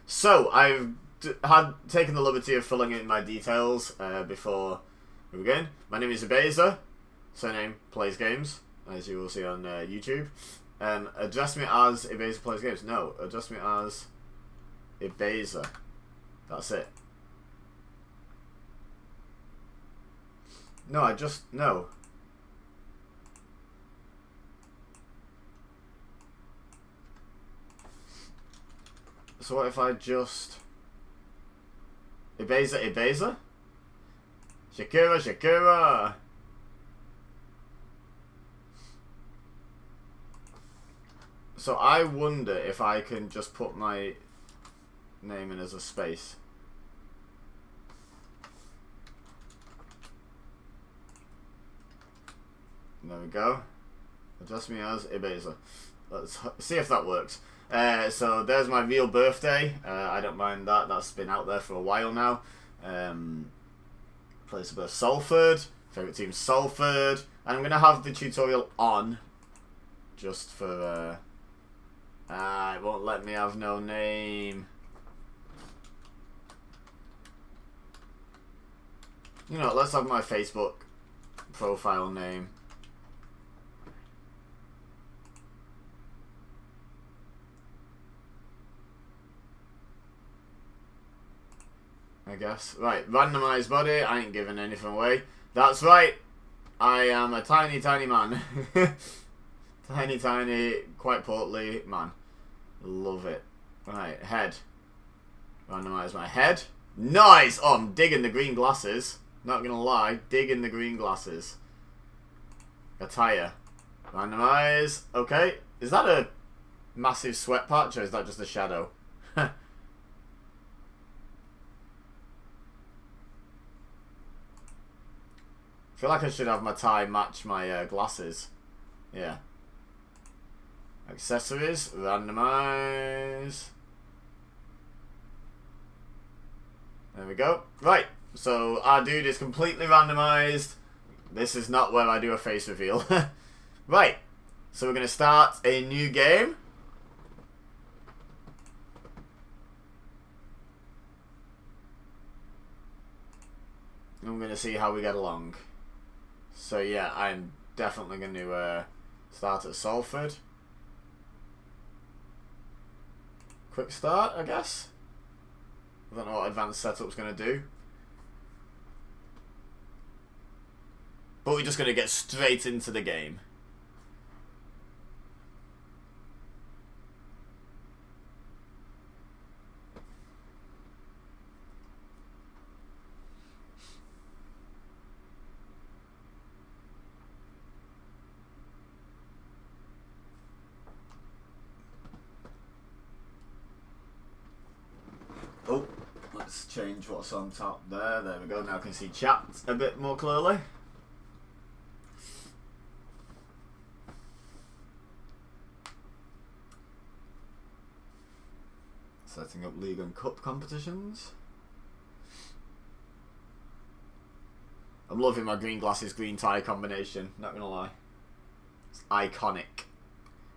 So, I've had taken the liberty of filling in my details before we begin. My name is Ibeza, surname Plays Games, as you will see on YouTube. Address me as Ibeza Plays Games. No, address me as Ibeza. That's it. No. So what if I just... Ibeza? Shakira! So I wonder if I can just put my name in as a space. There we go. Address me as Ibeza. Let's see if that works. So there's my real birthday. I don't mind that. That's been out there for a while now. Place of birth Salford. Favourite team Salford. And I'm going to have the tutorial on. Just for... it won't let me have no name. You know, let's have my Facebook profile name. I guess. Right, randomised body. I ain't giving anything away. That's right. I am a tiny, tiny man. Tiny, quite portly man. Love it. Right, head. Randomise my head. Nice! Oh, I'm digging the green glasses. Not gonna lie, digging the green glasses. Attire. Randomise. Okay. Is that a massive sweat patch or is that just a shadow? I feel like I should have my tie match my glasses. Yeah. Accessories. Randomise. There we go. Right. So our dude is completely randomised. This is not where I do a face reveal. Right. So we're going to start a new game. And we're going to see how we get along. So yeah, I'm definitely going to start at Salford. Quick start, I guess. I don't know what advanced setup's going to do. But we're just going to get straight into the game. Oh, let's change what's on top there. There we go. Now I can see chat a bit more clearly. Setting up league and cup competitions. I'm loving my green glasses, green tie combination. Not gonna lie. It's iconic.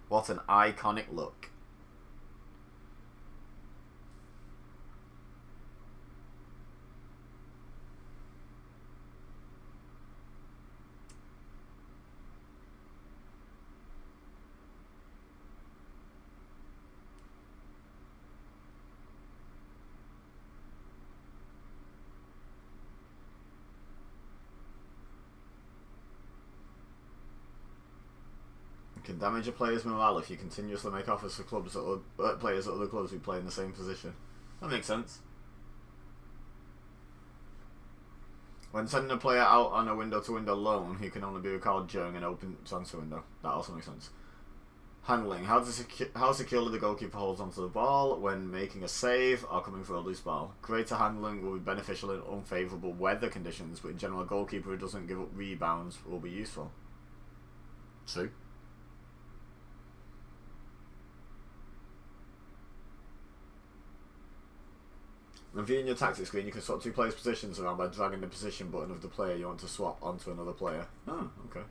What an iconic look. Can damage a player's morale if you continuously make offers for clubs that players at other clubs who play in the same position. That makes sense. When sending a player out on a window-to-window loan, he can only be recalled during an open transfer window. That also makes sense. Handling. How securely the goalkeeper holds onto the ball when making a save or coming for a loose ball. Greater handling will be beneficial in unfavourable weather conditions, but in general a goalkeeper who doesn't give up rebounds will be useful. True. When viewing your tactics screen, you can swap two players' positions around by dragging the position button of the player you want to swap onto another player. Oh, okay.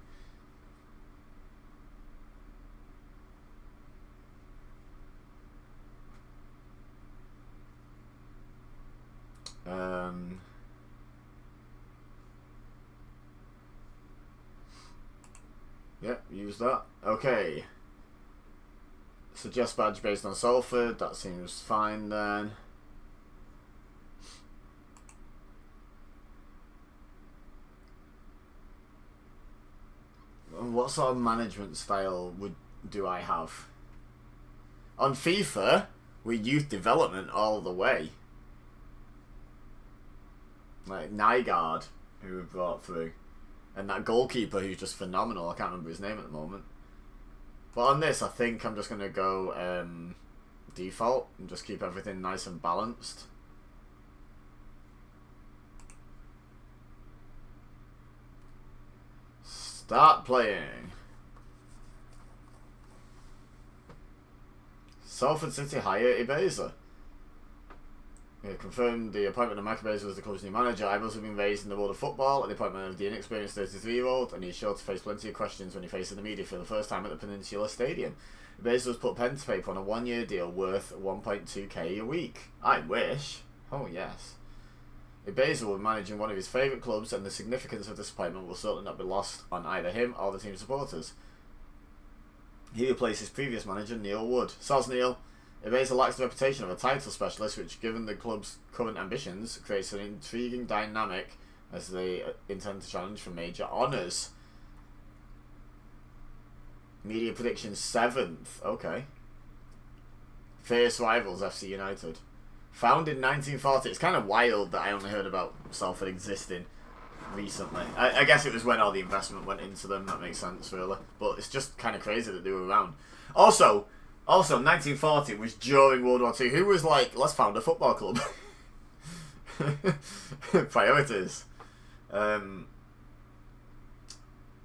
Yep, use that. Okay. Suggest badge based on Salford. That seems fine then. What sort of management style do I have? On FIFA, we youth development all the way. Like Nygaard, who we brought through. And that goalkeeper who's just phenomenal. I can't remember his name at the moment. But on this, I think I'm just going to go default and just keep everything nice and balanced. Start playing. Salford City hire Ibeza. We have confirmed the appointment of Mike Ibeza as the club's new manager. Eyebrows have been raised in the world of football at the appointment of the inexperienced 33-year-old, and he's sure to face plenty of questions when he faces the media for the first time at the Peninsula Stadium. Ibeza has put pen to paper on a one-year deal worth 1.2k a week. I wish. Oh yes. Ibeza will be managing one of his favourite clubs, and the significance of this appointment will certainly not be lost on either him or the team's supporters. He replaces previous manager Neil Wood. Soz Neil. Ibeza lacks the reputation of a title specialist, which, given the club's current ambitions, creates an intriguing dynamic as they intend to challenge for major honours. Media prediction 7th. Okay. Fierce rivals FC United. Founded in 1940. It's kind of wild that I only heard about Salford existing recently. I guess it was when all the investment went into them. That makes sense, really. But it's just kind of crazy that they were around. Also, 1940 was during World War II. Who was like, let's found a football club? Priorities.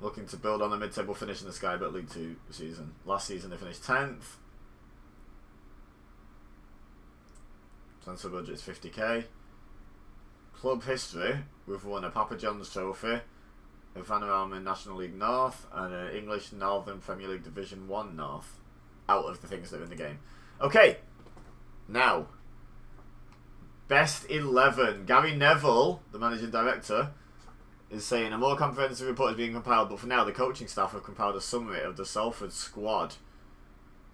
Looking to build on a mid-table finish in the Sky Bet League 2 season. Last season they finished 10th. Transfer budget is 50k. Club history, we've won a Papa John's Trophy, a Vanarama National League North, and an English Northern Premier League Division 1 North. Out of the things that are in the game. Okay, now, best 11. Gary Neville, the managing director, is saying a more comprehensive report is being compiled, but for now the coaching staff have compiled a summary of the Salford squad.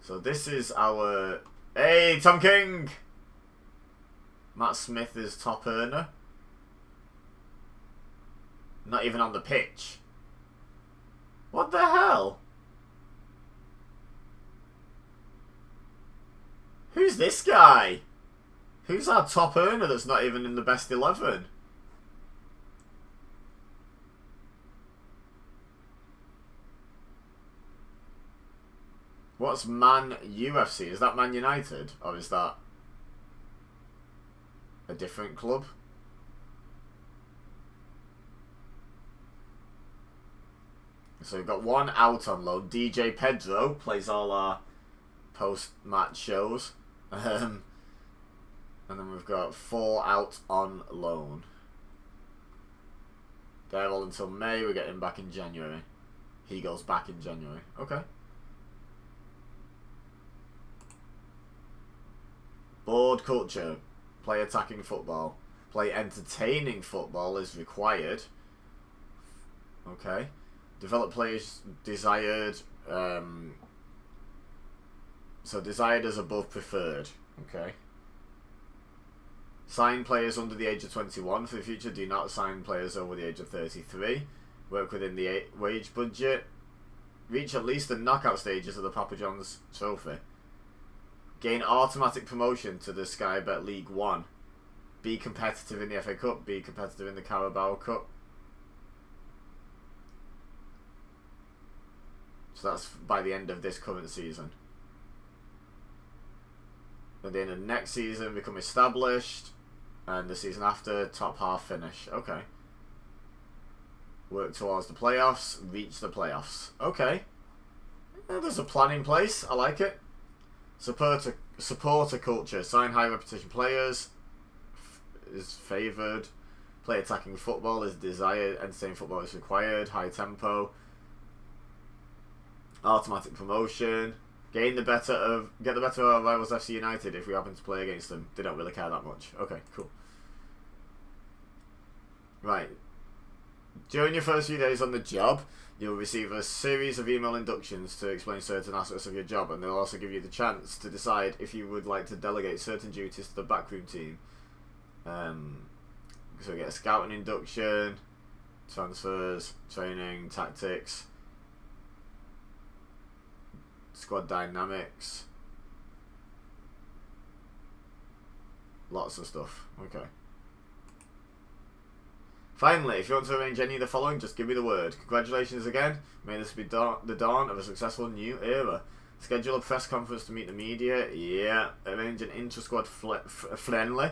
So this is our... Hey, Tom King! Matt Smith is top earner. Not even on the pitch. What the hell? Who's this guy? Who's our top earner that's not even in the best 11? What's Man UFC? Is that Man United? Or is that a different club? So we've got one out on loan. DJ Pedro plays all our post-match shows. And then we've got 4 out on loan. They're all until May. We get him back in January. He goes back in January. Okay. Board culture. Play attacking football. Play entertaining football is required. Okay. Develop players desired. So desired as above preferred. Okay. Sign players under the age of 21 for the future. Do not sign players over the age of 33. Work within the wage budget. Reach at least the knockout stages of the Papa John's Trophy. Gain automatic promotion to the Sky Bet League 1. Be competitive in the FA Cup. Be competitive in the Carabao Cup. So that's by the end of this current season. And then the next season become established. And the season after, top half finish. Okay. Work towards the playoffs. Reach the playoffs. Okay. Yeah, there's a plan in place. I like it. Supporter culture. Sign high repetition players. Is favoured. Play attacking football is desired. Entertaining football is required. High tempo. Automatic promotion. Get the better of our rivals FC United if we happen to play against them. They don't really care that much. Okay, cool. Right. During your first few days on the job, you'll receive a series of email inductions to explain certain aspects of your job, and they'll also give you the chance to decide if you would like to delegate certain duties to the backroom team. So you get a scouting induction, transfers, training, tactics, squad dynamics, lots of stuff. Okay. Finally, if you want to arrange any of the following, just give me the word. Congratulations again. May this be the dawn of a successful new era. Schedule a press conference to meet the media. Yeah. Arrange an intra-squad friendly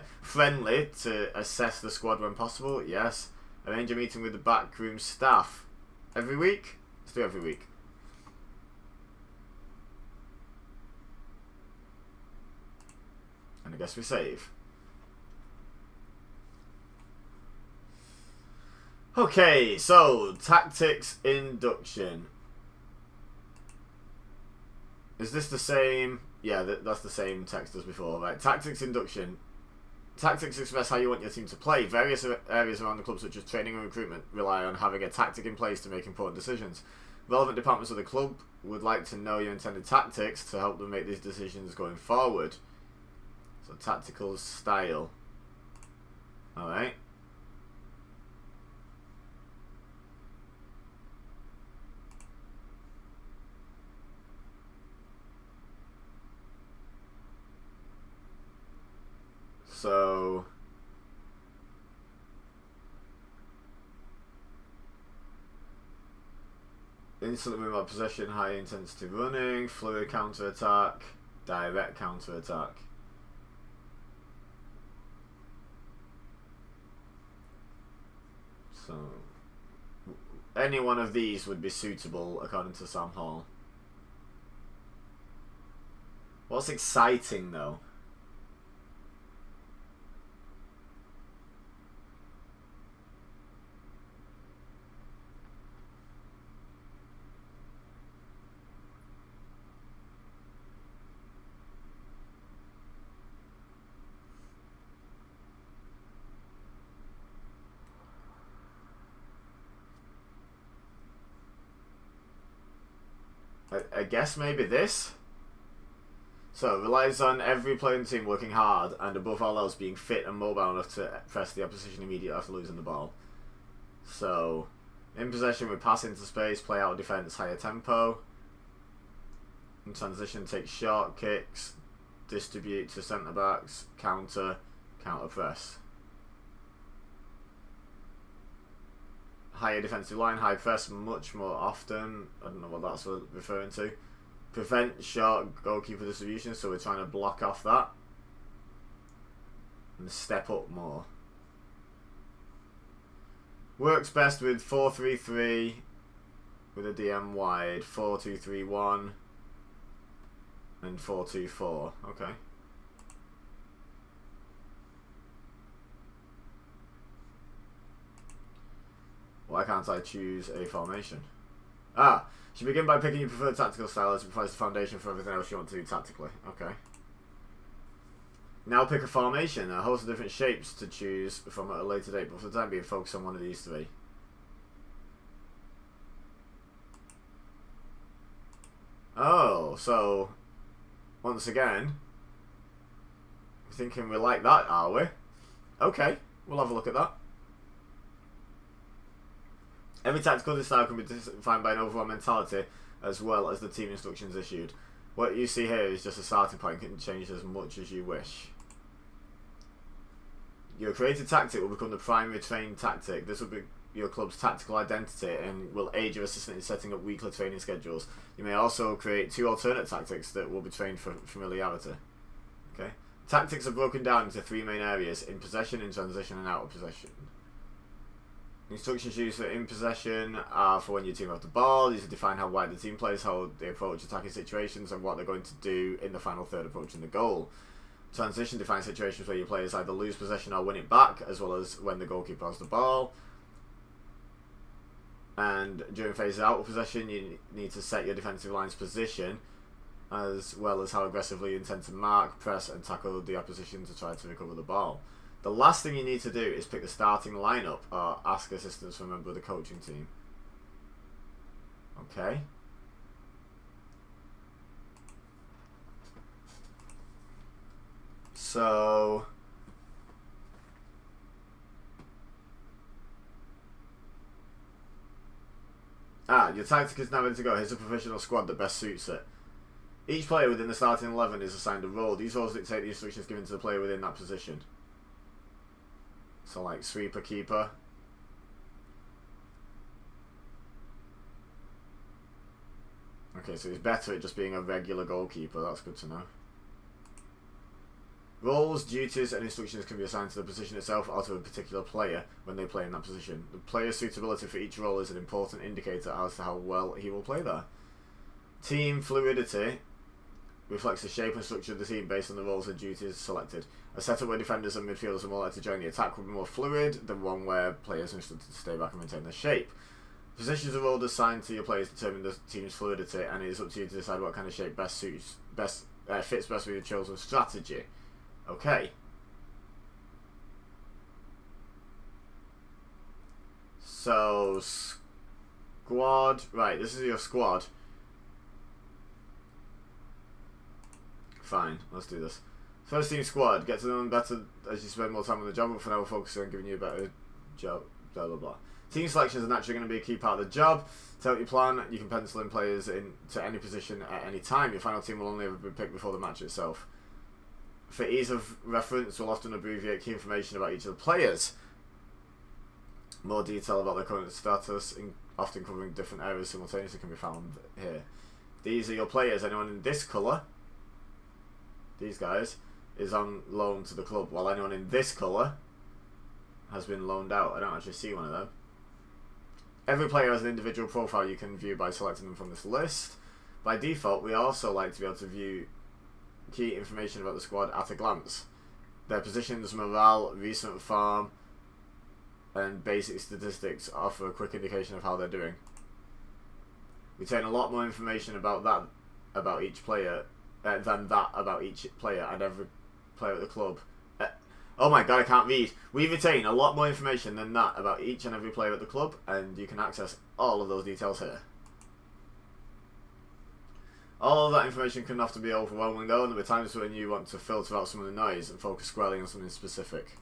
to assess the squad when possible. Yes. Arrange a meeting with the backroom staff. Every week? Let's do every week. And I guess we save. Okay, so tactics induction. Is this the same? Yeah, that's the same text as before, right? Tactics induction. Tactics express how you want your team to play. Various areas around the club, such as training and recruitment, rely on having a tactic in place to make important decisions. Relevant departments of the club would like to know your intended tactics to help them make these decisions going forward. So tactical style. Alright. So instantly move out possession, high intensity running, fluid counter attack, direct counter attack. So any one of these would be suitable according to Sam Hall. What's exciting though? I guess maybe this. So, relies on every player in the team working hard and above all else being fit and mobile enough to press the opposition immediately after losing the ball. So, in possession with pass into space, play out defense, higher tempo. In transition, take short kicks, distribute to centre backs, counter press. Higher defensive line, high press much more often. I don't know what that's referring to. Prevent short goalkeeper distribution, so we're trying to block off that. And step up more. Works best with 4-3-3 with a DM wide, 4-2-3-1 and 4-2-4. Okay. Why can't I choose a formation? You begin by picking your preferred tactical style as it provides the foundation for everything else you want to do tactically. Okay. Now pick a formation. A host of different shapes to choose from at a later date, but for the time being, focus on one of these three. Oh, so once again, we're thinking we like that, are we? Okay, we'll have a look at that. Every tactical style can be defined by an overall mentality as well as the team instructions issued. What you see here is just a starting point and can change as much as you wish. Your created tactic will become the primary trained tactic. This will be your club's tactical identity and will aid your assistant in setting up weekly training schedules. You may also create 2 alternate tactics that will be trained for familiarity. Okay. Tactics are broken down into 3 main areas: in possession, in transition, and out of possession. Instructions used for in possession are for when your team have the ball. These define how wide the team plays, how they approach attacking situations, and what they're going to do in the final third approaching the goal. Transition defines situations where your players either lose possession or win it back, as well as when the goalkeeper has the ball. And during phases out of possession, you need to set your defensive line's position, as well as how aggressively you intend to mark, press, and tackle the opposition to try to recover the ball. The last thing you need to do is pick the starting lineup or ask assistance from a member of the coaching team. Okay. So your tactic is now ready to go. Here's a professional squad that best suits it. Each player within the starting 11 is assigned a role. These roles dictate the instructions given to the player within that position. So like sweeper, keeper. Okay, so he's better at just being a regular goalkeeper. That's good to know. Roles, duties, and instructions can be assigned to the position itself or to a particular player when they play in that position. The player's suitability for each role is an important indicator as to how well he will play there. Team fluidity reflects the shape and structure of the team based on the roles and duties selected. A setup where defenders and midfielders are more likely to join the attack will be more fluid than one where players are instructed to stay back and maintain their shape. Positions of role assigned to your players determine the team's fluidity, and it is up to you to decide what kind of shape fits best with your chosen strategy. Okay. So, squad. Right, this is your squad. Fine, let's do this. First team squad. Get to know them better as you spend more time on the job, but for now we're focusing on giving you a better job. Blah, blah, blah. Team selections are naturally going to be a key part of the job. To help you plan, you can pencil in players into any position at any time. Your final team will only ever be picked before the match itself. For ease of reference, we'll often abbreviate key information about each of the players. More detail about their current status, often covering different areas simultaneously, can be found here. These are your players. Anyone in this colour, these guys, is on loan to the club, while anyone in this colour has been loaned out. I don't actually see one of them. Every player has an individual profile you can view by selecting them from this list. By default, we also like to be able to view key information about the squad at a glance. Their positions, morale, recent form, and basic statistics offer a quick indication of how they're doing. We retain a lot more information about each player than that about each player and every player at the club. Oh my god, I can't read. We retain a lot more information than that about each and every player at the club, and you can access all of those details here. All of that information can often be overwhelming though, and there are times when you want to filter out some of the noise and focus squarely on something specific.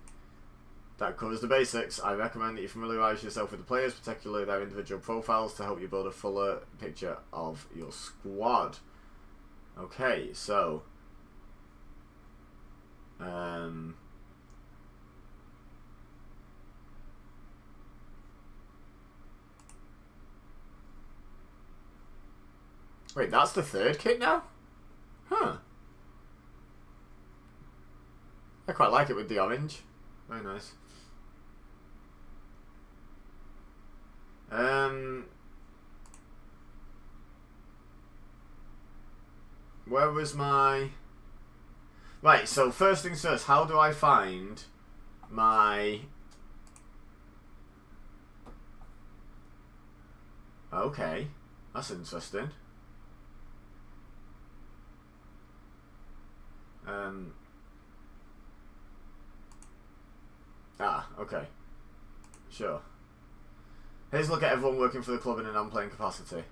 That covers the basics. I recommend that you familiarise yourself with the players, particularly their individual profiles, to help you build a fuller picture of your squad. Okay, so wait, that's the third kit now? Huh. I quite like it with the orange. Very nice. Where was my... Right, so first things first, how do I find my... Okay, that's interesting. Okay. Sure. Here's a look at everyone working for the club in a non-playing capacity.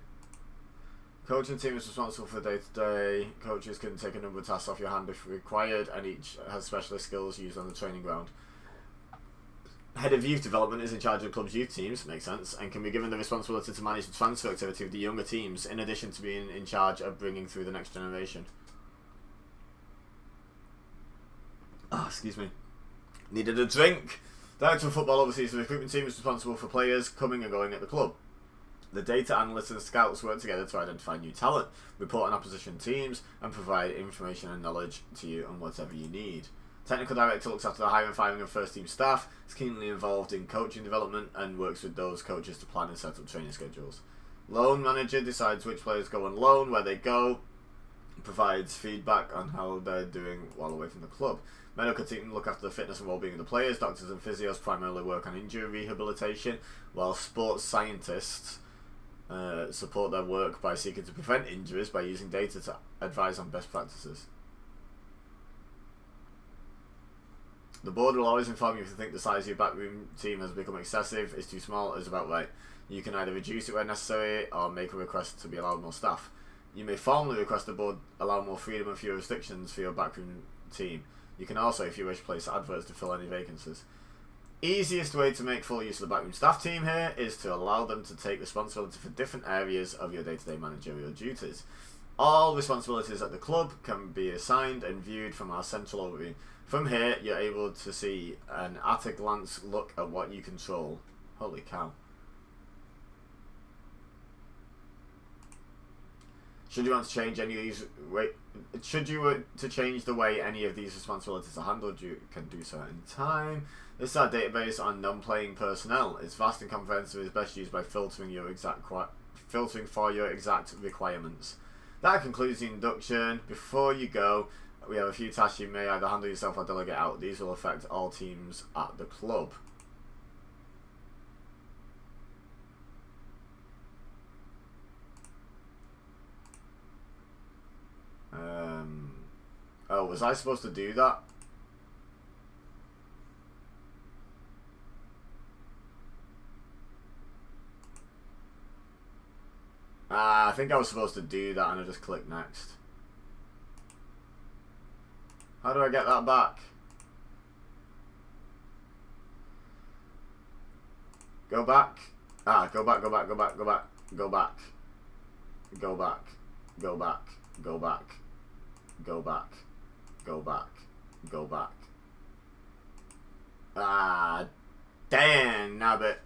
Coaching team is responsible for day-to-day. Coaches can take a number of tasks off your hand if required, and each has specialist skills used on the training ground. Head of youth development is in charge of the club's youth teams, makes sense, and can be given the responsibility to manage the transfer activity of the younger teams, in addition to being in charge of bringing through the next generation. Oh, excuse me. Needed a drink. Director of football oversees the recruitment team is responsible for players coming and going at the club. The data analysts and scouts work together to identify new talent, report on opposition teams, and provide information and knowledge to you on whatever you need. Technical director looks after the hiring and firing of first team staff, is keenly involved in coaching development, and works with those coaches to plan and set up training schedules. Loan manager decides which players go on loan, where they go, provides feedback on how they're doing while away from the club. Medical team look after the fitness and well-being of the players. Doctors and physios primarily work on injury rehabilitation, while sports scientists support their work by seeking to prevent injuries by using data to advise on best practices. The board will always inform you if you think the size of your backroom team has become excessive, is too small, or is about right. You can either reduce it where necessary or make a request to be allowed more staff. You may formally request the board allow more freedom and fewer restrictions for your backroom team. You can also, if you wish, place adverts to fill any vacancies. Easiest way to make full use of the backroom staff team here is to allow them to take responsibility for different areas of your day-to-day managerial duties. All responsibilities at the club can be assigned and viewed from our central overview. From here, you're able to see an at-a-glance look at what you control. Holy cow. Should you want to change any of these, should you want to change the way any of these responsibilities are handled, you can do so in time. This is our database on non-playing personnel. It's vast and comprehensive. It's best used by filtering for your exact requirements. That concludes the induction. Before you go, we have a few tasks you may either handle yourself or delegate out. These will affect all teams at the club. Oh, was I supposed to do that? I think I was supposed to do that and I just clicked next. How do I get that back? Go back. Go back, go back, go back, go back, go back. Go back, go back, go back, go back, go back, go back. Damn, nabbit.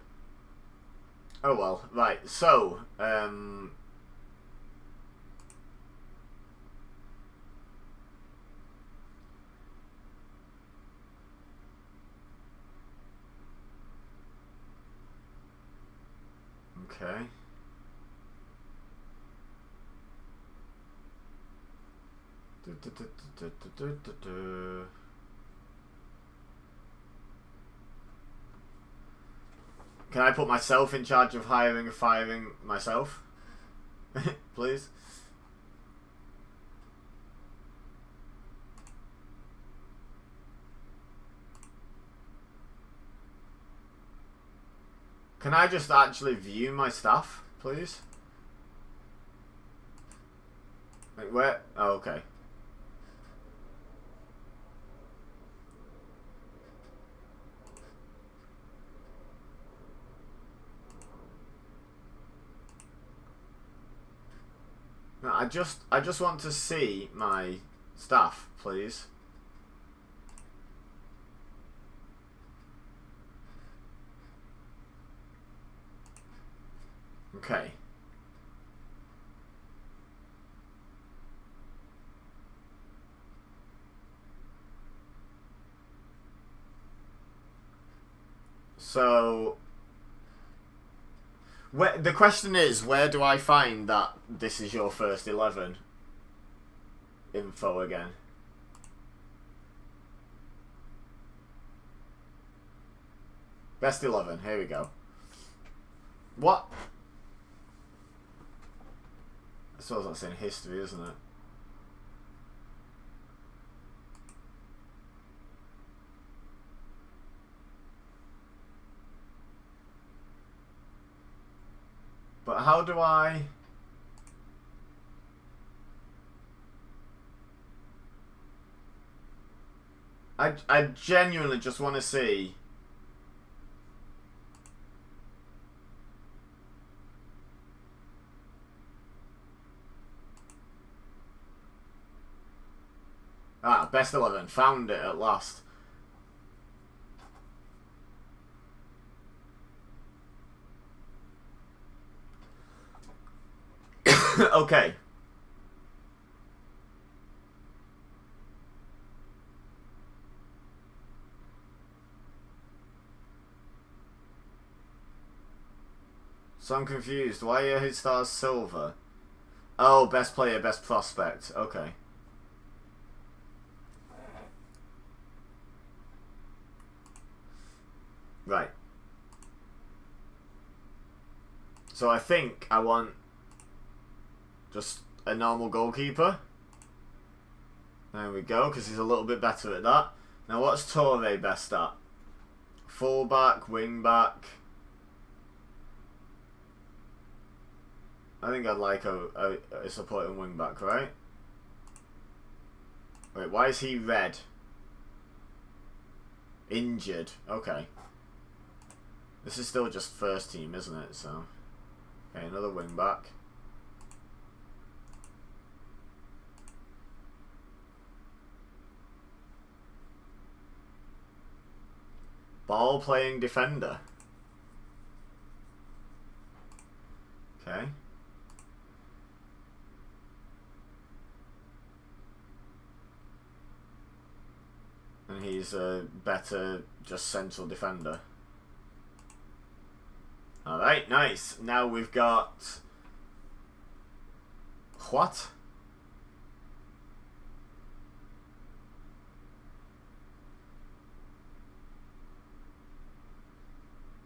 Oh well, right, so, okay. Can I put myself in charge of hiring and firing myself? Please? Can I just actually view my stuff, please? Like where? Oh, okay. No, I just want to see my stuff, please. Okay. So, the question is, where do I find that this is your first 11 info again? Best 11, here we go. What? I suppose that's in history, isn't it? But how do I... I genuinely just want to see... Best 11. Found it at last. Okay. So I'm confused. Why are his stars silver? Oh, best player, best prospect. Okay. Right. So I think I want just a normal goalkeeper. There we go, because he's a little bit better at that. Now, what's Torre best at? Fullback, wing back. I think I'd like a supporting wing back, right? Wait, why is he red? Injured. Okay. This is still just first team, isn't it? So, okay, another wing back. Ball playing defender. Okay. And he's a better just central defender. Alright, nice. Now we've got... What?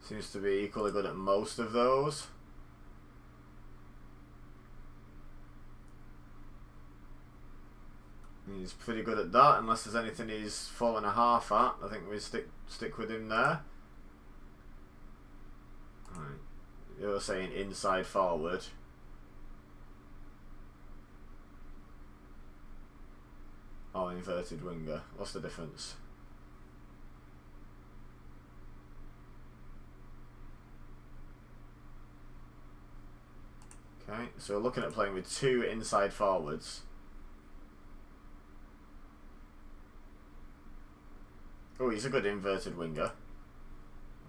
Seems to be equally good at most of those. He's pretty good at that, unless there's anything he's 4.5 at. I think we stick with him there. Right. You're saying inside forward. Or inverted winger. What's the difference? Okay, so we're looking at playing with 2 inside forwards. Oh, he's a good inverted winger.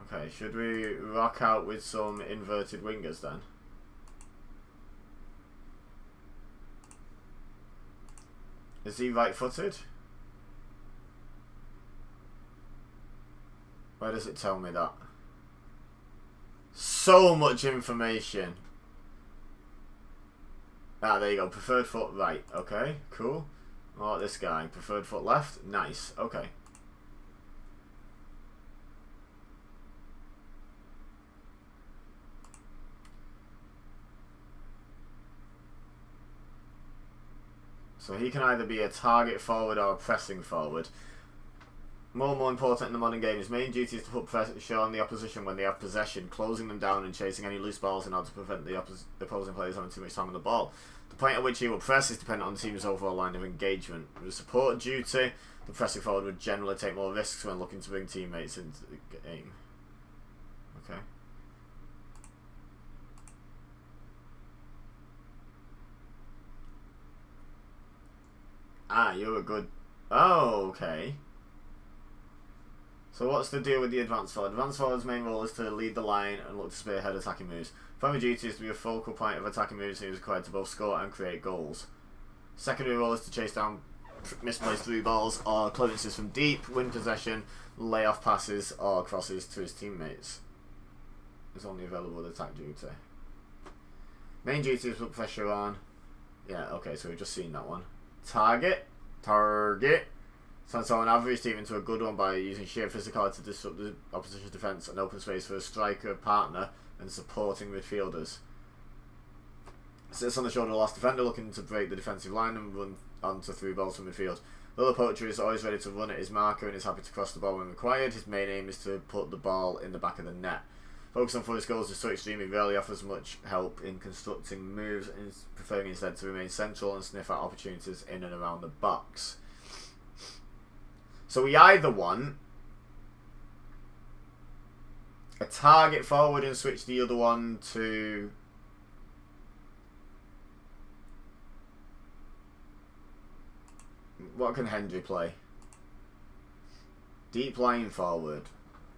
Okay, should we rock out with some inverted wingers then? Is he right-footed? Where does it tell me that? So much information. Ah, there you go. Preferred foot right. Okay, cool. What about this guy? Preferred foot left? Nice. Okay. So he can either be a target forward or a pressing forward. More and more important in the modern game, his main duty is to put pressure on the opposition when they have possession, closing them down and chasing any loose balls in order to prevent the opposing players having too much time on the ball. The point at which he will press is dependent on the team's overall line of engagement. With support duty, the pressing forward would generally take more risks when looking to bring teammates into the game. Okay. Ah, you're a good... Oh, okay. So what's the deal with the advanced forward? Advanced forward's main role is to lead the line and look to spearhead attacking moves. Primary duty is to be a focal point of attacking moves and is required to both score and create goals. Secondary role is to chase down misplaced through balls or clearances from deep, win possession, lay off passes or crosses to his teammates. It's only available with attack duty. Main duty is to put pressure on. Yeah, okay, so we've just seen that one. Target. Transform an average team into a good one by using sheer physicality to disrupt the opposition's defence and open space for a striker partner and supporting midfielders. Sits on the shoulder of the last defender looking to break the defensive line and run onto through balls from midfield. Though the poacher is always ready to run at his marker and is happy to cross the ball when required, his main aim is to put the ball in the back of the net. Focus on forced goals is so extremely rarely offers much help in constructing moves and is preferring instead to remain central and sniff out opportunities in and around the box. So we either want a target forward and switch the other one to what can Hendry play? Deep line forward.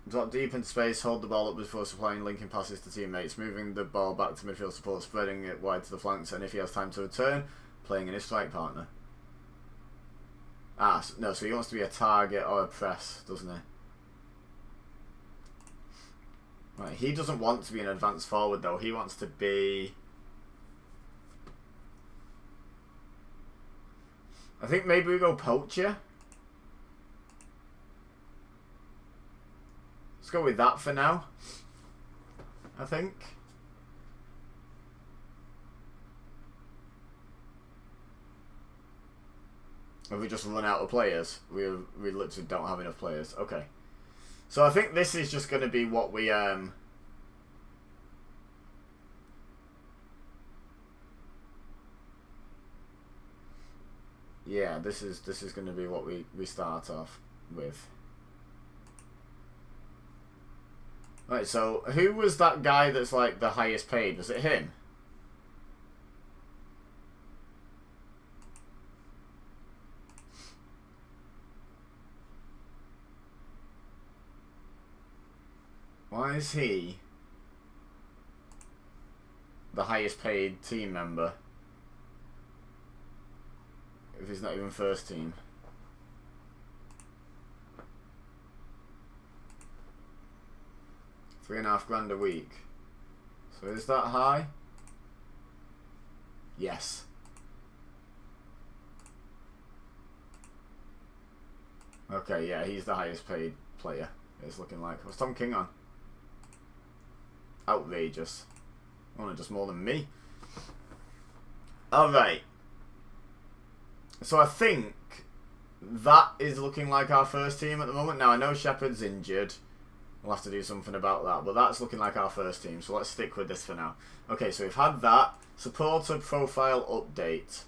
Drop deep into space, hold the ball up before supplying linking passes to teammates, moving the ball back to midfield support, spreading it wide to the flanks, and if he has time to return, playing in his strike partner. Ah, no, so he wants to be a target or a press, doesn't he? Right, he doesn't want to be an advanced forward, though. He wants to be... I think maybe we go poacher. Let's go with that for now, I think. Have we just run out of players? We literally don't have enough players. Okay. So I think this is just going to be what we... Yeah, this is going to be what we start off with. Right, so who was that guy that's like the highest paid? Was it him? Why is he the highest paid team member if he's not even first team? $3.5 grand a week. So is that high? Yes. Okay, yeah, he's the highest paid player. It's looking like. What's Tom King on? Outrageous. Only just more than me. Alright. So I think that is looking like our first team at the moment. Now I know Shepard's injured. We'll have to do something about that. But that's looking like our first team. So let's stick with this for now. Okay, so we've had that. Supporter profile update.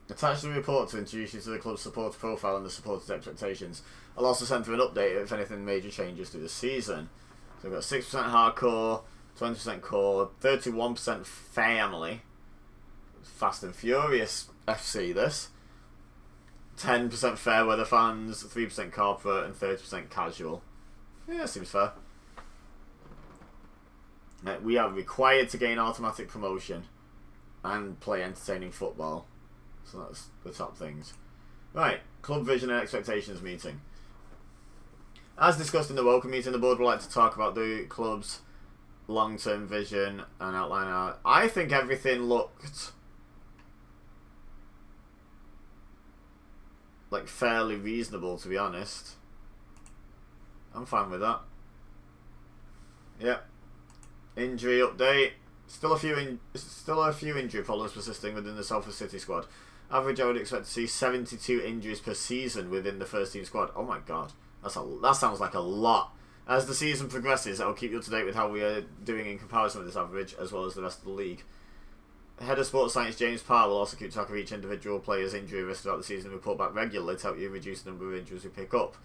Attach the report to introduce you to the club's supporter profile and the supporter's expectations. I'll also send through an update if anything major changes through the season. So we've got 6% hardcore, 20% core, 31% family. Fast and Furious FC this. 10% fair weather fans, 3% corporate, and 30% casual. Yeah, seems fair. We are required to gain automatic promotion and play entertaining football. So that's the top things. Right, club vision and expectations meeting. As discussed in the welcome meeting, the board would like to talk about the club's long-term vision and outline our... I think everything looked like fairly reasonable, to be honest. I'm fine with that. Yep. Injury update. Still a few injury problems persisting within the Salford City squad. Average, I would expect to see 72 injuries per season within the first team squad. Oh my god. That sounds like a lot. As the season progresses, I'll keep you up to date with how we are doing in comparison with this average, as well as the rest of the league. Head of Sports Science James Parr will also keep track of each individual player's injury risk throughout the season and report back regularly to help you reduce the number of injuries we pick up.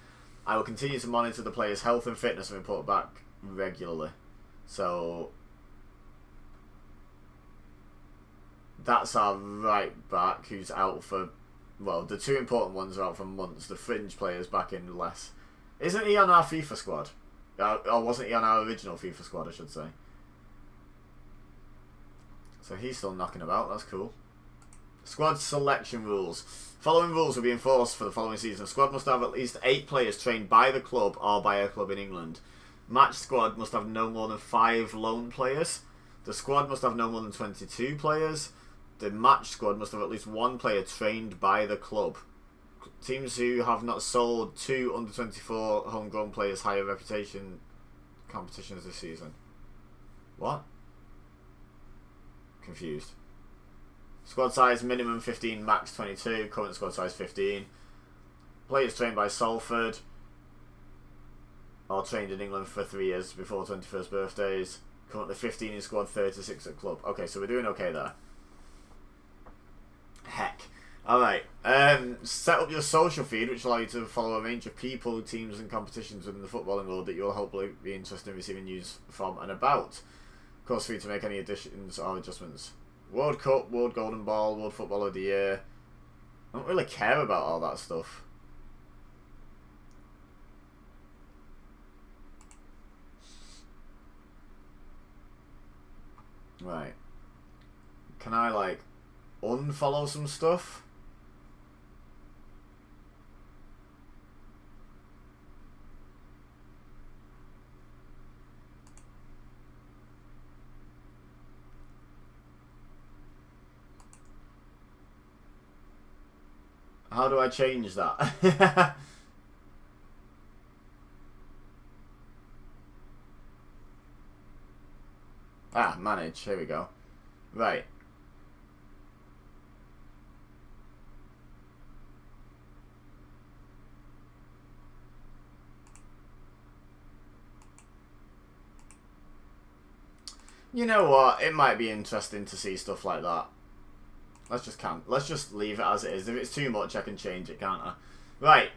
I will continue to monitor the player's health and fitness and report back regularly. So that's our right back who's out for... Well, the two important ones are out for months. The fringe player's back in less. Isn't he on our FIFA squad? Or wasn't he on our original FIFA squad, I should say. So he's still knocking about. That's cool. Squad selection rules. Following rules will be enforced for the following season. The squad must have at least 8 players trained by the club or by a club in England. Match squad must have no more than 5 loan players. The squad must have no more than 22 players. The match squad must have at least 1 player trained by the club. Teams who have not sold 2 under-24 homegrown players higher reputation competitions this season. What? Confused. Squad size minimum 15, max 22. Current squad size 15. Players trained by Salford or trained in England for 3 years before 21st birthdays. Currently 15 in squad, 36 at club. Okay, so we're doing okay there. Heck. Alright. Set up your social feed, which will allow you to follow a range of people, teams and competitions within the footballing world that you'll hopefully be interested in receiving news from and about. Of course, free to make any additions or adjustments. World Cup, World Golden Ball, World Footballer of the Year. I don't really care about all that stuff. Right. Can I, like, unfollow some stuff? How do I change that? Manage. Here we go. Right. You know what? It might be interesting to see stuff like that. Let's just leave it as it is. If it's too much, I can change it, can't I? Right.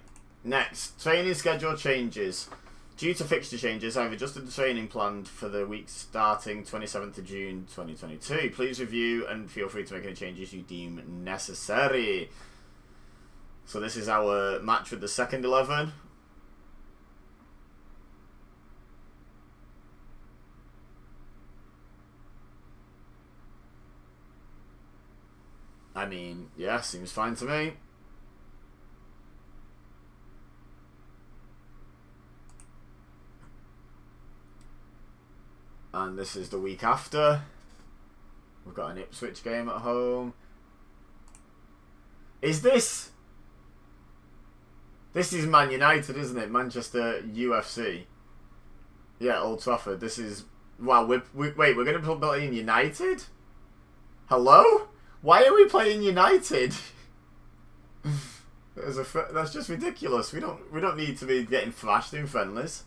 Next, training schedule changes. Due to fixture changes, I've adjusted the training plan for the week starting 27th of June 2022. Please review and feel free to make any changes you deem necessary. So this is our match with the second 11. I mean, yeah, seems fine to me. And this is the week after. We've got an Ipswich game at home. Is this... This is Man United, isn't it? Manchester UFC. Yeah, Old Trafford. This is... Wow, wait, we're going to be playing United? Hello? Why are we playing United? That's just ridiculous. We don't need to be getting thrashed in friendlies.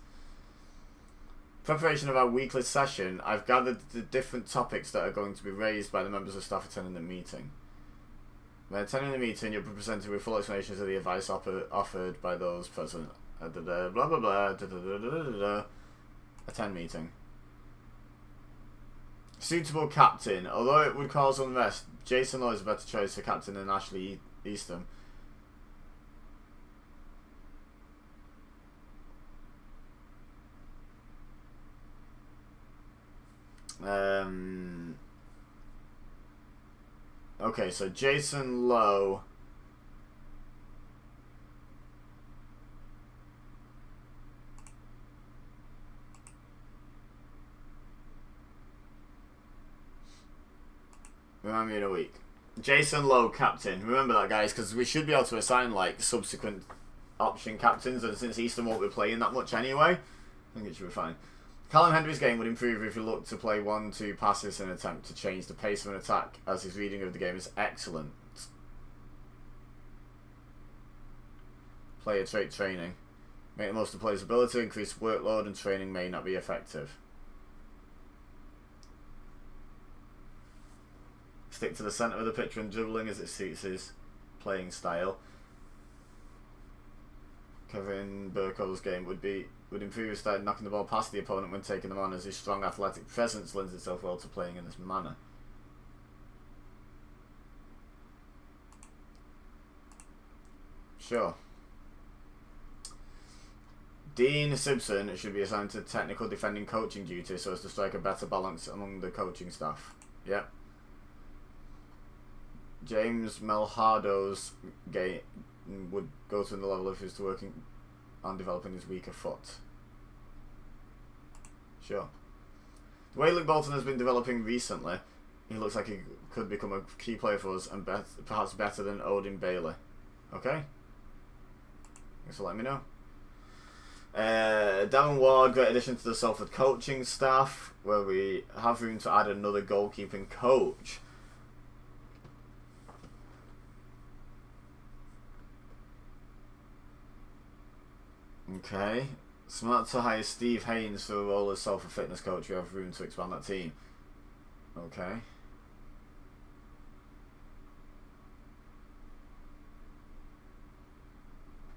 Preparation of our weekly session, I've gathered the different topics that are going to be raised by the members of staff attending the meeting. When attending the meeting, you'll be presented with full explanations of the advice offered by those present. Blah blah blah. Attend meeting. Suitable captain. Although it would cause unrest, Jason Lowe is a better choice for captain than Ashley Eastham. Okay, so Jason Lowe. Remind me in a week. Jason Lowe, captain. Remember that, guys, because we should be able to assign, like, subsequent option captains, and since Eastham won't be playing that much anyway, I think it should be fine. Callum Hendry's game would improve if he looked to play 1-2 passes in an attempt to change the pace of an attack, as his reading of the game is excellent. Player trait training. Make the most of player's ability, increase workload, and training may not be effective. Stick to the centre of the pitch when dribbling as it suits his playing style. Kevin Burko's game would improve his style knocking the ball past the opponent when taking them on, as his strong athletic presence lends itself well to playing in this manner. Sure. Dean Simpson should be assigned to technical defending coaching duties so as to strike a better balance among the coaching staff. Yep. James Melhado's game would go to the level if he was to working on developing his weaker foot. Sure. The way Luke Bolton has been developing recently, he looks like he could become a key player for us and perhaps better than Odin Bailey. Okay? Thanks for letting me know. Darren Ward, great addition to the Salford coaching staff, where we have room to add another goalkeeping coach. Okay. Smart to hire Steve Haynes for the role as Salford fitness coach. We have room to expand that team. Okay.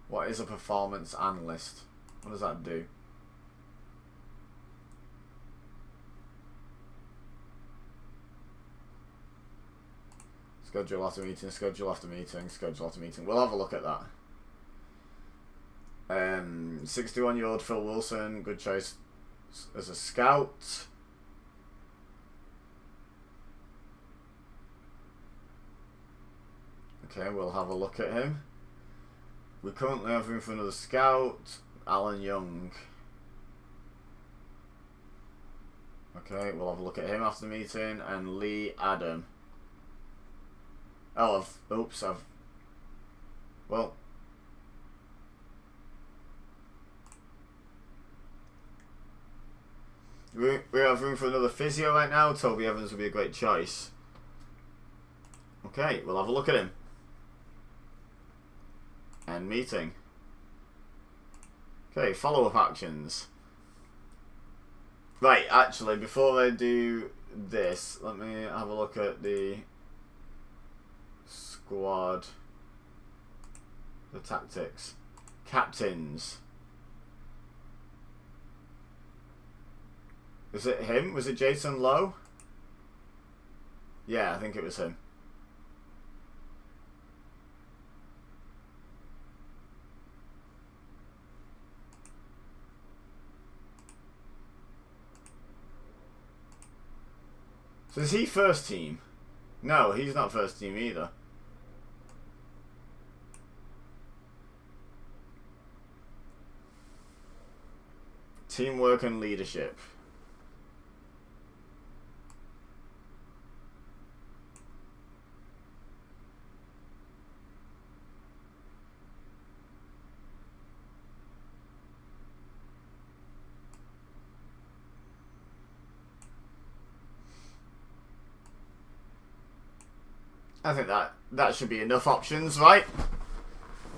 What is a performance analyst? What does that do? Schedule after meeting, schedule after meeting, schedule after meeting. We'll have a look at that. 61-year-old Phil Wilson, good choice as a scout. Okay, we'll have a look at him. We currently have room for another scout, Alan Young. Okay, we'll have a look at him after the meeting. And Lee Adam. Oh, well... We have room for another physio right now. Toby Evans would be a great choice. Okay, we'll have a look at him. And meeting. Okay, follow-up actions. Right, actually, before I do this, let me have a look at the squad, the tactics, captains. Was it him? Was it Jason Lowe? Yeah, I think it was him. So is he first team? No, he's not first team either. Teamwork and leadership. I think that should be enough options, right?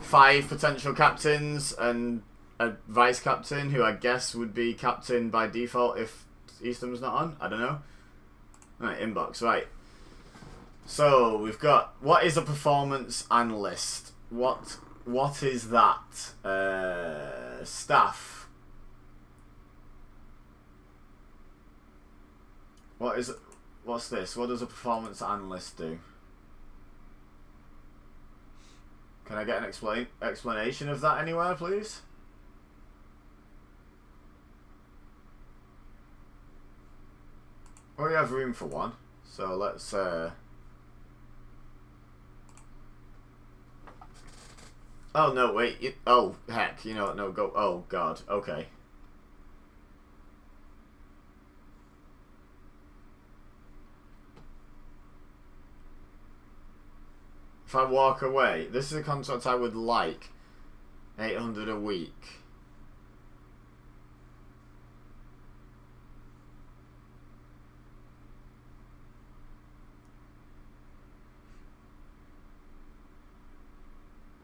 5 potential captains and a vice captain, who I guess would be captain by default if Eastham's not on. I don't know. Right, inbox, right. So we've got, what is a performance analyst? What is that? Staff. What's this? What does a performance analyst do? Can I get an explanation of that anywhere, please? We have room for one, so let's. Oh no! Wait. Oh heck! You know what? No, go. Oh god. Okay. If I walk away, this is a contract I would like. 800 a week.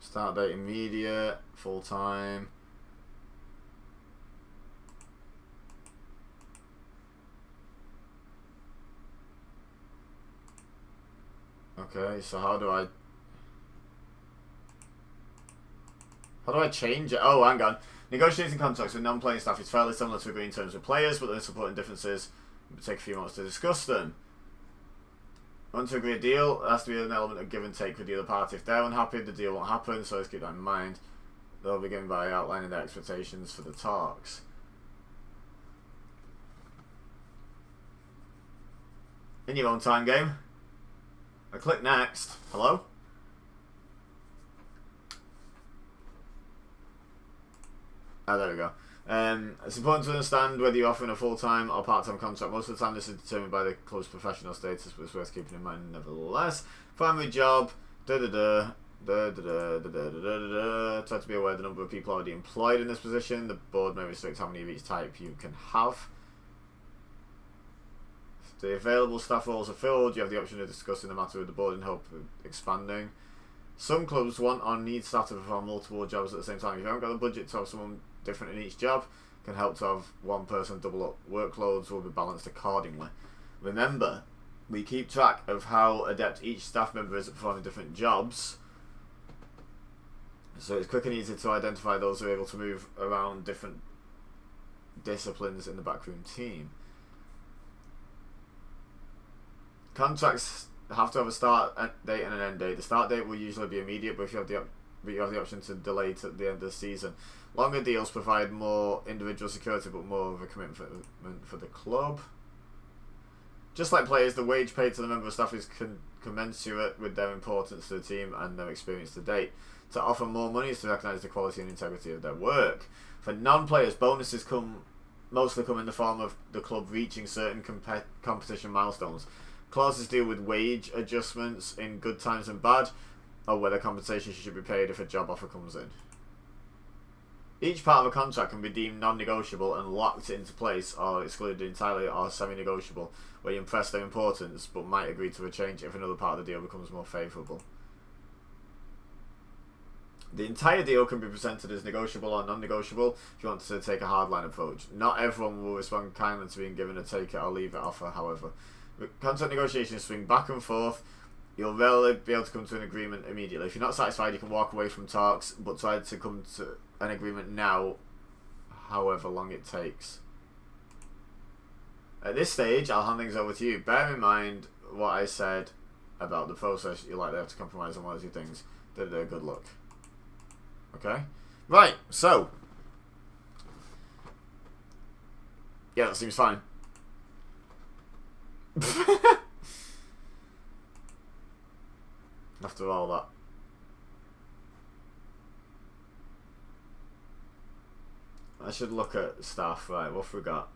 Start date immediate, full time. Okay, so how do I change it? Oh, hang on. Negotiating contracts with non-playing staff is fairly similar to agreeing terms with players, but there are supporting differences. It will take a few months to discuss them. Want to agree a deal, there has to be an element of give and take with the other party. If they're unhappy, the deal won't happen, so let's keep that in mind. They'll begin by outlining their expectations for the talks. In your own time, game. I click next. Hello? Ah, there we go. It's important to understand whether you're offering a full-time or part-time contract. Most of the time this is determined by the club's professional status, but it's worth keeping in mind nevertheless. Primary job, try to be aware of the number of people already employed in this position. The board may restrict how many of each type you can have. If the available staff roles are filled, you have the option of discussing the matter with the board in hope of expanding. Some clubs want or need staff to perform multiple jobs at the same time. If you haven't got the budget to have someone different in each job, it can help to have one person double up. Workloads will be balanced accordingly. Remember, we keep track of how adept each staff member is at performing different jobs, so it's quick and easy to identify those who are able to move around different disciplines in the backroom team. Contracts have to have a start date and an end date. The start date will usually be immediate, but you have the option to delay to the end of the season. Longer deals provide more individual security, but more of a commitment for the club. Just like players, the wage paid to the member of staff is commensurate with their importance to the team and their experience to date. To offer more money is to recognise the quality and integrity of their work. For non-players, bonuses mostly come in the form of the club reaching certain competition milestones. Clauses deal with wage adjustments in good times and bad, or whether compensation should be paid if a job offer comes in. Each part of a contract can be deemed non-negotiable and locked into place, or excluded entirely, or semi-negotiable, where you impress their importance but might agree to a change if another part of the deal becomes more favourable. The entire deal can be presented as negotiable or non-negotiable if you want to take a hardline approach. Not everyone will respond kindly to being given a take it or leave it offer, however. Contract negotiations swing back and forth. You'll rarely be able to come to an agreement immediately. If you're not satisfied, you can walk away from talks, but try to come to an agreement now, however long it takes. At this stage, I'll hand things over to you. Bear in mind what I said about the process. You're likely to have to compromise on one or two things. Good luck. Okay? Right, so. Yeah, that seems fine. After all that. I should look at staff. Right, what have we got?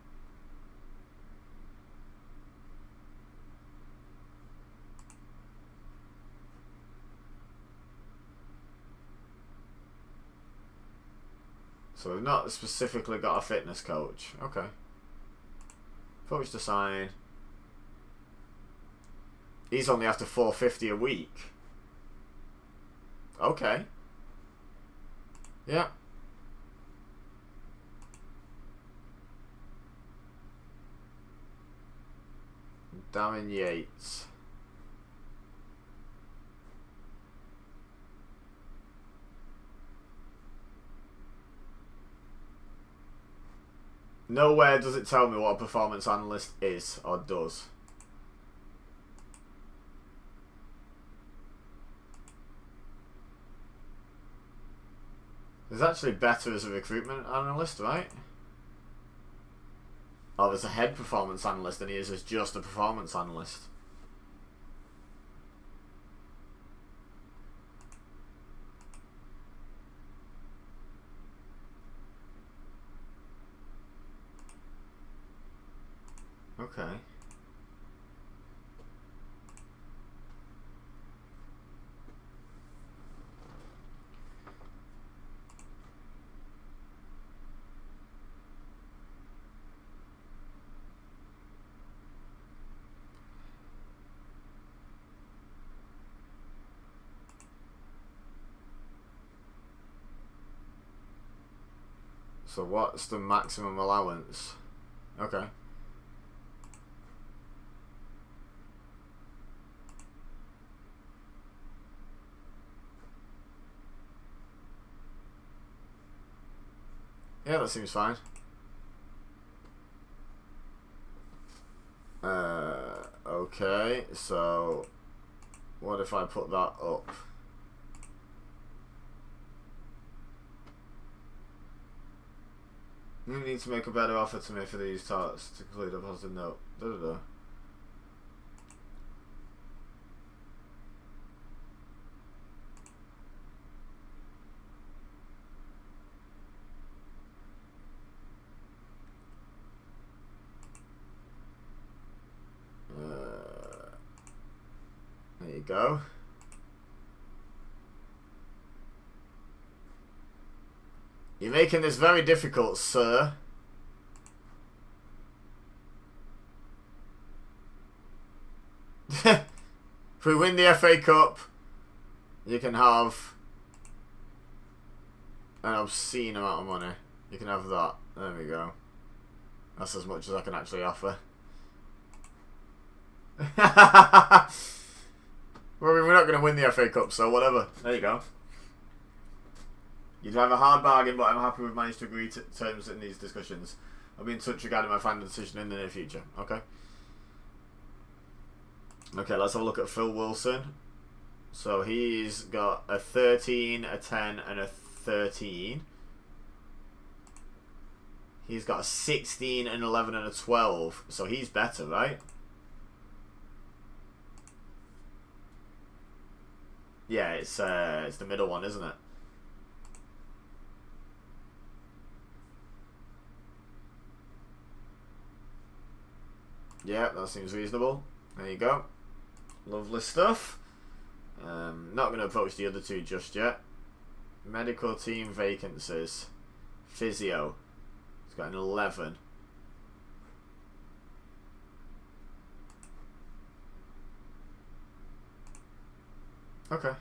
So we've not specifically got a fitness coach. Okay. Coach to sign. He's only after $450 a week. Okay. Yeah. Darren Yates. Nowhere does it tell me what a performance analyst is or does. There's actually better as a recruitment analyst, right? Oh, there's a head performance analyst and he is as just a performance analyst. Okay. So what's the maximum allowance? Okay. Yeah, that seems fine. Okay, so what if I put that up? You need to make a better offer to me for these tarts to conclude a positive note. There you go. You're making this very difficult, sir. If we win the FA Cup, you can have an obscene amount of money. You can have that. There we go. That's as much as I can actually offer. Well, I mean, we're not going to win the FA Cup, so whatever. There you go. You drive a hard bargain, but I'm happy we've managed to agree to terms in these discussions. I'll be in touch regarding my final decision in the near future. Okay? Okay, let's have a look at Phil Wilson. So he's got a 13, a 10, and a 13. He's got a 16, an 11, and a 12. So he's better, right? Yeah, it's the middle one, isn't it? Yeah, that seems reasonable. There you go. Lovely stuff. Not going to approach the other two just yet. Medical team vacancies. Physio. He's got an 11. Okay.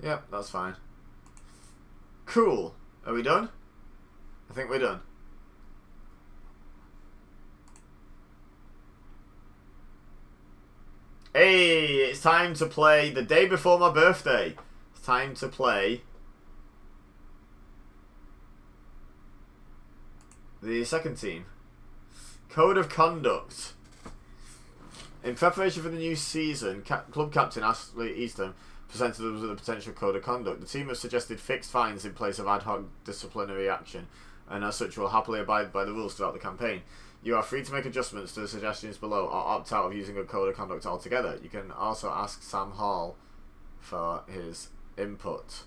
Yep, that's fine. Cool. Are we done? I think we're done. Hey, it's time to play the day before my birthday. It's time to play the second team. Code of Conduct. In preparation for the new season, club captain Ashley Easton presented us with a potential code of conduct. The team has suggested fixed fines in place of ad hoc disciplinary action, and as such will happily abide by the rules throughout the campaign. You are free to make adjustments to the suggestions below or opt out of using a code of conduct altogether. You can also ask Sam Hall for his input.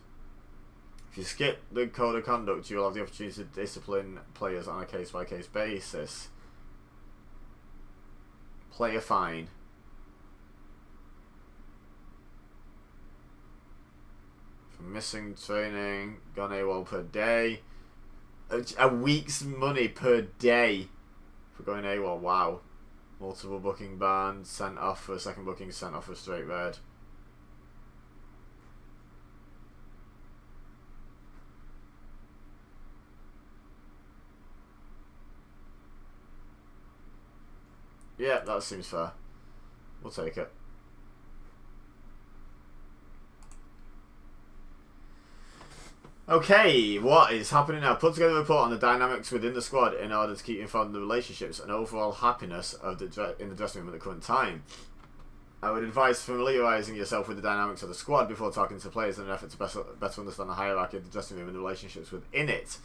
If you skip the code of conduct, you will have the opportunity to discipline players on a case-by-case basis. Player fine. For missing training, gone AWOL per day. A week's money per day for going AWOL. Wow. Multiple booking bans, sent off for a second booking, sent off for straight red. Yeah, that seems fair. We'll take it. Okay, what is happening now? Put together a report on the dynamics within the squad in order to keep informed of the relationships and overall happiness of in the dressing room at the current time. I would advise familiarising yourself with the dynamics of the squad before talking to players in an effort to better understand the hierarchy of the dressing room and the relationships within it.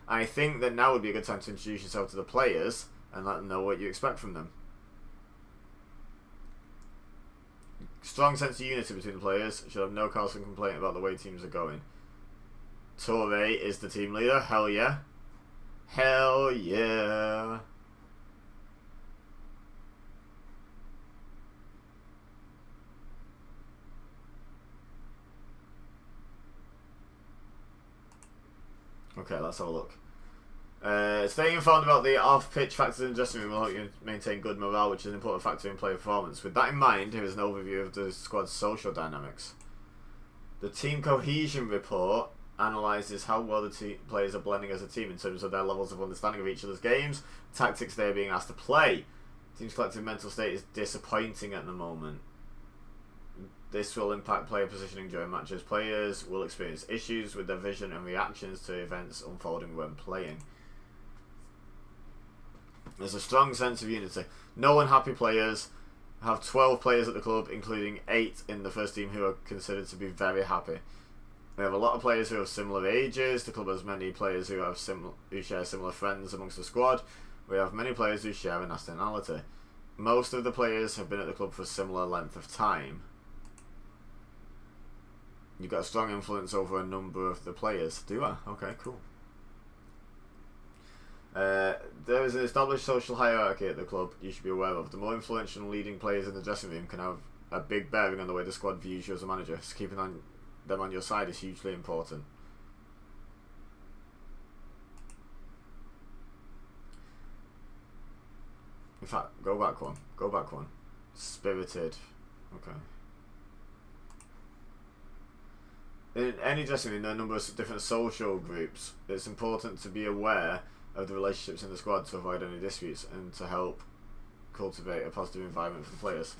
I think that now would be a good time to introduce yourself to the players and let them know what you expect from them. Strong sense of unity between the players. Should have no cause for complaint about the way teams are going. Torre is the team leader. Hell yeah. Hell yeah. Okay, let's have a look. Staying informed about the off-pitch factors in the dressing room will help you maintain good morale, which is an important factor in player performance. With that in mind, here is an overview of the squad's social dynamics. The team cohesion report analyses how well the players are blending as a team in terms of their levels of understanding of each other's games, tactics they are being asked to play. The team's collective mental state is disappointing at the moment. This will impact player positioning during matches. Players will experience issues with their vision and reactions to events unfolding when playing. There's a strong sense of unity. No unhappy players. Have 12 players at the club, including 8 in the first team who are considered to be very happy. We have a lot of players who have similar ages. The club has many players who share similar friends amongst the squad. We have many players who share a nationality. Most of the players have been at the club for a similar length of time. You've got a strong influence over a number of the players. Do I? Okay, cool. There is an established social hierarchy at the club you should be aware of. The more influential and leading players in the dressing room can have a big bearing on the way the squad views you as a manager. So keeping them on your side is hugely important. In fact, go back one. Go back one. Spirited. Okay. In any dressing room, there are a number of different social groups. It's important to be aware of the relationships in the squad to avoid any disputes and to help cultivate a positive environment for the players.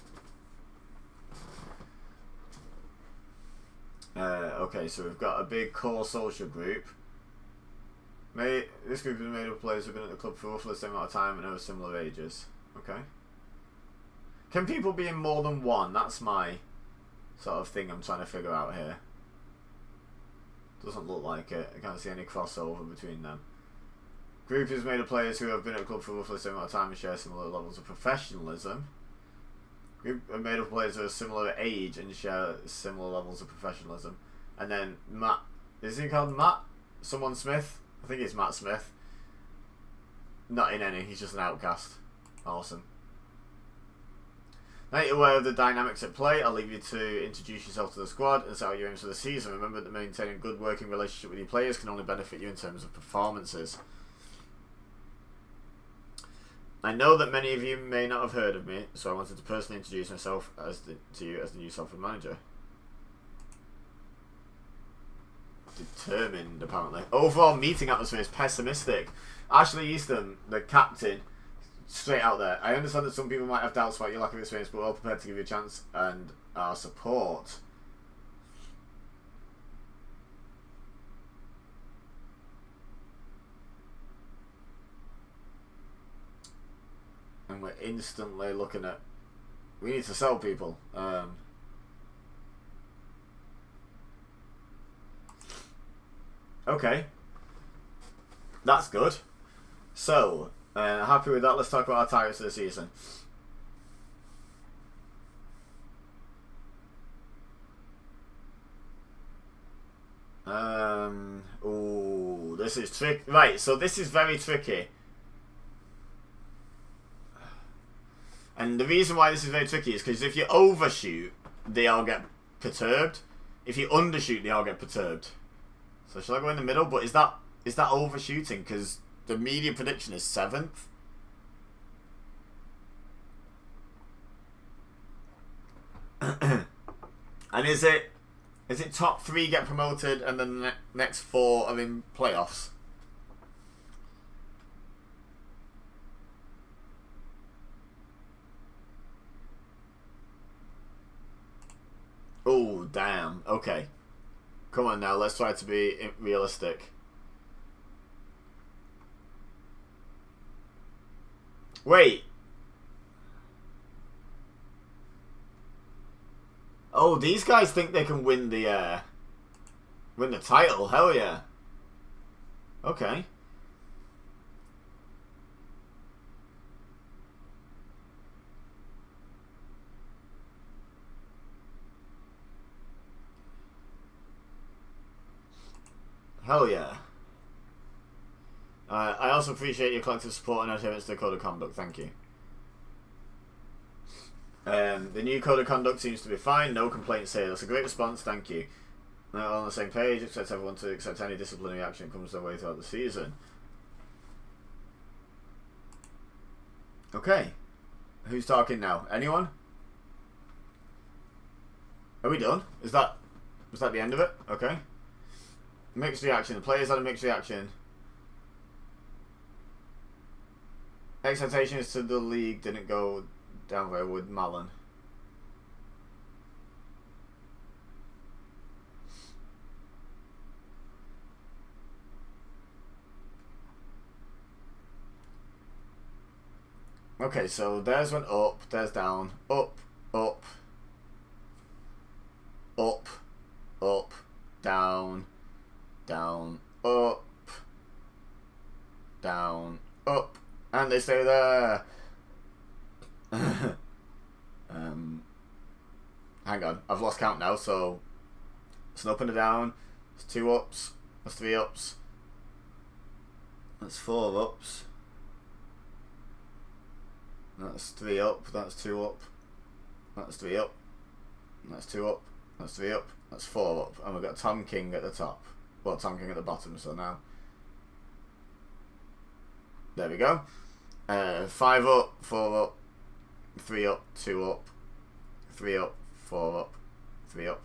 Okay, so we've got a big core social group. This group is made up of players who've been at the club for roughly the same amount of time and are of similar ages. Okay. Can people be in more than one? That's my sort of thing I'm trying to figure out here. Doesn't look like it. I can't see any crossover between them. Group is made of players who have been at the club for roughly the same amount of time and share similar levels of professionalism. Group are made of players who are similar age and share similar levels of professionalism. And then Matt, is he called Matt? Someone Smith? I think it's Matt Smith. Not in any, he's just an outcast. Awesome. Now you're aware of the dynamics at play, I'll leave you to introduce yourself to the squad and set out your aims for the season. Remember that maintaining a good working relationship with your players can only benefit you in terms of performances. I know that many of you may not have heard of me, so I wanted to personally introduce myself to you as the new Salford manager. Determined, apparently. Overall meeting atmosphere is pessimistic. Ashley Easton, the captain, straight out there. I understand that some people might have doubts about your lack of experience, but we're all prepared to give you a chance and our support. And we're instantly looking at... We need to sell people. Okay. That's good. So, happy with that. Let's talk about our targets for the season. Ooh, this is tricky. Right, so this is very tricky. And the reason why this is very tricky is because if you overshoot, they all get perturbed. If you undershoot, they all get perturbed. So should I go in the middle? But is that overshooting? Because the media prediction is 7th. And is it top 3 get promoted and then the next 4 are in playoffs? Oh, damn. Okay. Come on now, let's try to be realistic. Wait. Oh, these guys think they can win the title. Hell yeah. Okay. Hell yeah. I also appreciate your collective support and adherence to the Code of Conduct. Thank you. The new Code of Conduct seems to be fine. No complaints here. That's a great response. Thank you. Now on the same page. Expect everyone to accept any disciplinary action that comes their way throughout the season. Okay. Who's talking now? Anyone? Are we done? Was that the end of it? Okay. Mixed reaction. The players had a mixed reaction. Expectations to the league didn't go down very with Malin. Okay, so there's one up, there's down, up, up, up, up, down, down, up, down, up, and they stay there. Hang on, I've lost count now, so it's an up and a down, it's 2 ups, that's 3 ups, that's 4 ups, that's 3 up, that's 2 up, that's 3 up, that's 2 up, that's 3 up, that's 4 up, and we've got Tom King at the top, well, Tom King at the bottom, so now, there we go, 5 up, 4 up, 3 up, 2 up, 3 up, 4 up, 3 up,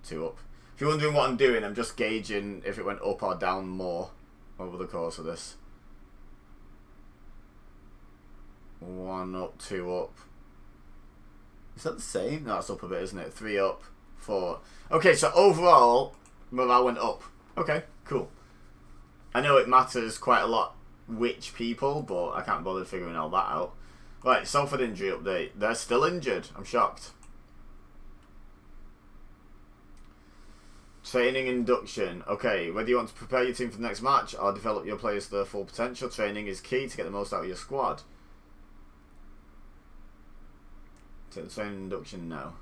2 up. If you're wondering what I'm doing, I'm just gauging if it went up or down more over the course of this. 1 up, 2 up. Is that the same? No, it's up a bit, isn't it? 3 up, 4. Okay, so overall, morale went up. Okay, cool. I know it matters quite a lot which people, but I can't bother figuring all that out. Right, Salford injury update. They're still injured. I'm shocked. Training induction. Okay, whether you want to prepare your team for the next match or develop your players to their full potential, training is key to get the most out of your squad. Take the training induction now.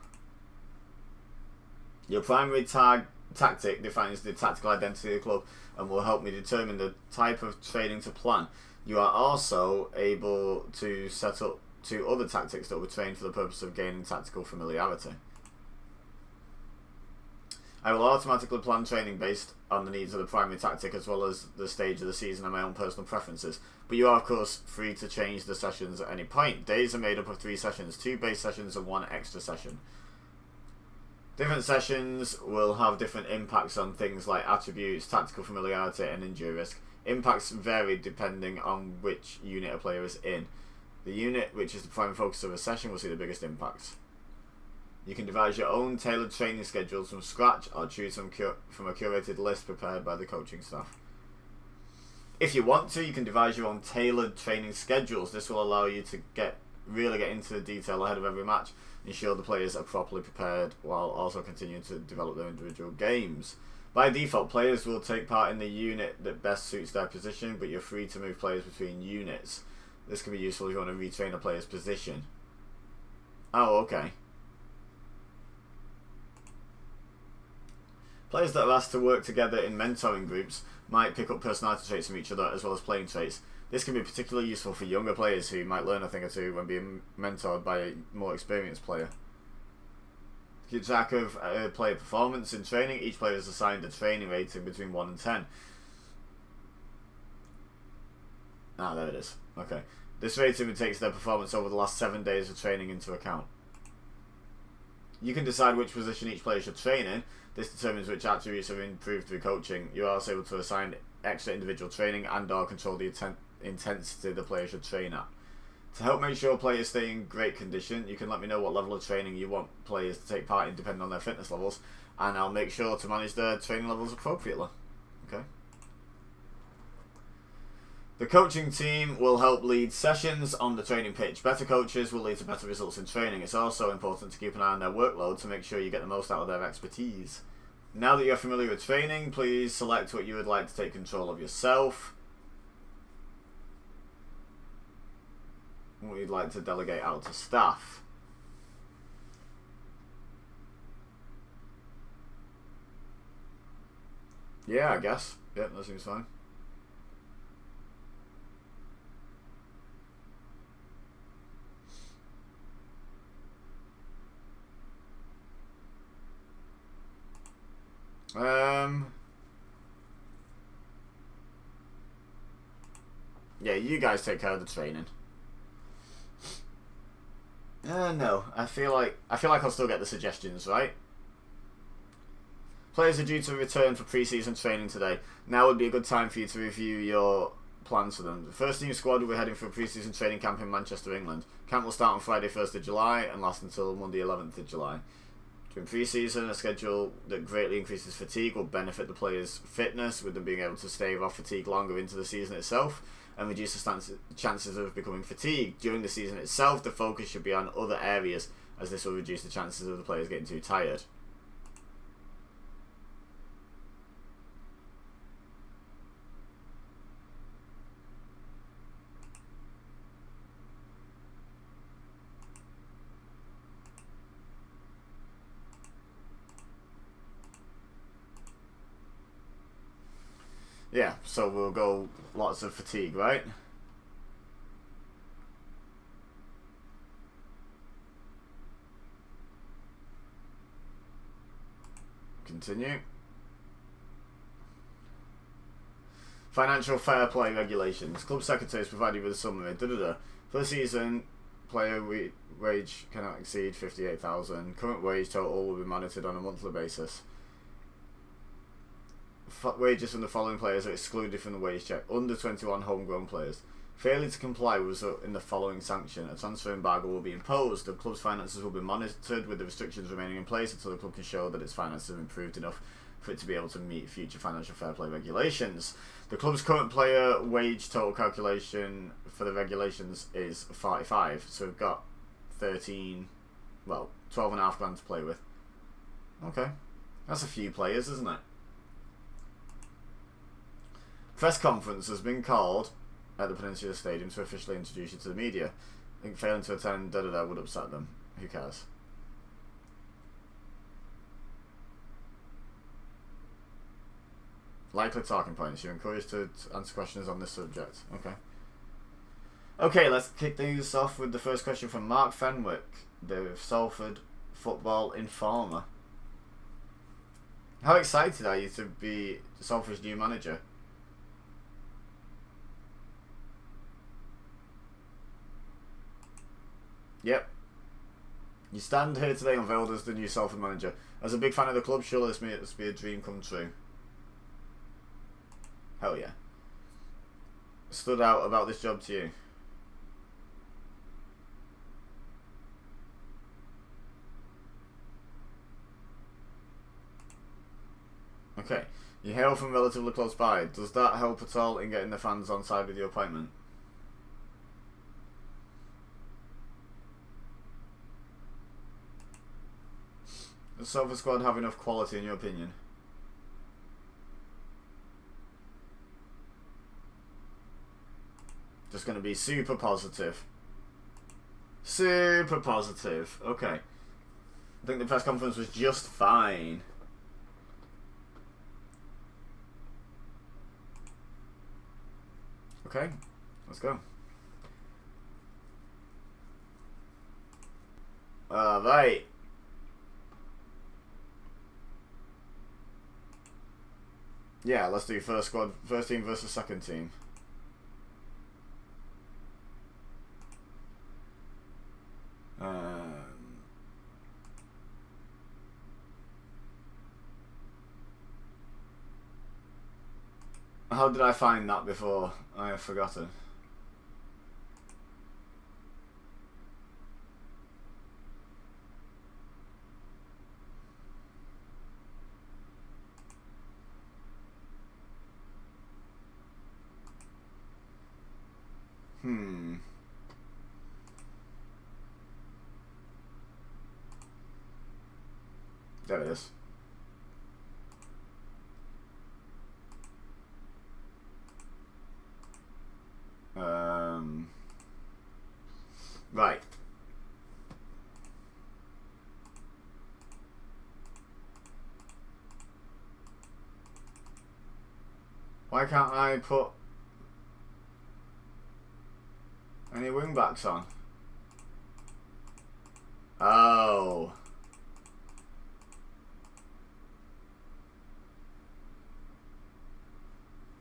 Your primary tactic defines the tactical identity of the club and will help me determine the type of training to plan. You are also able to set up 2 other tactics that were trained for the purpose of gaining tactical familiarity. I will automatically plan training based on the needs of the primary tactic as well as the stage of the season and my own personal preferences. But you are of course free to change the sessions at any point. Days are made up of 3 sessions, 2 base sessions and 1 extra session. Different sessions will have different impacts on things like attributes, tactical familiarity and injury risk. Impacts vary depending on which unit a player is in. The unit, which is the prime focus of a session, will see the biggest impact. You can devise your own tailored training schedules from scratch or choose from a curated list prepared by the coaching staff. If you want to, you can devise your own tailored training schedules. This will allow you to really get into the detail ahead of every match, ensure the players are properly prepared while also continuing to develop their individual games. By default, players will take part in the unit that best suits their position, but you're free to move players between units. This can be useful if you want to retrain a player's position. Oh, okay. Players that are asked to work together in mentoring groups might pick up personality traits from each other as well as playing traits. This can be particularly useful for younger players who might learn a thing or two when being mentored by a more experienced player. To keep track of player performance in training, each player is assigned a training rating between 1 and 10. Ah, there it is. Okay. This rating takes their performance over the last 7 days of training into account. You can decide which position each player should train in. This determines which attributes are improved through coaching. You are also able to assign extra individual training and or control the intensity the player should train at. To help make sure players stay in great condition, you can let me know what level of training you want players to take part in depending on their fitness levels, and I'll make sure to manage their training levels appropriately. Okay. The coaching team will help lead sessions on the training pitch. Better coaches will lead to better results in training. It's also important to keep an eye on their workload to make sure you get the most out of their expertise. Now that you're familiar with training, please select what you would like to take control of yourself. What you'd like to delegate out to staff. Yeah, I guess. Yeah, that seems fine. Yeah, you guys take care of the training. No, I feel like I'll still get the suggestions, right? Players are due to return for pre-season training today. Now would be a good time for you to review your plans for them. The first team squad will be heading for a pre-season training camp in Manchester, England. Camp will start on Friday 1st of July and last until Monday 11th of July. During pre-season, a schedule that greatly increases fatigue will benefit the players' fitness, with them being able to stave off fatigue longer into the season itself and reduce the chances of becoming fatigued. During the season itself, the focus should be on other areas, as this will reduce the chances of the players getting too tired. Yeah, so we'll go lots of fatigue, right? Continue. Financial fair play regulations. Club secretaries provide you with a summary. For the season, player wage cannot exceed 58,000. Current wage total will be monitored on a monthly basis. Wages from the following players are excluded from the wage check. Under 21 homegrown players. Failure to comply will result in the following sanction. A transfer embargo will be imposed. The club's finances will be monitored, with the restrictions remaining in place until the club can show that its finances have improved enough for it to be able to meet future financial fair play regulations. The club's current player wage total calculation for the regulations is 45. So we've got 12.5 grand to play with. Okay. That's a few players, isn't it? Press conference has been called at the Peninsula Stadium to officially introduce you to the media. I think failing to attend would upset them. Who cares? Likely talking points. You're encouraged to answer questions on this subject. Okay. Okay, let's kick things off with the first question from Mark Fenwick, the Salford Football Informer. How excited are you to be Salford's new manager? Yep. You stand here today unveiled as the new Salford manager. As a big fan of the club, surely this must be a dream come true. Hell yeah. Stood out about this job to you? Okay. You hail from relatively close by. Does that help at all in getting the fans on side with your appointment? Does Sofa Squad have enough quality in your opinion? Just going to be super positive. Super positive. Okay. I think the press conference was just fine. Okay, let's go. Right. Yeah, let's do first squad, first team versus second team. How did I find that before? I have forgotten. There it is. Right. Why can't I put any wingbacks on? Oh.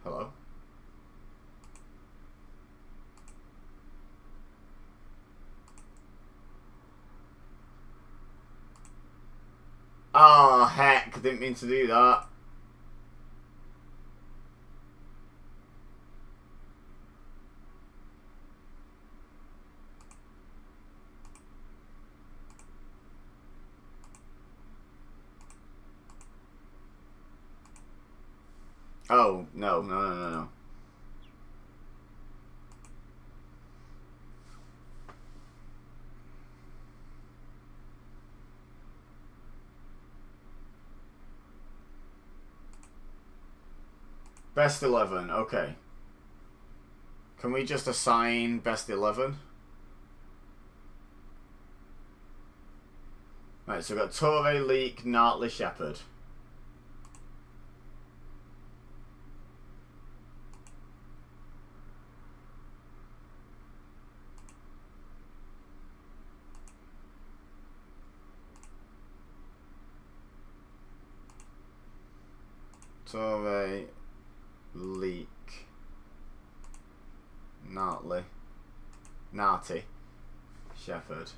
Hello? Oh, heck. Didn't mean to do that. Oh, no. Best 11, okay. Can we just assign best 11? Right, so we've got Torre, Leek, Nartley, Shepherd. Torre, Leek, Nartley, Narty, Shepherd.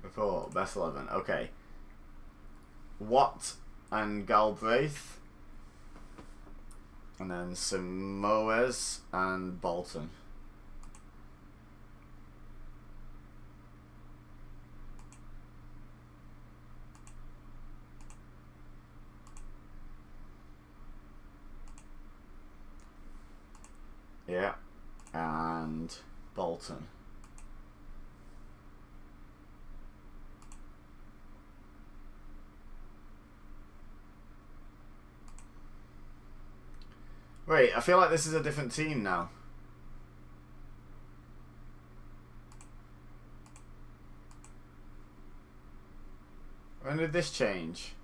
Before, best 11, okay. Watt and Galbraith. And then Samoes and Bolton. Yeah, and Bolton. Wait, I feel like this is a different team now. When did this change?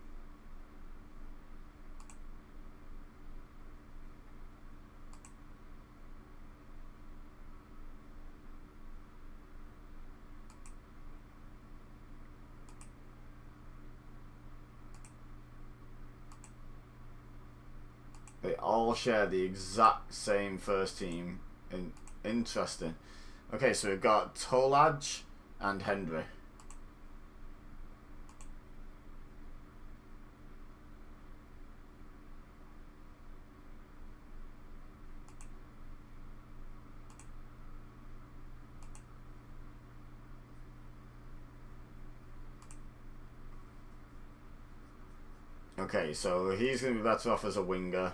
They all share the exact same first team. Interesting. Okay, so we've got Tolaj and Hendry. Okay, so he's going to be better off as a winger.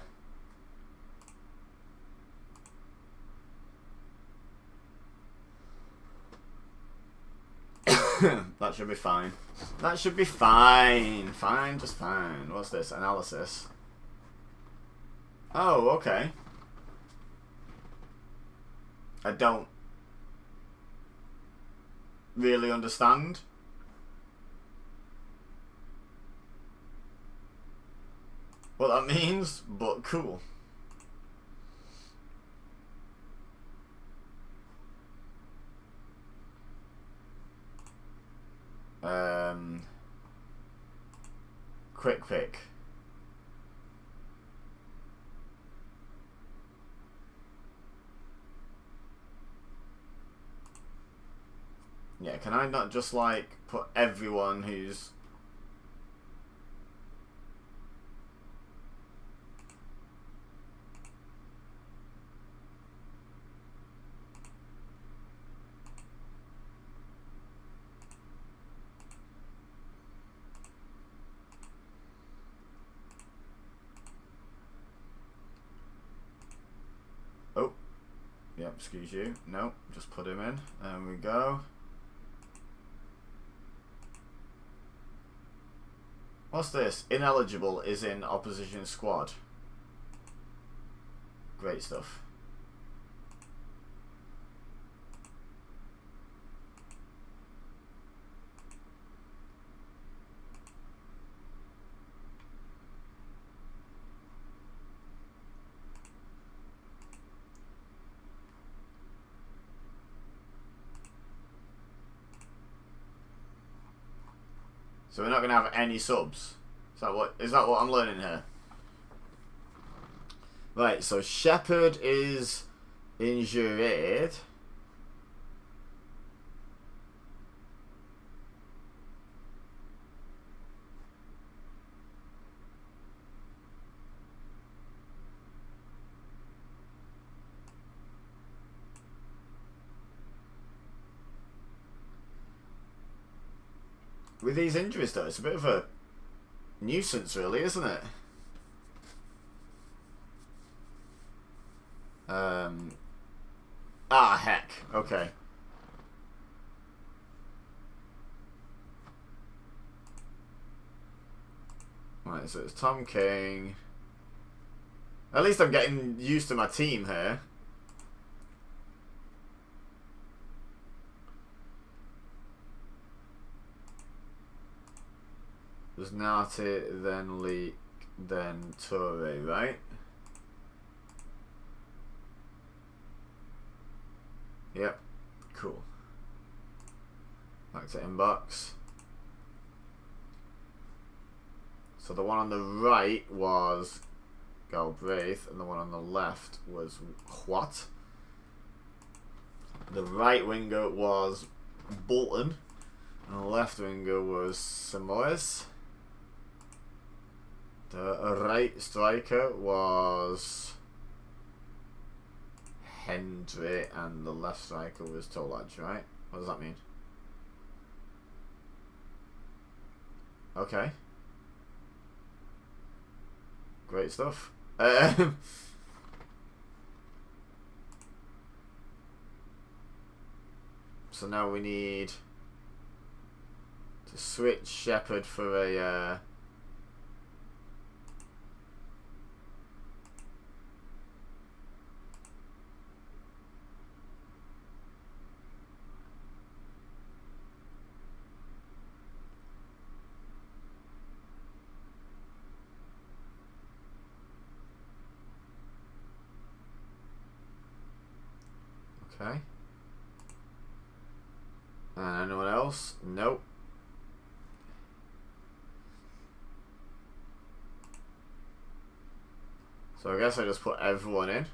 That should be fine. That should be fine. Fine, just fine. What's this? Analysis. Oh, okay. I don't really understand. What that means, but cool. Quick pick. Yeah, can I not just like put everyone who's... Oh, yep, excuse you. No, just put him in. There we go. What's this? Ineligible is in opposition squad. Great stuff. So we're not going to have any subs. Is that what I'm learning here? Right, so Shepherd is injured. With these injuries though, it's a bit of a nuisance really, isn't it? Heck. Okay. Right, so it's Tom King. At least I'm getting used to my team here. There's Nati, then Leek, then Toure, right? Yep, cool. Back to inbox. So the one on the right was Galbraith, and the one on the left was what? The right winger was Bolton, and the left winger was Samoes. The right striker was Hendry, and the left striker was Tolaj, right? What does that mean? Okay. Great stuff. So now we need to switch Shepherd for a... Okay. And anyone else? Nope. So I guess I just put everyone in.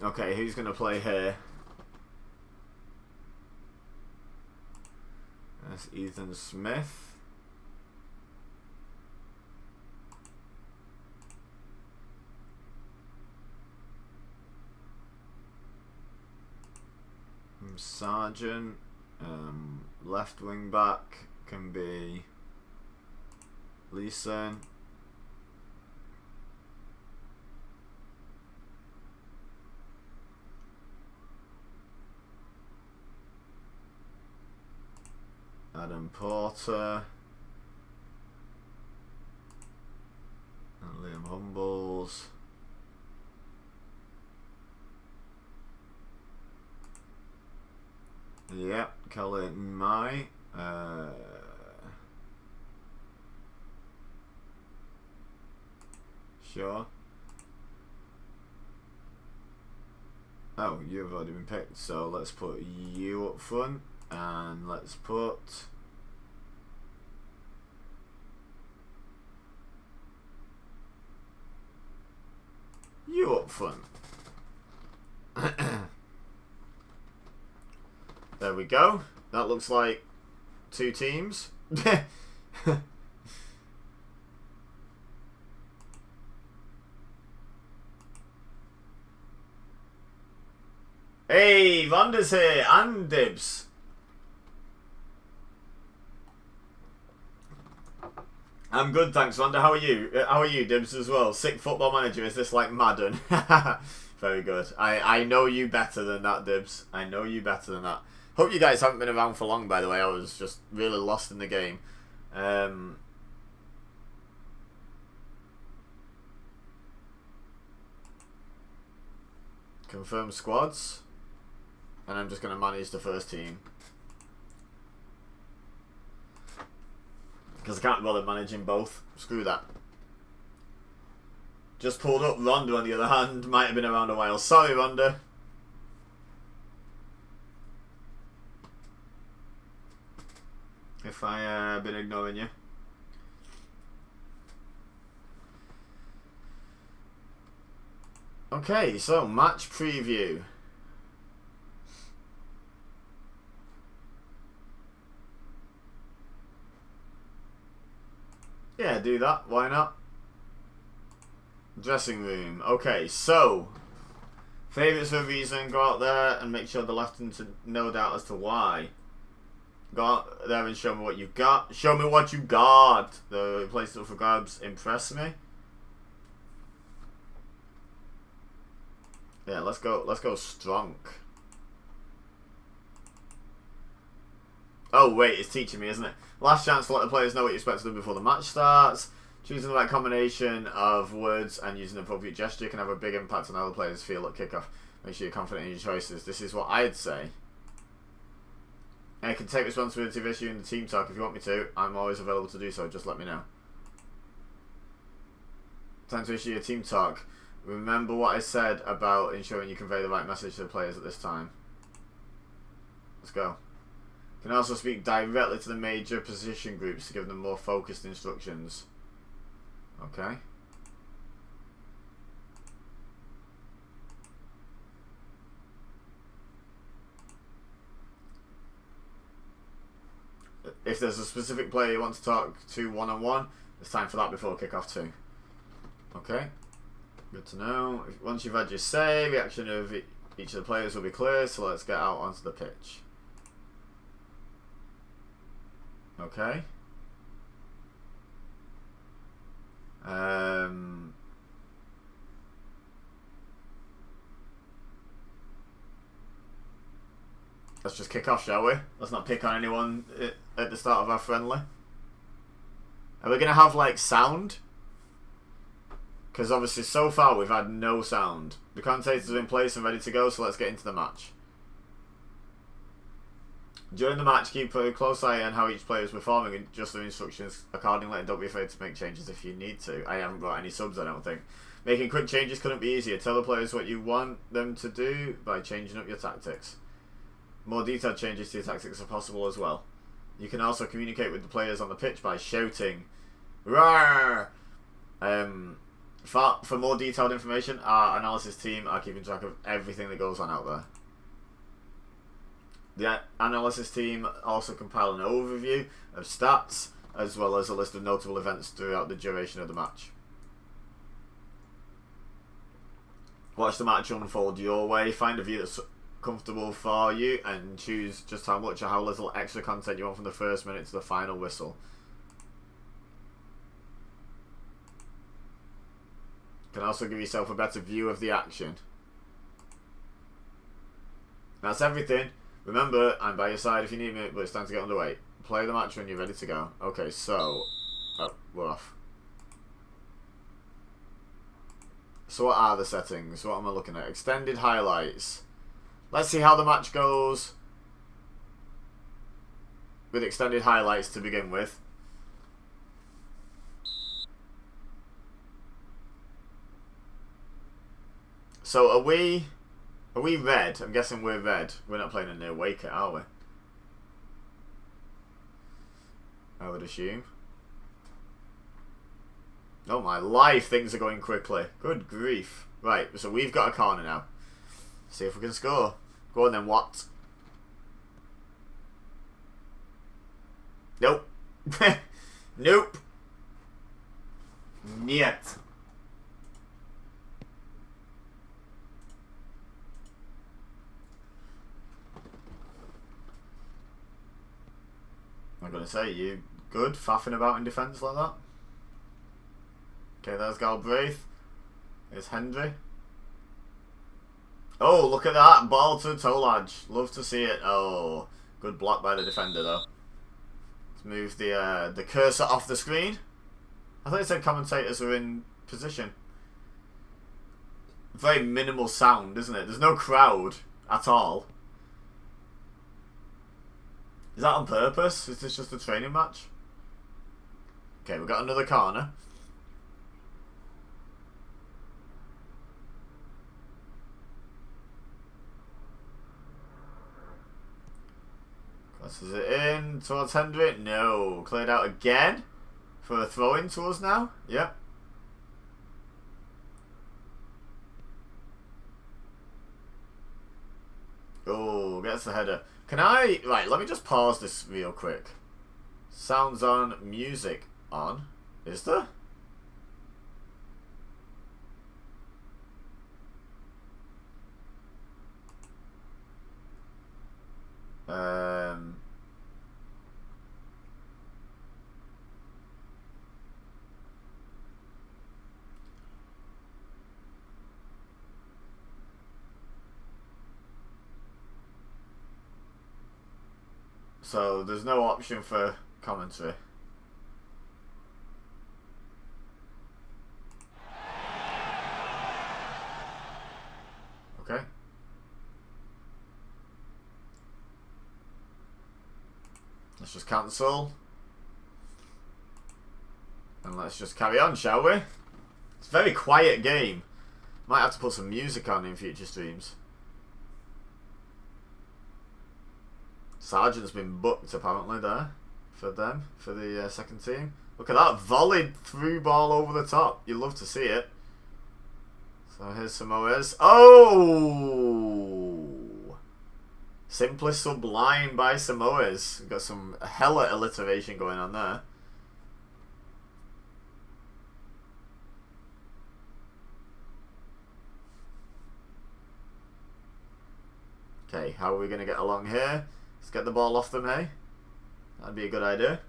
Okay, who's gonna play here? Ethan Smith. Sargent. Left wing back can be Leeson. Adam Porter. And Liam Humbles. Yep, Kelly Mai. Sure. Oh, you've already been picked, so let's put you up front, and let's put you up front. There we go. That looks like 2 teams. Hey, Vander's here and Dibs. I'm good, thanks, Vander. How are you? How are you, Dibs, as well? Sick Football Manager. Is this like Madden? Very good. I know you better than that, Dibs. I know you better than that. Hope you guys haven't been around for long, by the way. I was just really lost in the game. Confirm squads. And I'm just going to manage the first team. Because I can't bother managing both. Screw that. Just pulled up. Ronda, on the other hand, might have been around a while. Sorry, Ronda. If I been ignoring you. Okay, so match preview. Yeah, do that. Why not? Dressing room. Okay, so favourites for a reason. Go out there and make sure they're left into no doubt as to why. Go out there and show me what you've got. Show me what you got. The place up for grabs. Impress me. Yeah, let's go. Let's go strong. Oh wait, it's teaching me, isn't it? Last chance to let the players know what you expect to do before the match starts. Choosing the right combination of words and using an appropriate gesture can have a big impact on how the players feel at kickoff. Make sure you're confident in your choices. This is what I'd say. I can take responsibility of issuing the team talk if you want me to. I'm always available to do so. Just let me know. Time to issue your team talk. Remember what I said about ensuring you convey the right message to the players at this time. Let's go. You can also speak directly to the major position groups to give them more focused instructions. Okay. If there's a specific player you want to talk to one-on-one, it's time for that before kick-off too. Okay. Good to know. Once you've had your say, reaction of each of the players will be clear, so let's get out onto the pitch. Okay. Let's just kick off, shall we? Let's not pick on anyone at the start of our friendly. Are we going to have, like, sound? Because obviously, so far, we've had no sound. The commentators are in place and ready to go, so let's get into the match. During the match, keep a close eye on how each player is performing and adjust their instructions accordingly, and don't be afraid to make changes if you need to. I haven't got any subs, I don't think. Making quick changes couldn't be easier. Tell the players what you want them to do by changing up your tactics. More detailed changes to your tactics are possible as well. You can also communicate with the players on the pitch by shouting, "Roar!" For more detailed information, our analysis team are keeping track of everything that goes on out there. The analysis team also compile an overview of stats, as well as a list of notable events throughout the duration of the match. Watch the match unfold your way, find a view that's comfortable for you, and choose just how much or how little extra content you want from the first minute to the final whistle. You can also give yourself a better view of the action. That's everything. Remember, I'm by your side if you need me, but it's time to get underway. Play the match when you're ready to go. Okay, so... Oh, we're off. So what are the settings? What am I looking at? Extended highlights. Let's see how the match goes with extended highlights to begin with. So are we red? I'm guessing we're red. We're not playing a near Waker, are we? I would assume. Oh my life, things are going quickly. Good grief. Right, so we've got a corner now. See if we can score. Go on then, what? Nope. Nope. Niet. I'm going to say, you good faffing about in defence like that? Okay, there's Galbraith. There's Hendry. Oh, look at that. Ball to Tolaj. Love to see it. Oh, good block by the defender, though. Let's move the cursor off the screen. I thought it said commentators are in position. Very minimal sound, isn't it? There's no crowd at all. Is that on purpose? Is this just a training match? Okay, we've got another corner. Crosses it in towards Hendry. No. Cleared out again for a throw in to us now. Yep. Oh, gets the header. Can I... Right, let me just pause this real quick. Sounds on, music on. Is there? So there's no option for commentary. Okay. Let's just cancel. And let's just carry on, shall we? It's a very quiet game. Might have to put some music on in future streams. Sargent's been booked apparently there for them, for the second team. Look at that, volleyed through ball over the top. You love to see it. So here's Samoes. Oh! Simply sublime by Samoes. Got some hella alliteration going on there. Okay, how are we going to get along here? Let's get the ball off them, hey? That'd be a good idea.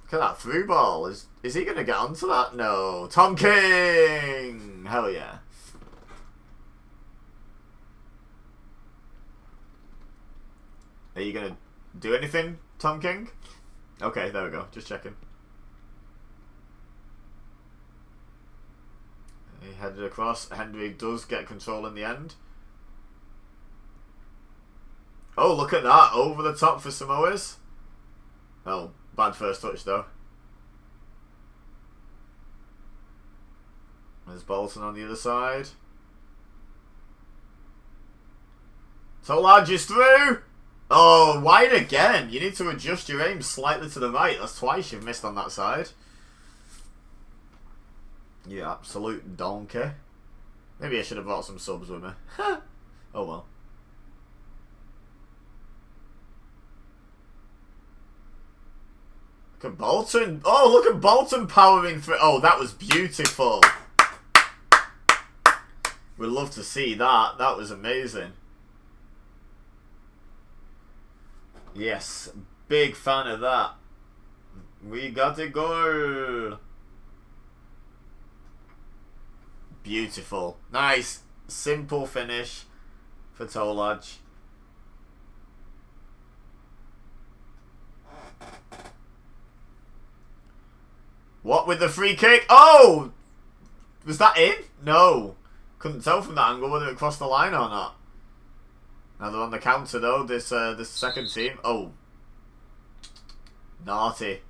Look at that through ball. Is he going to get onto that? No. Tom King! Hell yeah. Are you going to do anything, Tom King? Okay, there we go. Just checking. He headed across. Hendry does get control in the end. Oh, look at that. Over the top for Samoes. Oh, bad first touch, though. There's Bolton on the other side. Tolaj is through. Oh, wide again. You need to adjust your aim slightly to the right. That's twice you've missed on that side. You absolute donkey. Maybe I should have brought some subs with me. Oh well. Look at Bolton. Oh, look at Bolton powering through. Oh, that was beautiful. We'd love to see that. That was amazing. Yes, big fan of that. We got a goal. Beautiful. Nice. Simple finish for Tolaj. What with the free kick? Oh! Was that in? No. Couldn't tell from that angle whether it crossed the line or not. Now they're on the counter though, this second team. Oh. Naughty.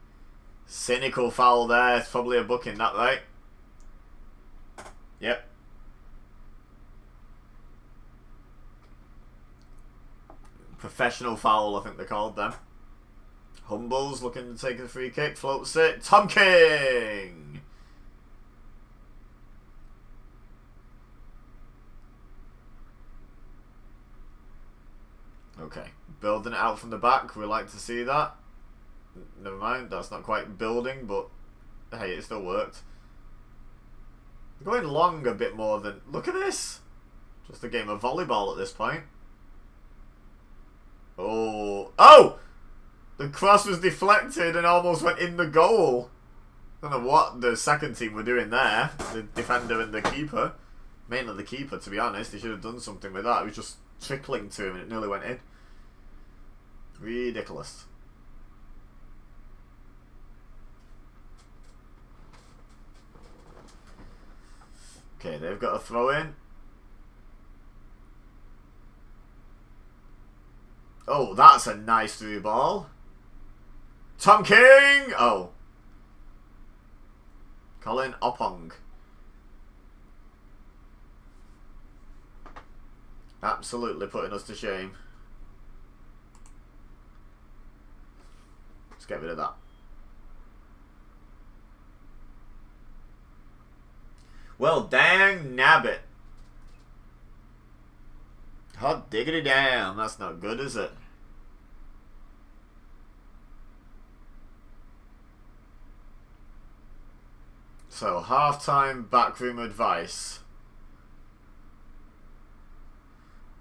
Cynical foul there. It's probably a booking, that right? Yep. Professional foul, I think they called them. Humbles looking to take a free kick. Floats it. Tom King! Okay. Building it out from the back. We like to see that. Never mind. That's not quite building, but hey, it still worked. Going long a bit more than... Look at this! Just a game of volleyball at this point. Oh! Oh! The cross was deflected and almost went in the goal. I don't know what the second team were doing there. The defender and the keeper. Mainly the keeper, to be honest. They should have done something with that. It was just trickling to him and it nearly went in. Ridiculous. Okay, they've got a throw in. Oh, that's a nice through ball. Tom King! Oh. Colin Oppong. Absolutely putting us to shame. Let's get rid of that. Well, dang nabbit. Hot diggity damn. That's not good, is it? So, half-time backroom advice.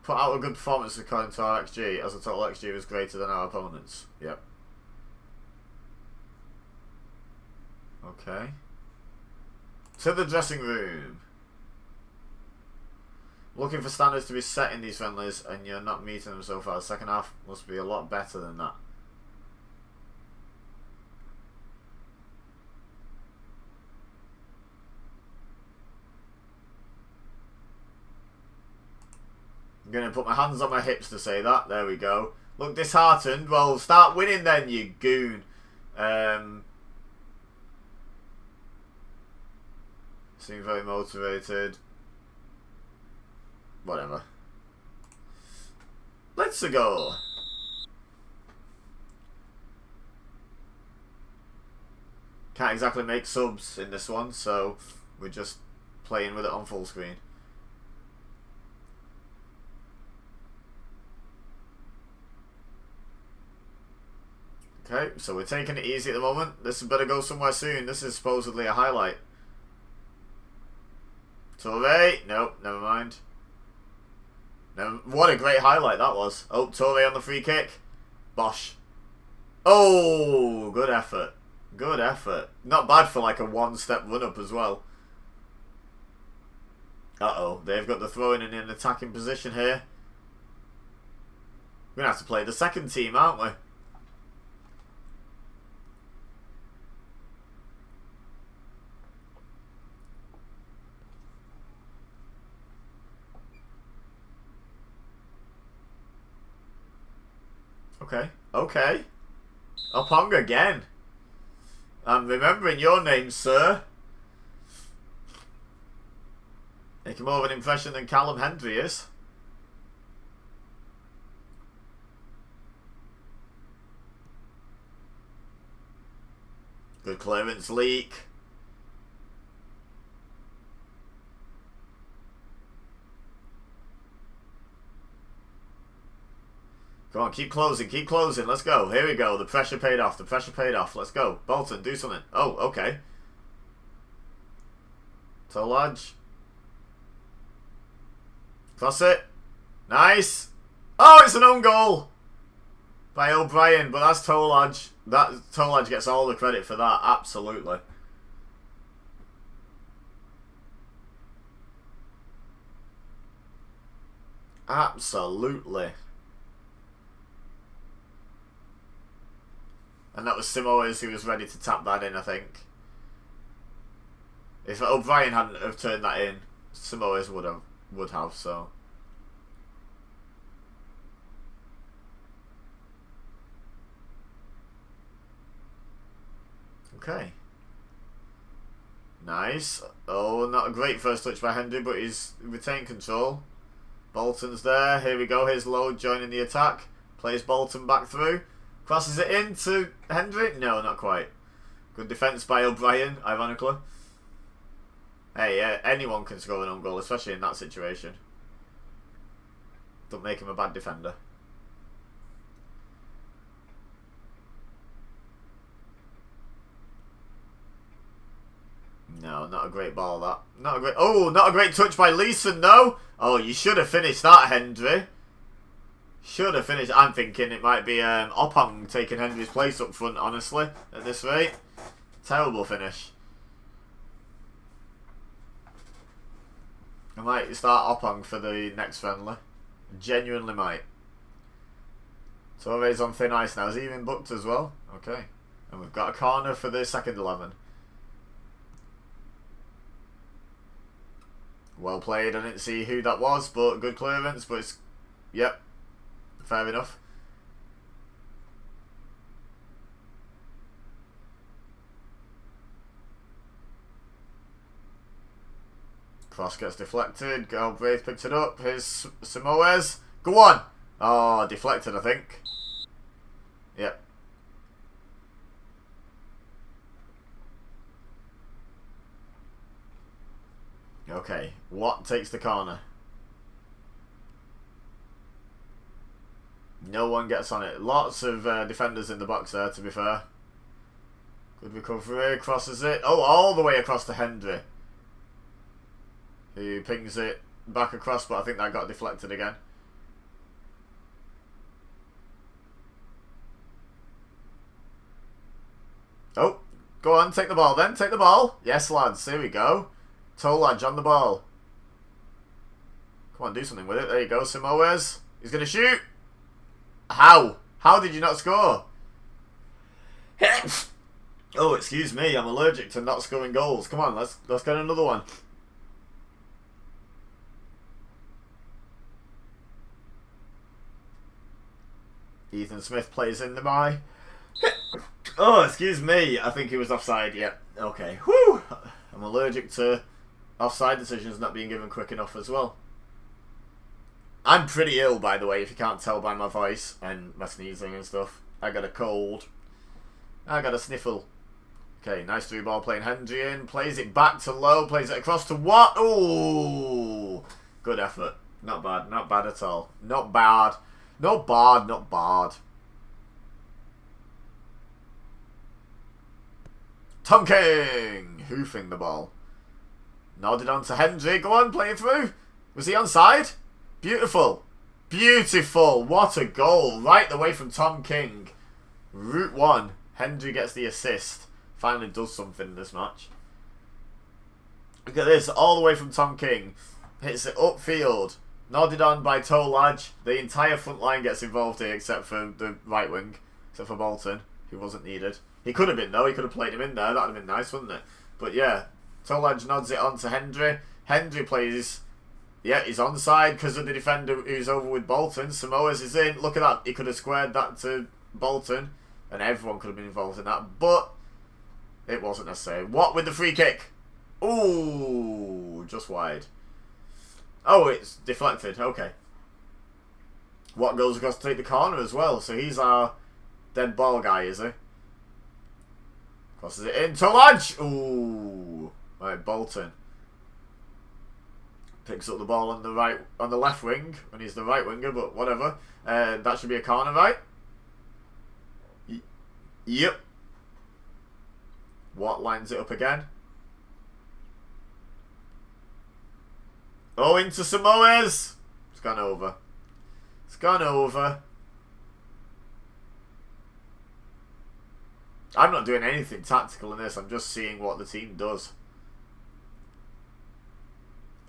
Put out a good performance according to our XG, as the total XG was greater than our opponents. Yep. Okay. To the dressing room. Looking for standards to be set in these friendlies, and you're not meeting them so far. The second half must be a lot better than that. I'm going to put my hands on my hips to say that. There we go. Look disheartened. Well, start winning then, you goon. Seem very motivated. Whatever. Let's go. Can't exactly make subs in this one, so we're just playing with it on full screen. Okay, so we're taking it easy at the moment. This better go somewhere soon. This is supposedly a highlight. Torre? Nope, never mind. What a great highlight that was. Oh, Torre on the free kick. Bosh. Oh, good effort. Good effort. Not bad for like a one-step run-up as well. Uh-oh, they've got the throw-in in an attacking position here. We're going to have to play the second team, aren't we? Okay, okay. Oppong again. I'm remembering your name, sir. Making more of an impression than Callum Hendry is. Good clearance leak. Go on, keep closing, keep closing. Let's go. Here we go. The pressure paid off. The pressure paid off. Let's go. Bolton, do something. Oh, okay. Tolaj. Cross it. Nice. Oh, it's an own goal by O'Brien, but that's Tolaj. Tolaj gets all the credit for that. Absolutely. Absolutely. And that was Simoes who was ready to tap that in, I think. If O'Brien hadn't have turned that in, Simoes would have, so. Okay. Nice. Oh, not a great first touch by Hendry, but he's retained control. Bolton's there. Here we go. Here's Lowe joining the attack. Plays Bolton back through. Crosses it in to Hendry. No, not quite. Good defence by O'Brien, ironically. Hey, anyone can score an own goal, especially in that situation. Don't make him a bad defender. No, not a great ball, that. Not a great... Oh, not a great touch by Leeson, though. Oh, you should have finished that, Hendry. Should have finished. I'm thinking it might be Opong taking Hendry's place up front, honestly, at this rate. Terrible finish. I might start Opong for the next friendly. Genuinely might. Torre's on thin ice now. Is he even booked as well? Okay. And we've got a corner for the second 11. Well played. I didn't see who that was, but good clearance. But it's... Yep. Fair enough. Cross gets deflected. Galbraith picks it up. Here's Simoes. Go on! Oh, deflected, I think. Yep. Okay, what takes the corner? No one gets on it. Lots of defenders in the box there, to be fair. Good recovery, crosses it. Oh, all the way across to Hendry. Who pings it back across, but I think that got deflected again. Oh, go on, take the ball then, take the ball. Yes, lads, here we go. Tolaj on the ball. Come on, do something with it. There you go, Simoes. He's going to shoot. How? How did you not score? Oh, excuse me. I'm allergic to not scoring goals. Come on, let's get another one. Ethan Smith plays in the bye. Oh, excuse me. I think he was offside. Yeah. Okay. Whew. I'm allergic to offside decisions not being given quick enough as well. I'm pretty ill, by the way, if you can't tell by my voice and my sneezing and stuff. I got a cold. I got a sniffle. Okay, nice through ball playing Hendry in. Plays it back to Lowe. Plays it across to Watt. Oh, good effort. Not bad. Not bad at all. Not bad. Not bad. Not bad. Tom King hoofing the ball. Nodded on to Hendry. Go on, play it through. Was he onside? Beautiful. Beautiful. What a goal. Right the way from Tom King. Route 1. Hendry gets the assist. Finally does something in this match. Look at this. All the way from Tom King. Hits it upfield. Nodded on by Tolaj. The entire front line gets involved here except for the right wing. Except for Bolton, who wasn't needed. He could have been, though. He could have played him in there. That would have been nice, wouldn't it? But yeah. Tolaj nods it on to Hendry. Hendry plays... Yeah, he's onside because of the defender who's over with Bolton. Simoes is in. Look at that. He could have squared that to Bolton. And everyone could have been involved in that. But it wasn't necessary. What with the free kick? Ooh, just wide. Oh, it's deflected. Okay. What goes across to take the corner as well. So he's our dead ball guy, is he? Crosses it in. Tolaj! Ooh. Right, Bolton. Picks up the ball on the left wing when he's the right winger, but whatever. That should be a corner, right? Yep. Watt lines it up again. Oh, into Samoes. It's gone over. It's gone over. I'm not doing anything tactical in this. I'm just seeing what the team does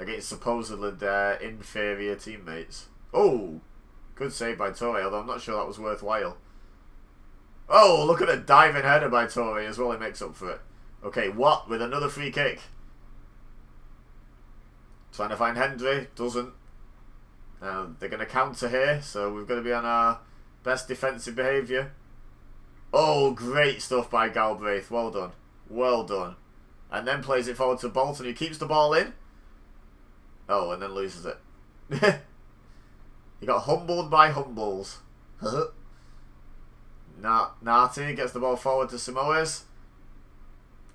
against supposedly their inferior teammates. Oh, good save by Torre, although I'm not sure that was worthwhile. Oh, look at a diving header by Torre as well. He makes up for it. Okay, Watt with another free kick. Trying to find Hendry. Doesn't. They're going to counter here, so we've got to be on our best defensive behaviour. Oh, great stuff by Galbraith. Well done. Well done. And then plays it forward to Bolton, who keeps the ball in. Oh, and then loses it. He got humbled by humbles. Nati gets the ball forward to Samoes.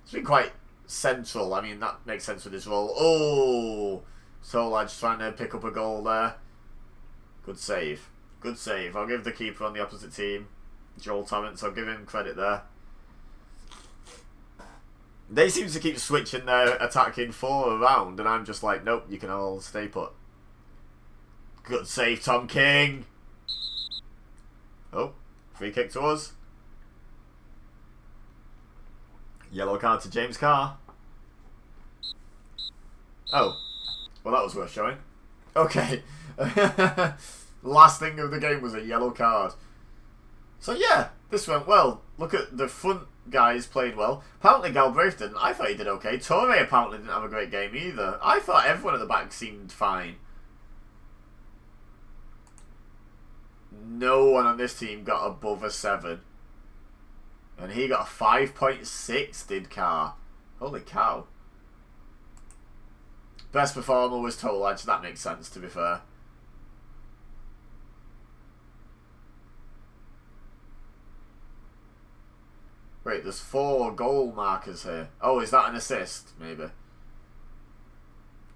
It's been quite central. I mean, that makes sense with his role. Oh! Solaj trying to pick up a goal there. Good save. Good save. I'll give the keeper on the opposite team, Joel Torrance, I'll give him credit there. They seem to keep switching their attacking four around, and I'm just like, nope, you can all stay put. Good save, Tom King. Oh, free kick to us. Yellow card to James Carr. Oh, well, that was worth showing. Okay. Last thing of the game was a yellow card. So yeah, this went well. Look at the front guys played well. Apparently Galbraith didn't. I thought he did okay. Torre apparently didn't have a great game either. I thought everyone at the back seemed fine. No one on this team got above a 7. And he got a 5.6, did Carr. Holy cow. Best performer was Tolaj. That makes sense, to be fair. Wait, there's 4 goal markers here. Oh, is that an assist? Maybe.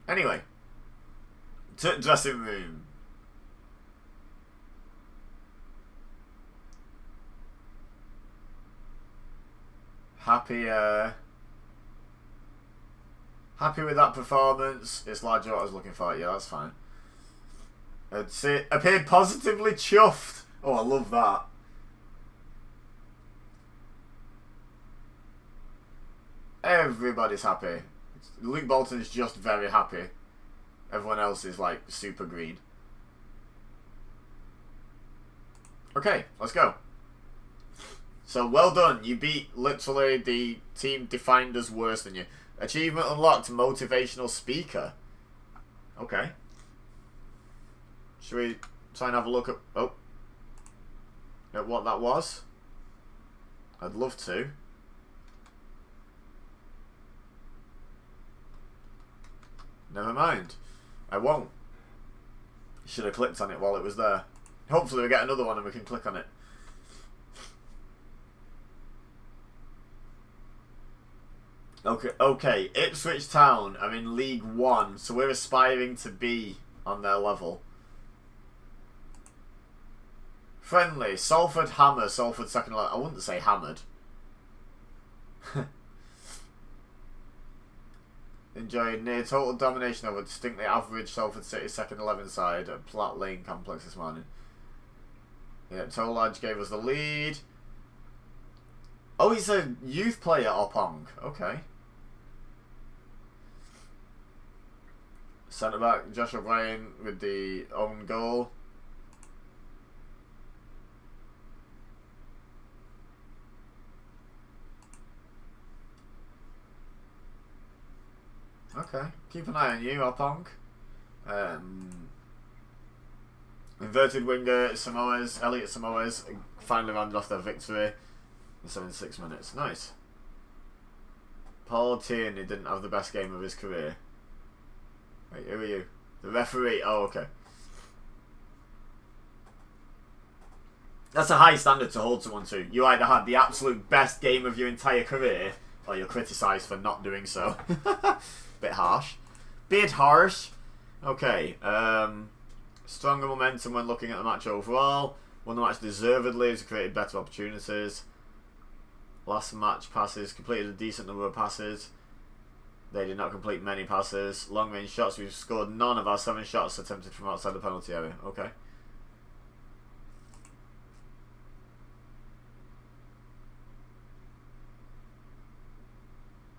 Anyway. Dressing room. Happy with that performance. It's largely what I was looking for. Yeah, that's fine. I'd say appeared positively chuffed. Oh, I love that. Everybody's happy. Luke Bolton is just very happy. Everyone else is like super green. Okay, let's go. So well done. You beat literally the team defined as worse than you. Achievement unlocked, motivational speaker. Okay. Should we try and have a look at what that was? I'd love to. Never mind. I won't. Should have clicked on it while it was there. Hopefully we get another one and we can click on it. Okay. Ipswich Town are in League 1, so we're aspiring to be on their level. Friendly. Salford Hammer. Salford second level. I wouldn't say hammered. Enjoyed near total domination over distinctly average Salford City second 11 side at Platt Lane Complex this morning. Yeah, Tolaj gave us the lead. Oh, he's a youth player, Opong. Okay. Centre back Josh O'Brien with the own goal. Okay, keep an eye on you, Opong. Inverted winger Samoes, Elliot Samoes finally rounded off their victory in 76 minutes. Nice. Paul Tierney didn't have the best game of his career. Wait, who are you? The referee. Oh, okay. That's a high standard to hold someone to. You either had the absolute best game of your entire career, or you're criticised for not doing so. Bit harsh. Bit harsh. Okay. Stronger momentum when looking at the match overall. Won the match deservedly as created better opportunities. Last match passes. Completed a decent number of passes. They did not complete many passes. Long range shots. We've scored none of our 7 shots attempted from outside the penalty area. Okay.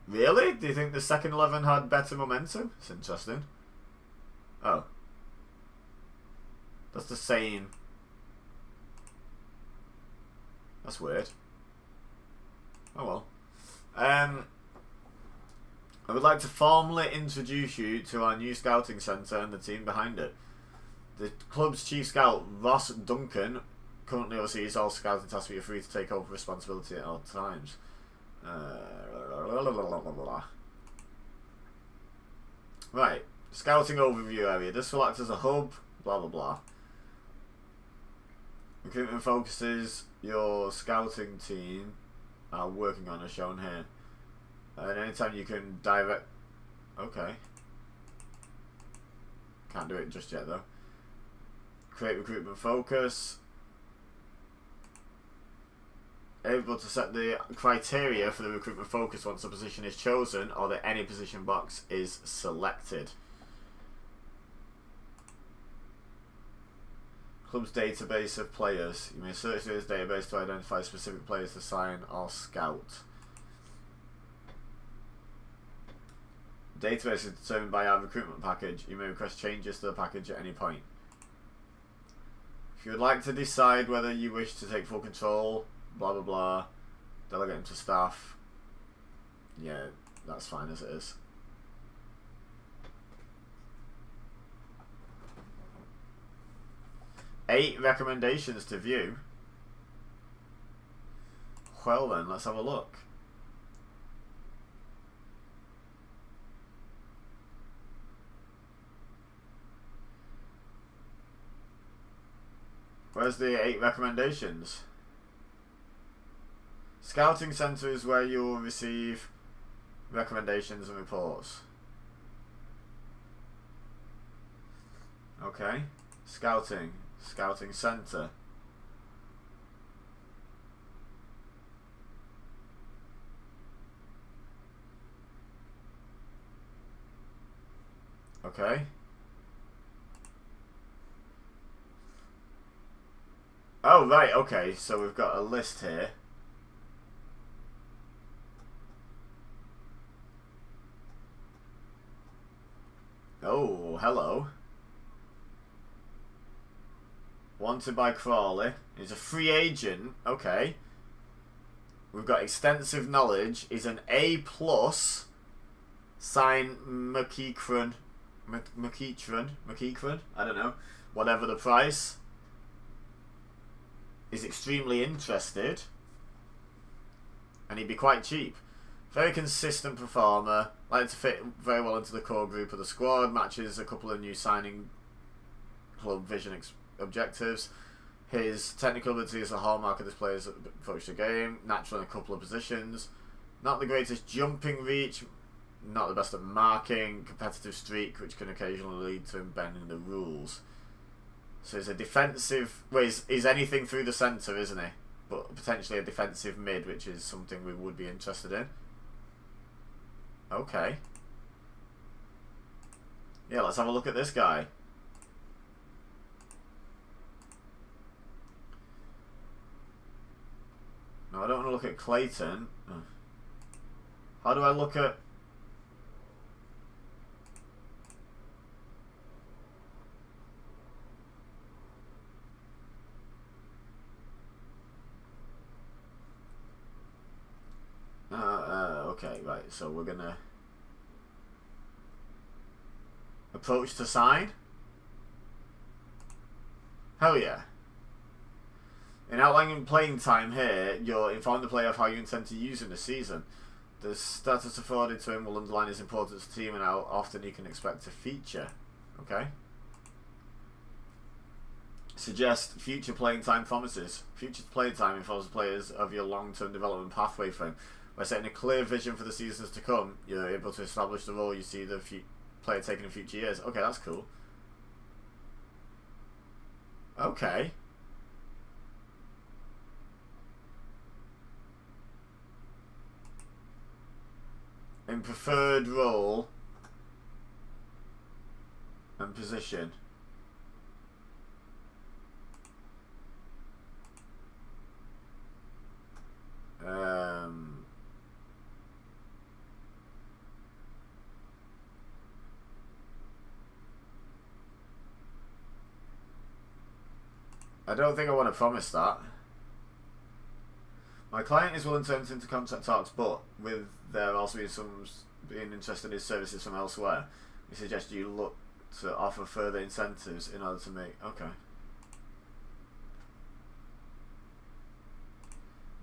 Really? Do you think the second 11 had better momentum? It's interesting. Oh. That's the same. That's weird. Oh well. I would like to formally introduce you to our new scouting centre and the team behind it. The club's chief scout, Ross Duncan, currently oversees all scouting tasks, but you're free to take over responsibility at all times. Right, scouting overview area. This will act as a hub, blah blah blah. Recruitment focuses your scouting team are working on as shown here. And anytime you can direct... Okay. Can't do it just yet though. Create recruitment focus. Able to set the criteria for the recruitment focus once a position is chosen or that any position box is selected. Club's database of players. You may search through this database to identify specific players to sign or scout. Database is determined by our recruitment package. You may request changes to the package at any point. If you would like to decide whether you wish to take full control, blah blah blah, delegate them to staff. Yeah, that's fine as it is. Eight recommendations to view. Well then, let's have a look. Where's the 8 recommendations? Scouting Centre is where you will receive recommendations and reports. Okay. Scouting Centre. Okay. Oh, right, okay, so we've got a list here. Oh, hello. Wanted by Crawley. He's a free agent. Okay. We've got extensive knowledge. He's an A+. Sign McEachran. McEachran? I don't know. Whatever the price. Is extremely interested. And he'd be quite cheap. Very consistent performer. Like to fit very well into the core group of the squad. Matches a couple of new signing club vision objectives. His technical ability is a hallmark of this player's approach to the game. Natural in a couple of positions. Not the greatest jumping reach. Not the best at marking. Competitive streak, which can occasionally lead to him bending the rules. So he's a defensive... Well, he's anything through the centre, isn't he? But potentially a defensive mid, which is something we would be interested in. Okay. Yeah, let's have a look at this guy. No, I don't want to look at Clayton. How do I look at... Okay, right, so we're gonna... Approach to sign? Hell yeah. In outlining playing time here, you'll inform the player of how you intend to use him this season. The status afforded to him will underline his importance to the team and how often he can expect to feature. Okay. Suggest future playing time promises. Future playing time informs the players of your long-term development pathway for him. By setting a clear vision for the seasons to come, you're able to establish the role you see the player taken in future years. Okay, that's cool. Okay. In preferred role and position. I don't think I want to promise that. My client is willing to enter into contract talks, but with there also being interested in his services from elsewhere, we suggest you look to offer further incentives in order to make... Okay.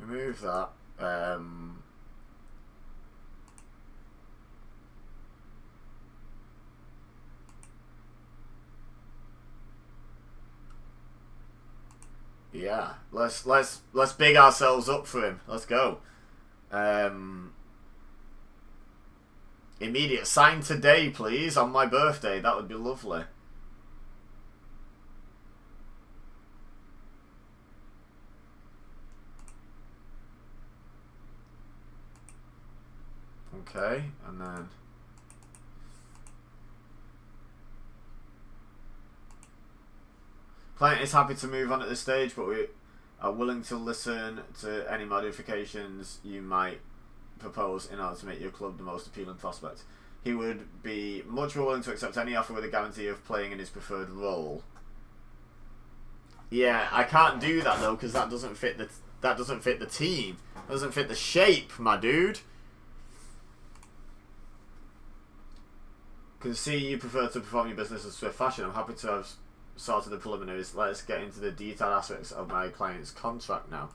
Remove that. Yeah, let's big ourselves up for him. Let's go. Immediate sign today, please, on my birthday. That would be lovely. Okay, and then client is happy to move on at this stage, but we are willing to listen to any modifications you might propose in order to make your club the most appealing prospect. He would be much more willing to accept any offer with a guarantee of playing in his preferred role. Yeah, I can't do that though because that doesn't fit the team. That doesn't fit the shape, my dude. Can see you prefer to perform your business in swift fashion. I'm happy to have sorted the preliminaries. Let's get into the detailed aspects of my client's contract now.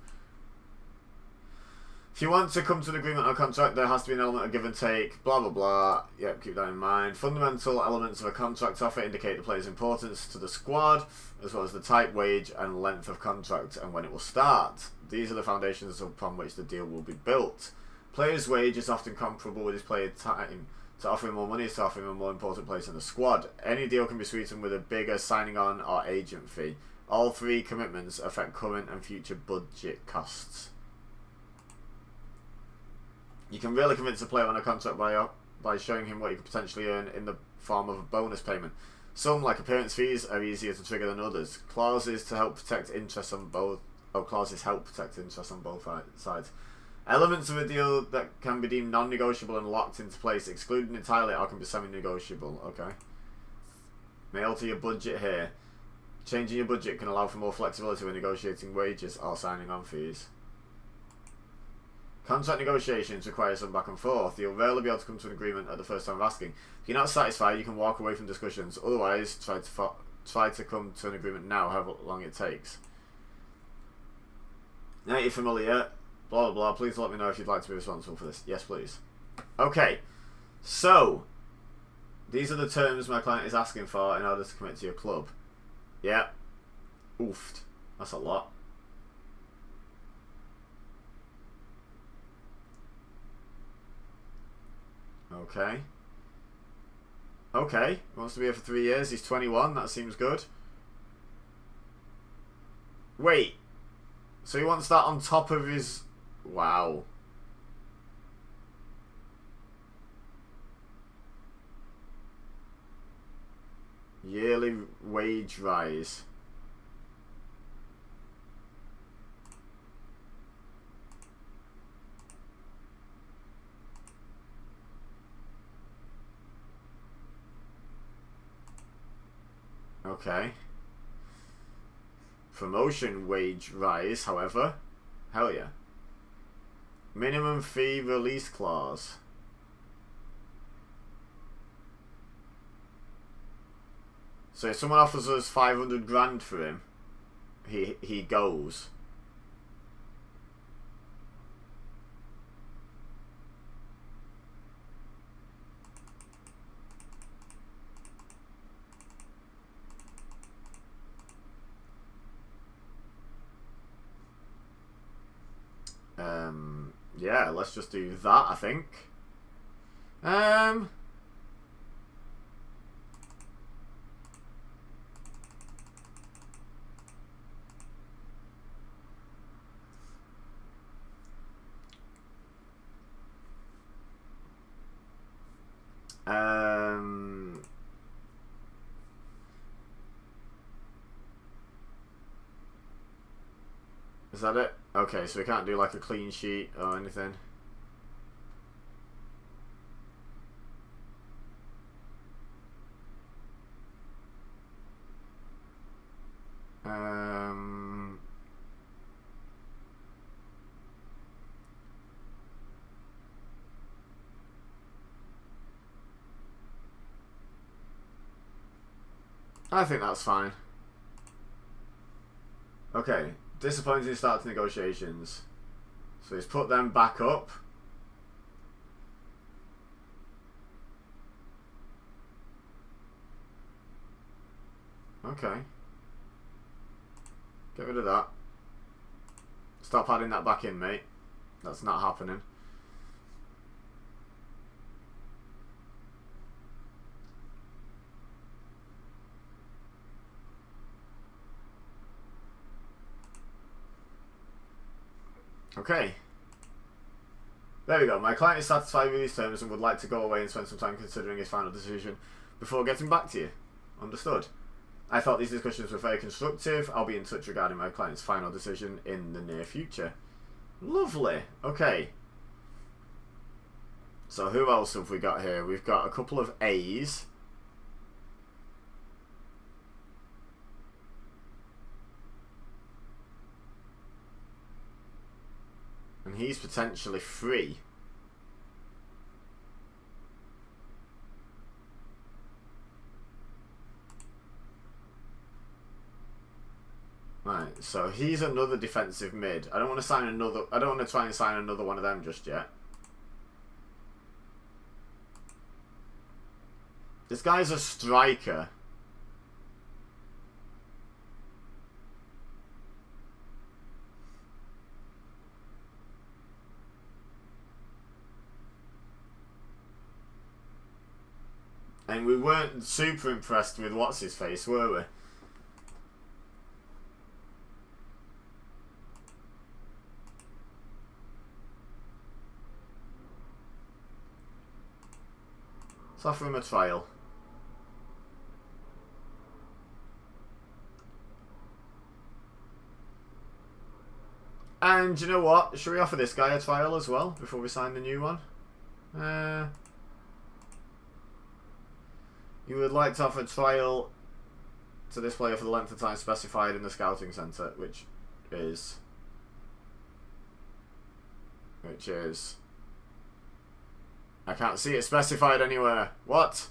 If you want to come to an agreement on a contract, there has to be an element of give and take, blah blah blah. Yep, keep that in mind. Fundamental elements of a contract offer indicate the player's importance to the squad, as well as the type, wage, and length of contract, and when it will start. These are the foundations upon which the deal will be built. Player's wage is often comparable with his player time. To offer him more money is to offer him a more important place in the squad. Any deal can be sweetened with a bigger signing on or agent fee. All three commitments affect current and future budget costs. You can really convince a player on a contract by showing him what he could potentially earn in the form of a bonus payment. Some, like appearance fees, are easier to trigger than others. Clauses help protect interests on both sides. Elements of a deal that can be deemed non-negotiable and locked into place, excluded entirely, or can be semi-negotiable. Okay. May alter your budget here. Changing your budget can allow for more flexibility when negotiating wages or signing on fees. Contract negotiations require some back and forth. You'll rarely be able to come to an agreement at the first time of asking. If you're not satisfied, you can walk away from discussions. Otherwise, try to come to an agreement now, however long it takes. Now you're familiar. Blah blah blah. Please let me know if you'd like to be responsible for this. Yes, please. Okay. So, these are the terms my client is asking for in order to commit to your club. Yeah. Oofed. That's a lot. Okay. Okay. He wants to be here for 3 years. He's 21. That seems good. Wait. So he wants that on top of his... Wow. Yearly wage rise. Okay. Promotion wage rise, however. Hell yeah. Minimum fee release clause. So if someone offers us 500 grand for him, he goes. Yeah, let's just do that, I think. Is that it? Okay, so we can't do like a clean sheet or anything. I think that's fine. Okay, disappointing start to negotiations. So he's put them back up. Okay. Get rid of that. Stop adding that back in, mate. That's not happening. Okay. There we go. My client is satisfied with these terms and would like to go away and spend some time considering his final decision before getting back to you. Understood. I thought these discussions were very constructive. I'll be in touch regarding my client's final decision in the near future. Lovely. Okay. So who else have we got here? We've got a couple of A's. And he's potentially free. Right, so he's another defensive mid. I don't want to sign another. I don't want to try and sign another one of them just yet. This guy's a striker. And we weren't super impressed with what's his face, were we? Let's offer him a trial. And you know what? Should we offer this guy a trial as well before we sign the new one? You would like to offer a trial to this player for the length of time specified in the scouting centre, which is I can't see it specified anywhere. What?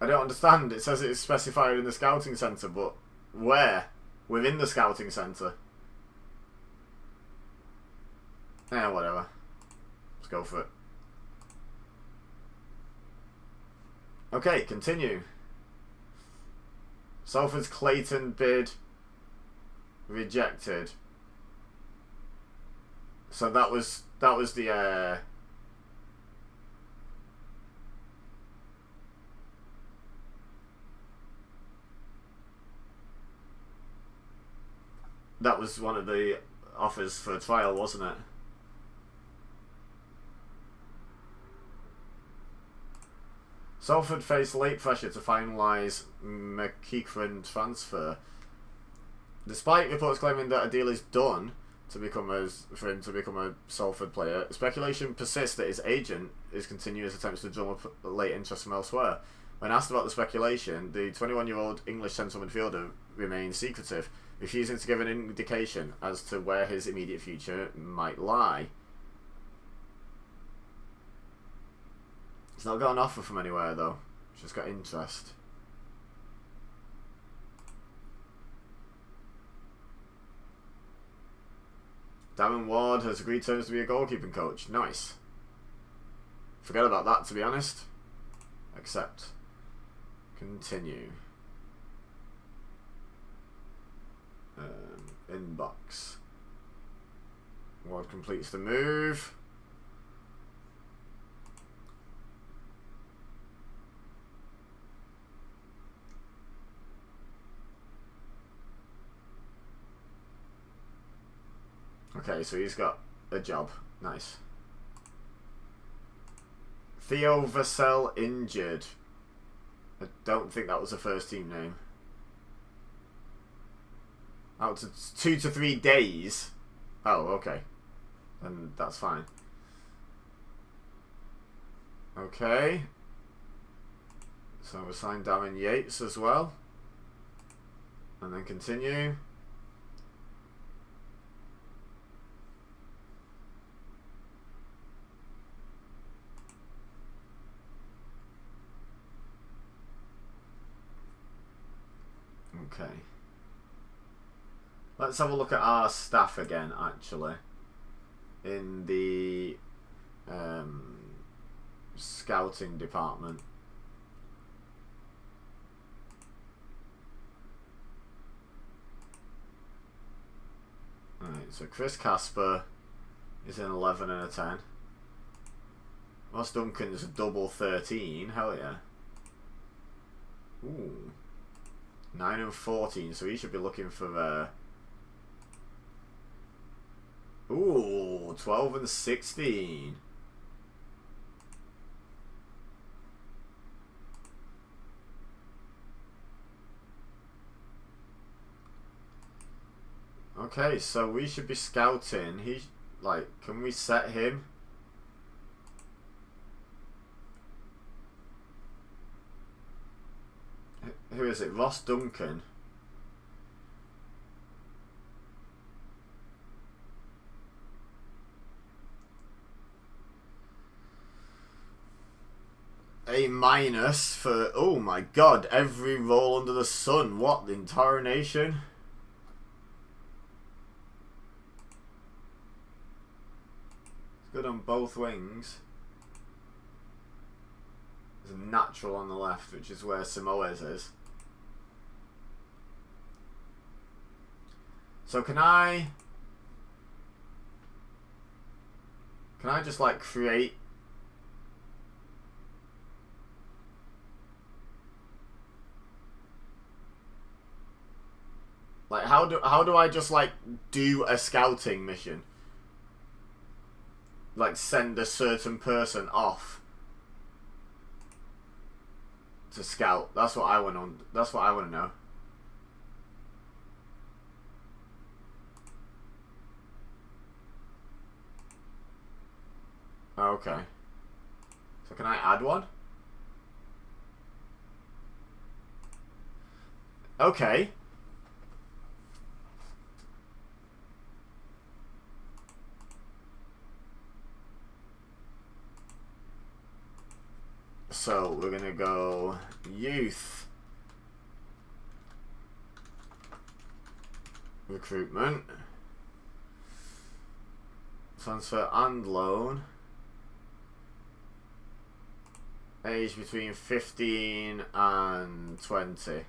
I don't understand. It says it's specified in the scouting centre, but where? Within the scouting centre. Whatever. Let's go for it. Okay, continue. Salford's Clayton bid rejected. So that was the that was one of the offers for a trial, wasn't it? Salford faced late pressure to finalise McEachran transfer. Despite reports claiming that a deal is done for him to become a Salford player, speculation persists that his agent is continuous attempts to drum up late interest from elsewhere. When asked about the speculation, the 21-year-old English central midfielder remains secretive, refusing to give an indication as to where his immediate future might lie. He's not got an offer from anywhere though. He's just got interest. Darren Ward has agreed terms to be a goalkeeping coach. Nice. Forget about that, to be honest. Accept. Continue. Inbox. Ward completes the move. Okay, so he's got a job. Nice. Theo Vassell injured. I don't think that was a first team name. Out to 2 to 3 days. Oh, okay. Then that's fine. Okay. So we'll sign Darren Yates as well. And then continue. Okay. Let's have a look at our staff again, actually. In the scouting department. Alright, so Chris Casper is an 11 and a 10. Ross Duncan's a double 13. Hell yeah. Ooh. 9 and 14, so he should be looking for ooh, 12 and 16. Okay, so we should be scouting. He, like, can we set him? Who is it? Ross Duncan. A- for, oh my god, every role under the sun. What, the entire nation? It's good on both wings. There's a natural on the left, which is where Samoes is. So can I just like create like how do I just like do a scouting mission? Like send a certain person off to scout. That's what I want to know. Okay. So can I add one? Okay. So we're gonna go youth recruitment, transfer and loan. Age between 15 and 20.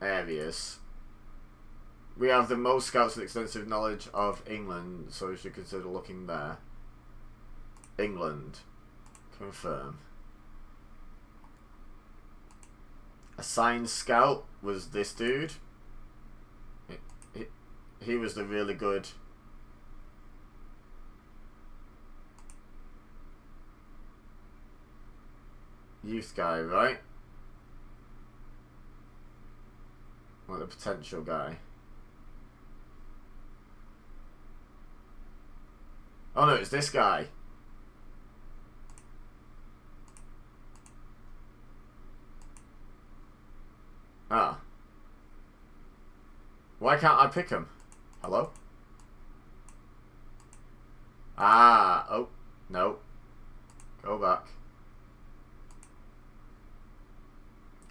Areas. We have the most scouts with extensive knowledge of England, so we should consider looking there. England. Confirm. Assigned scout was this dude. He was the really good youth guy, right? Or the potential guy. Oh no, it's this guy. Ah. Why can't I pick him? Hello? Ah, oh, no. Go back.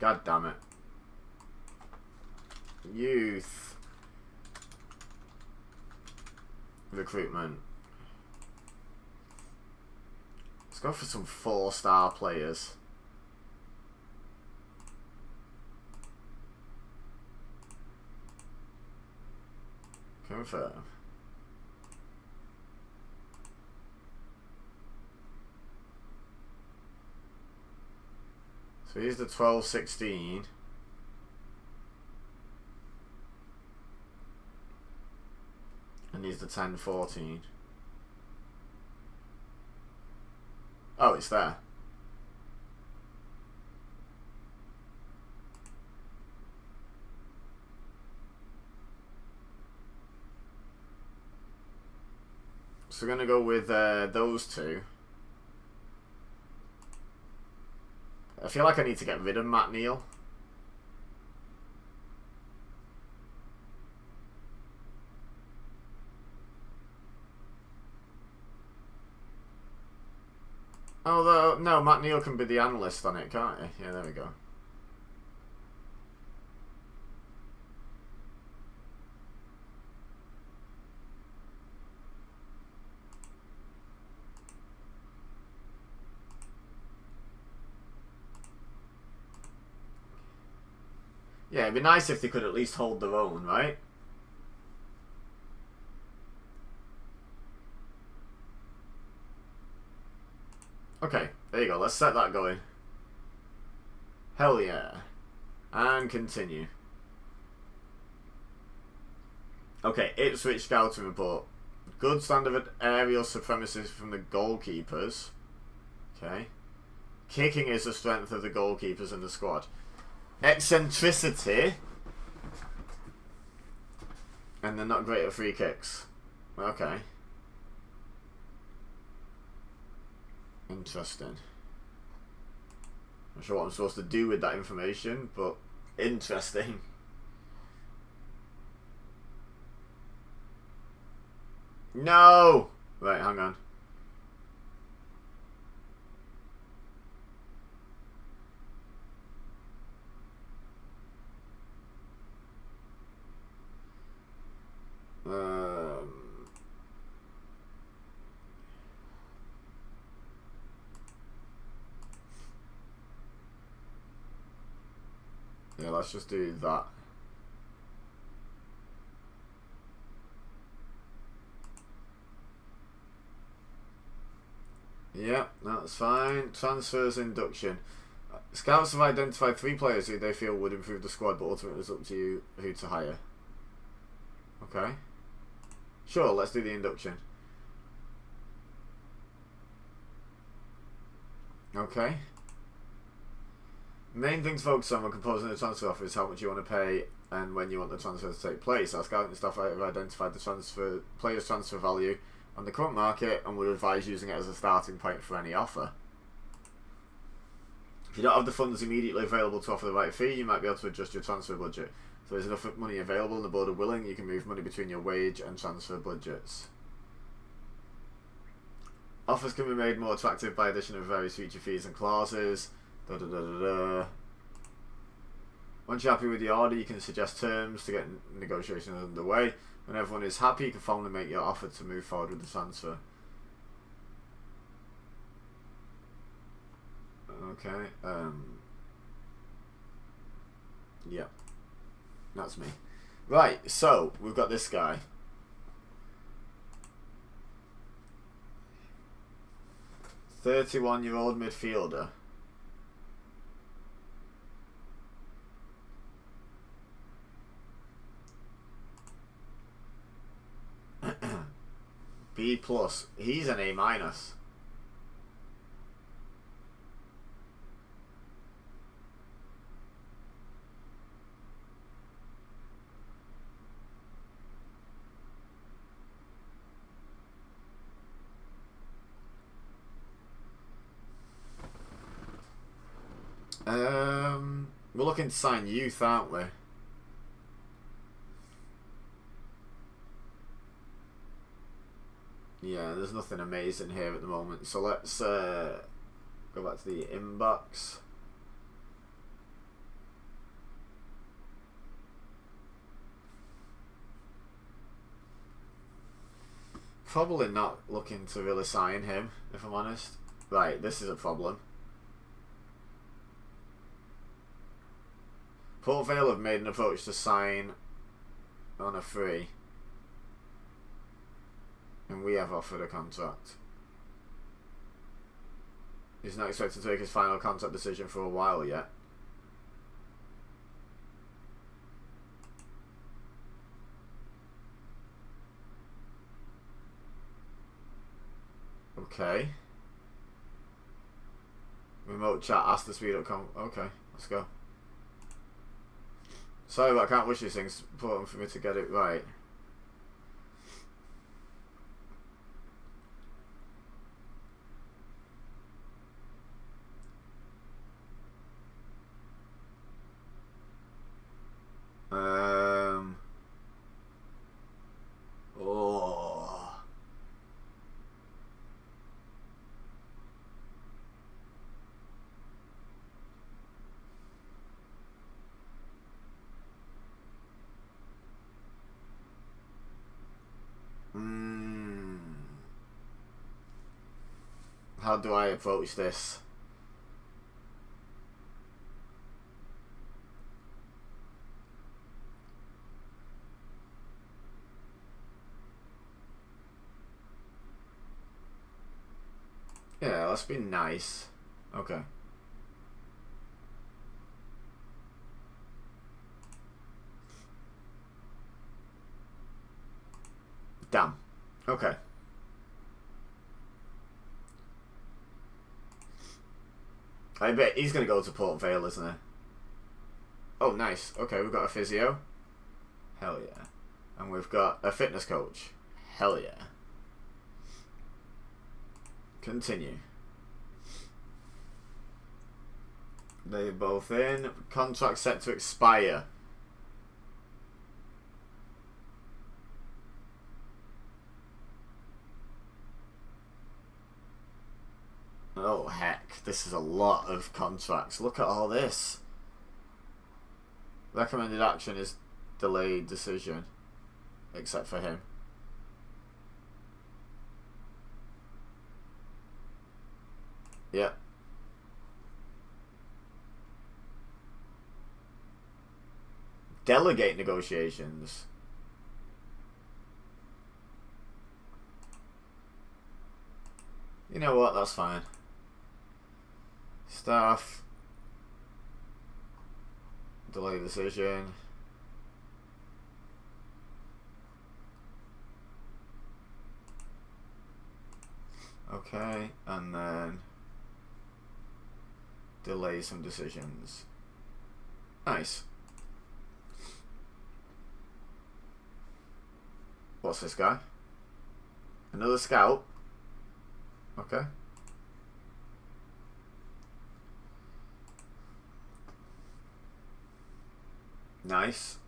God damn it. Youth. Recruitment. Let's go for some 4-star players. Confirm. So here's the 12-16. And he's the 10-14. Oh, it's there. So we're going to go with those two. I feel like I need to get rid of Matt Neal. Although, no, Matt Neal can be the analyst on it, can't he? Yeah, there we go. Yeah, it'd be nice if they could at least hold their own, right? Okay, there you go. Let's set that going. Hell yeah. And continue. Okay, Ipswich scouting report. Good standard aerial supremacy from the goalkeepers. Okay. Kicking is the strength of the goalkeepers in the squad. Eccentricity. And they're not great at free kicks. Okay. Interesting. Not sure what I'm supposed to do with that information, but interesting. No! Right, hang on. Yeah, let's just do that. Yeah, that's fine. Transfers induction. Scouts have identified 3 players who they feel would improve the squad, but ultimately it's up to you who to hire. Okay. Sure, let's do the induction. Okay. Main thing to focus on when composing the transfer offer is how much you want to pay and when you want the transfer to take place. Our scouting staff have identified the player's transfer value on the current market and would advise using it as a starting point for any offer. If you don't have the funds immediately available to offer the right fee, you might be able to adjust your transfer budget. If there's enough money available and the board are willing, you can move money between your wage and transfer budgets. Offers can be made more attractive by addition of various future fees and clauses. Once you're happy with the order, you can suggest terms to get negotiations underway. When everyone is happy, you can formally make your offer to move forward with the transfer. Okay. Yeah. That's me. Right, so we've got this guy. 31-year-old midfielder. B+. He's an A-. We're looking to sign youth, aren't we? Yeah, there's nothing amazing here at the moment. So let's go back to the inbox. Probably not looking to really sign him, if I'm honest. Right, this is a problem. Port Vale have made an approach to sign on a free. And we have offered a contract. He's not expected to make his final contract decision for a while yet. Okay. Remote chat, ask the speed up. Okay, let's go. Sorry, but I can't wish these things. It's important for me to get it right. Oh. How do I approach this? Yeah, let's be nice. Okay. Damn. Okay. I bet he's going to go to Port Vale, isn't he? Oh, nice. Okay, we've got a physio. Hell yeah. And we've got a fitness coach. Hell yeah. Continue. They're both in. Contract set to expire. Oh heck, this is a lot of contracts. Look at all this. Recommended action is delayed decision. Except for him. Yep. Delegate negotiations. You know what, that's fine. Staff. Delay decision. Okay, and then delay some decisions. Nice. What's this guy? Another scout. Okay. Nice.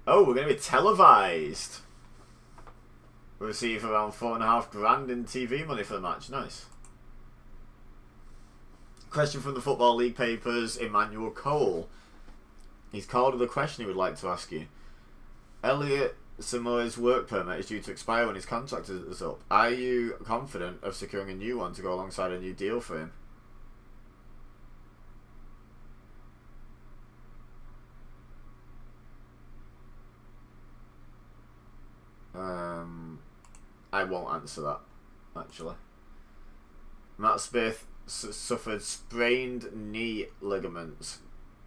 Oh, we're going to be televised. We receive around $4.5 grand in TV money for the match. Nice. Question from the Football League papers, Emmanuel Cole. He's called with a question he would like to ask you. Elliot Samoa's work permit is due to expire when his contract is up. Are you confident of securing a new one to go alongside a new deal for him? I won't answer that, actually. Matt Smith suffered sprained knee ligaments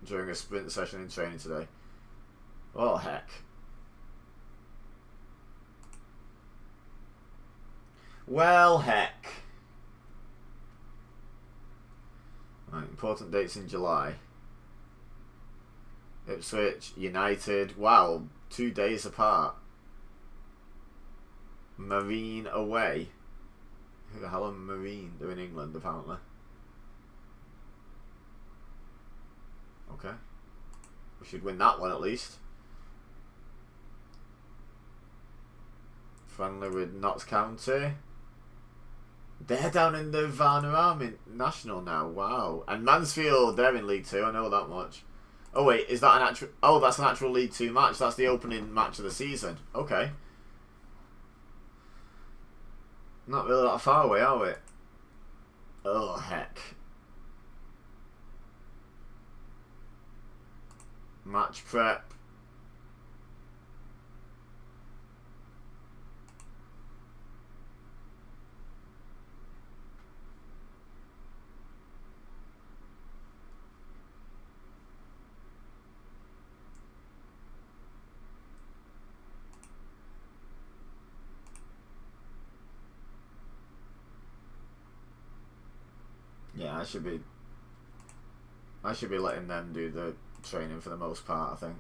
during a sprint session in training today. Oh, heck. Well, heck. Right, important dates in July. Ipswich, United. Wow, 2 days apart. Marine away. Who the hell are Marine? They're in England, apparently. Okay. We should win that one at least. Friendly with Notts County. They're down in the Vanarama National now. Wow. And Mansfield, they're in League 2. I know that much. Oh, wait. Is that an actual... Oh, that's an actual League 2 match. That's the opening match of the season. Okay. Not really that far away, are we? Oh, heck. Match prep. Yeah, should be letting them do the training for the most part, I think.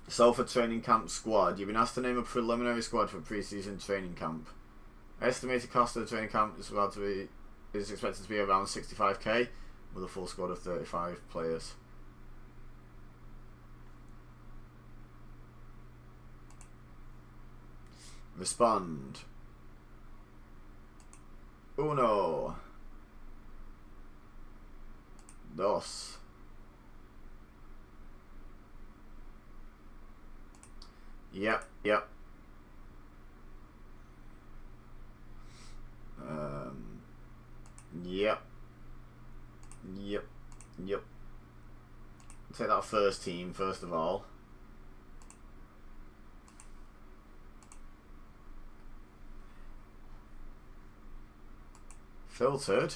Salford training camp squad. You've been asked to name a preliminary squad for pre-season training camp. Estimated cost of the training camp is expected to be around 65k with a full squad of 35 players. Respond. Uno. Dos. Yep. Yep. Take that first team first of all. Filtered.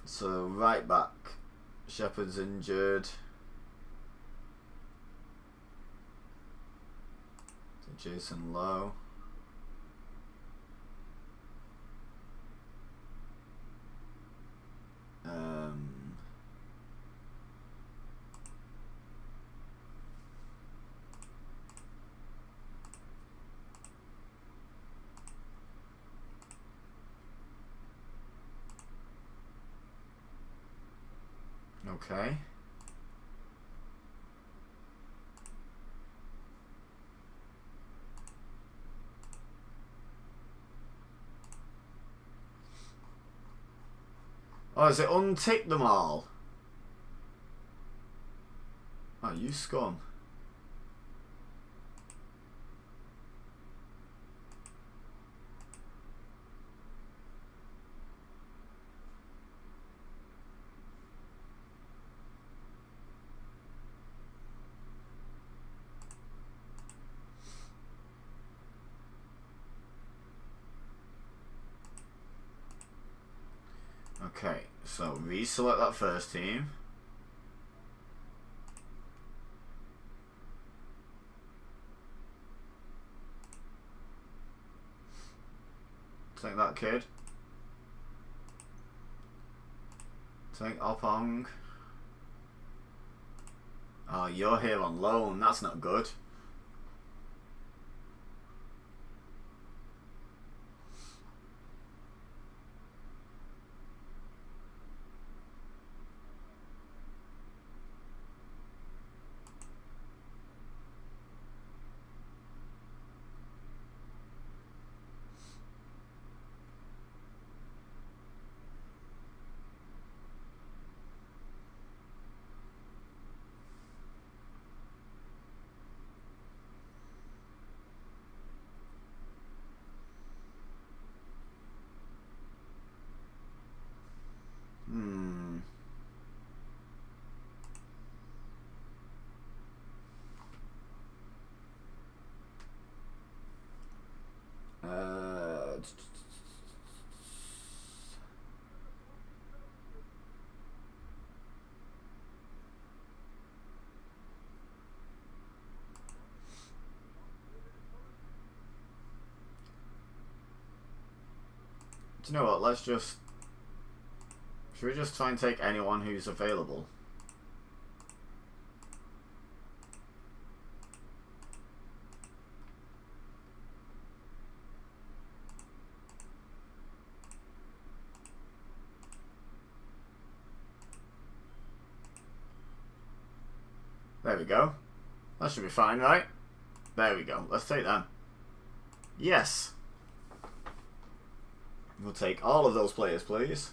So right back, Shepherd's injured. So Jason Lowe. Okay. Oh, is it untick them all? Oh, you scum. Okay, so reselect that first team. Take that kid. Take Opong. Oh, you're here on loan. That's not good. Do you know what? Let's just... Should we just try and take anyone who's available? There we go. That should be fine, right? There we go. Let's take them. Yes. We'll take all of those players, please.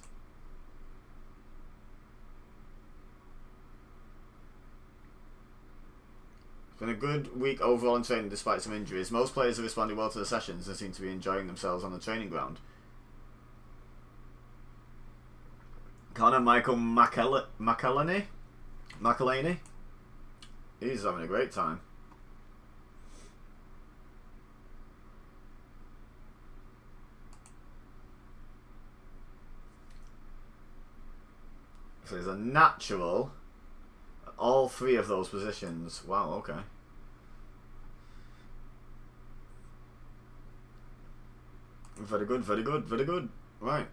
It's been a good week overall in training despite some injuries. Most players have responded well to the sessions and seem to be enjoying themselves on the training ground. Connor Michael McElhenney? He's having a great time. So he's a natural at all 3 of those positions. Wow, okay. Very good, very good, very good. Right.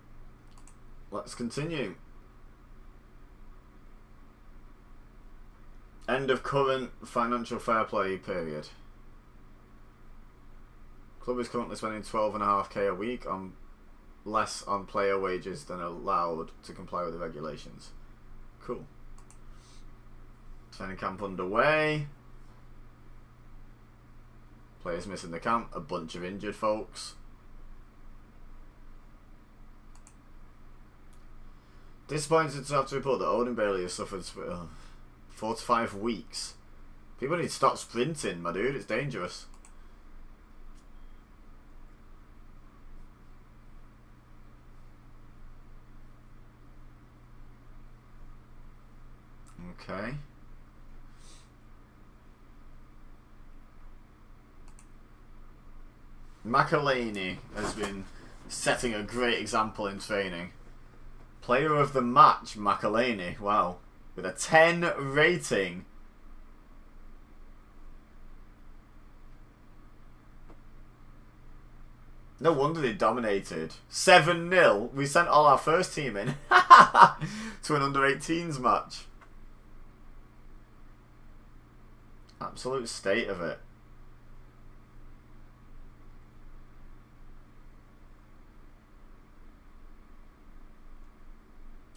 Let's continue. End of current financial fair play period. Club is currently spending 12.5k a week on less on player wages than allowed to comply with the regulations. Cool. Training camp underway. Players missing the camp. A bunch of injured folks. Disappointed to have to report that Odin Bailey has suffered 4 to 5 weeks. People need to stop sprinting, my dude. It's dangerous. Okay. McElhaney has been setting a great example in training. Player of the match, McElhaney. Wow. With a 10 rating. No wonder they dominated. 7-0. We sent all our first team in to an under-18s match. Absolute state of it.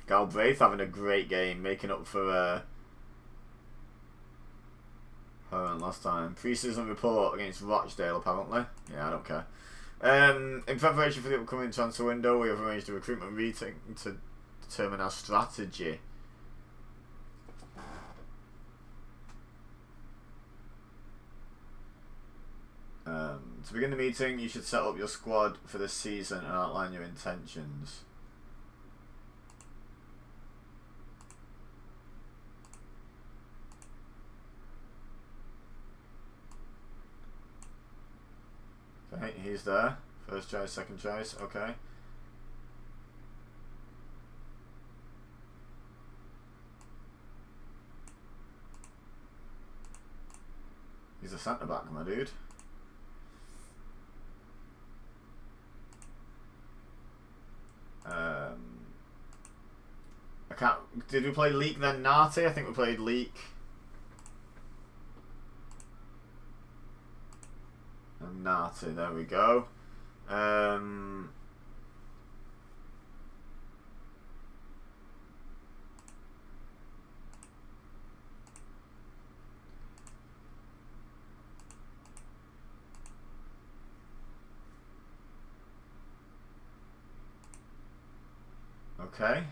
Galbraith having a great game, making up for her last time. Pre-season report against Rochdale, apparently. Yeah, I don't care. In preparation for the upcoming transfer window, we have arranged a recruitment meeting to determine our strategy. To begin the meeting, you should set up your squad for this season and outline your intentions. Okay, he's there. First choice, second choice, okay. He's a centre back, my dude. I can't. Did we play Leek then Nati? I think we played Leek. And Nati, there we go. Okay.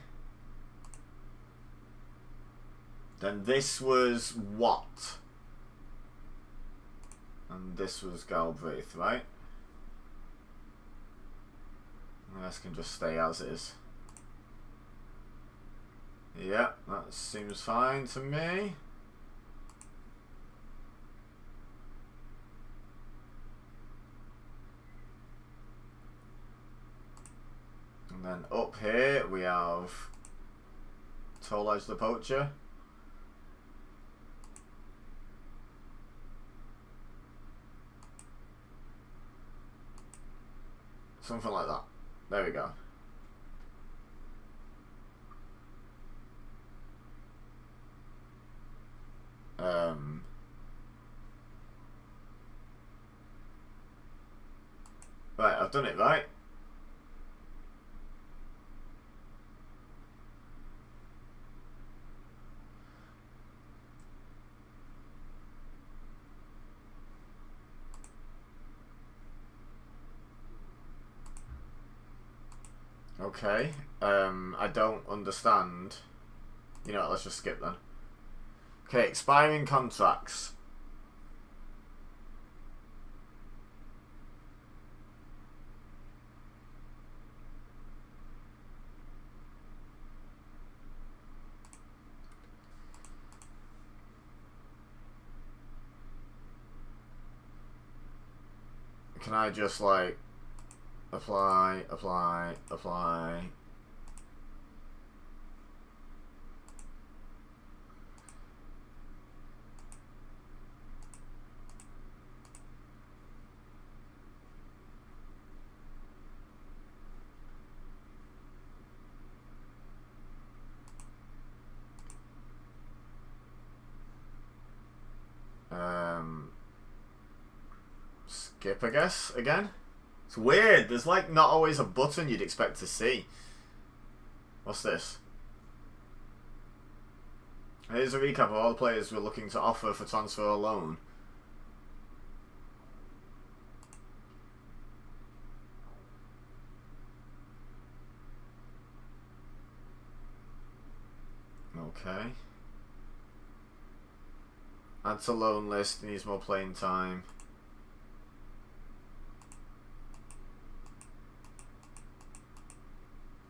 Then this was what? And this was Galbraith, right? The rest can just stay as is. Yeah, that seems fine to me. And then up here we have Tolaj the Poacher. Something like that. There we go. Right, I've done it right. Okay, I don't understand. You know what, let's just skip then. Okay, expiring contracts. Can I just like apply? Skip, I guess, again. It's weird. There's like not always a button you'd expect to see. What's this? Here's a recap of all the players we're looking to offer for transfer or loan. Okay. Add to loan list, needs more playing time.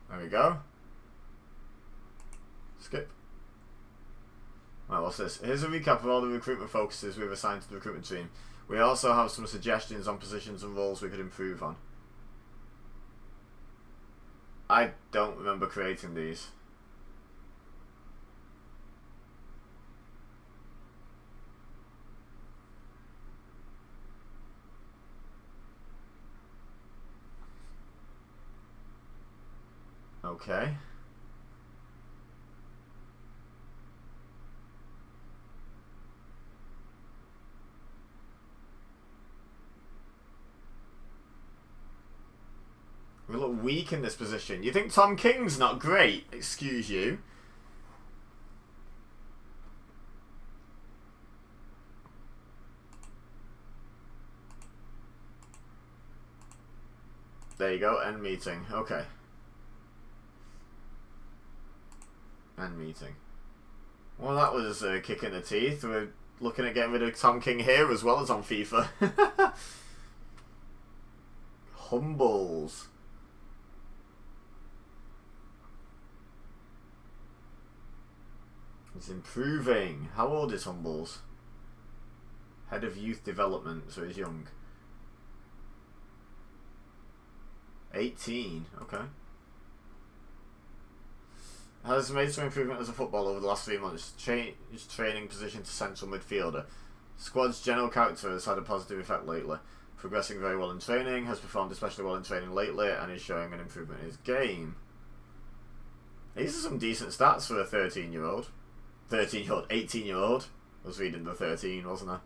There we go. Skip. Right, what's this? Here's a recap of all the recruitment focuses we've assigned to the recruitment team. We also have some suggestions on positions and roles we could improve on. I don't remember creating these. Okay. We look weak in this position. You think Tom King's not great? Excuse you. There you go, end meeting. Okay. End meeting. Well, that was a kick in the teeth. We're looking at getting rid of Tom King here as well as on FIFA. Humbles. He's improving. How old is Humbles? Head of Youth Development, so he's young. 18, okay. Has made some improvement as a footballer over the last 3 months. His training position to central midfielder. Squad's general character has had a positive effect lately. Progressing very well in training, has performed especially well in training lately, and is showing an improvement in his game. These are some decent stats for a 13-year-old. 13-year-old, 18-year-old. I was reading the 13, wasn't I?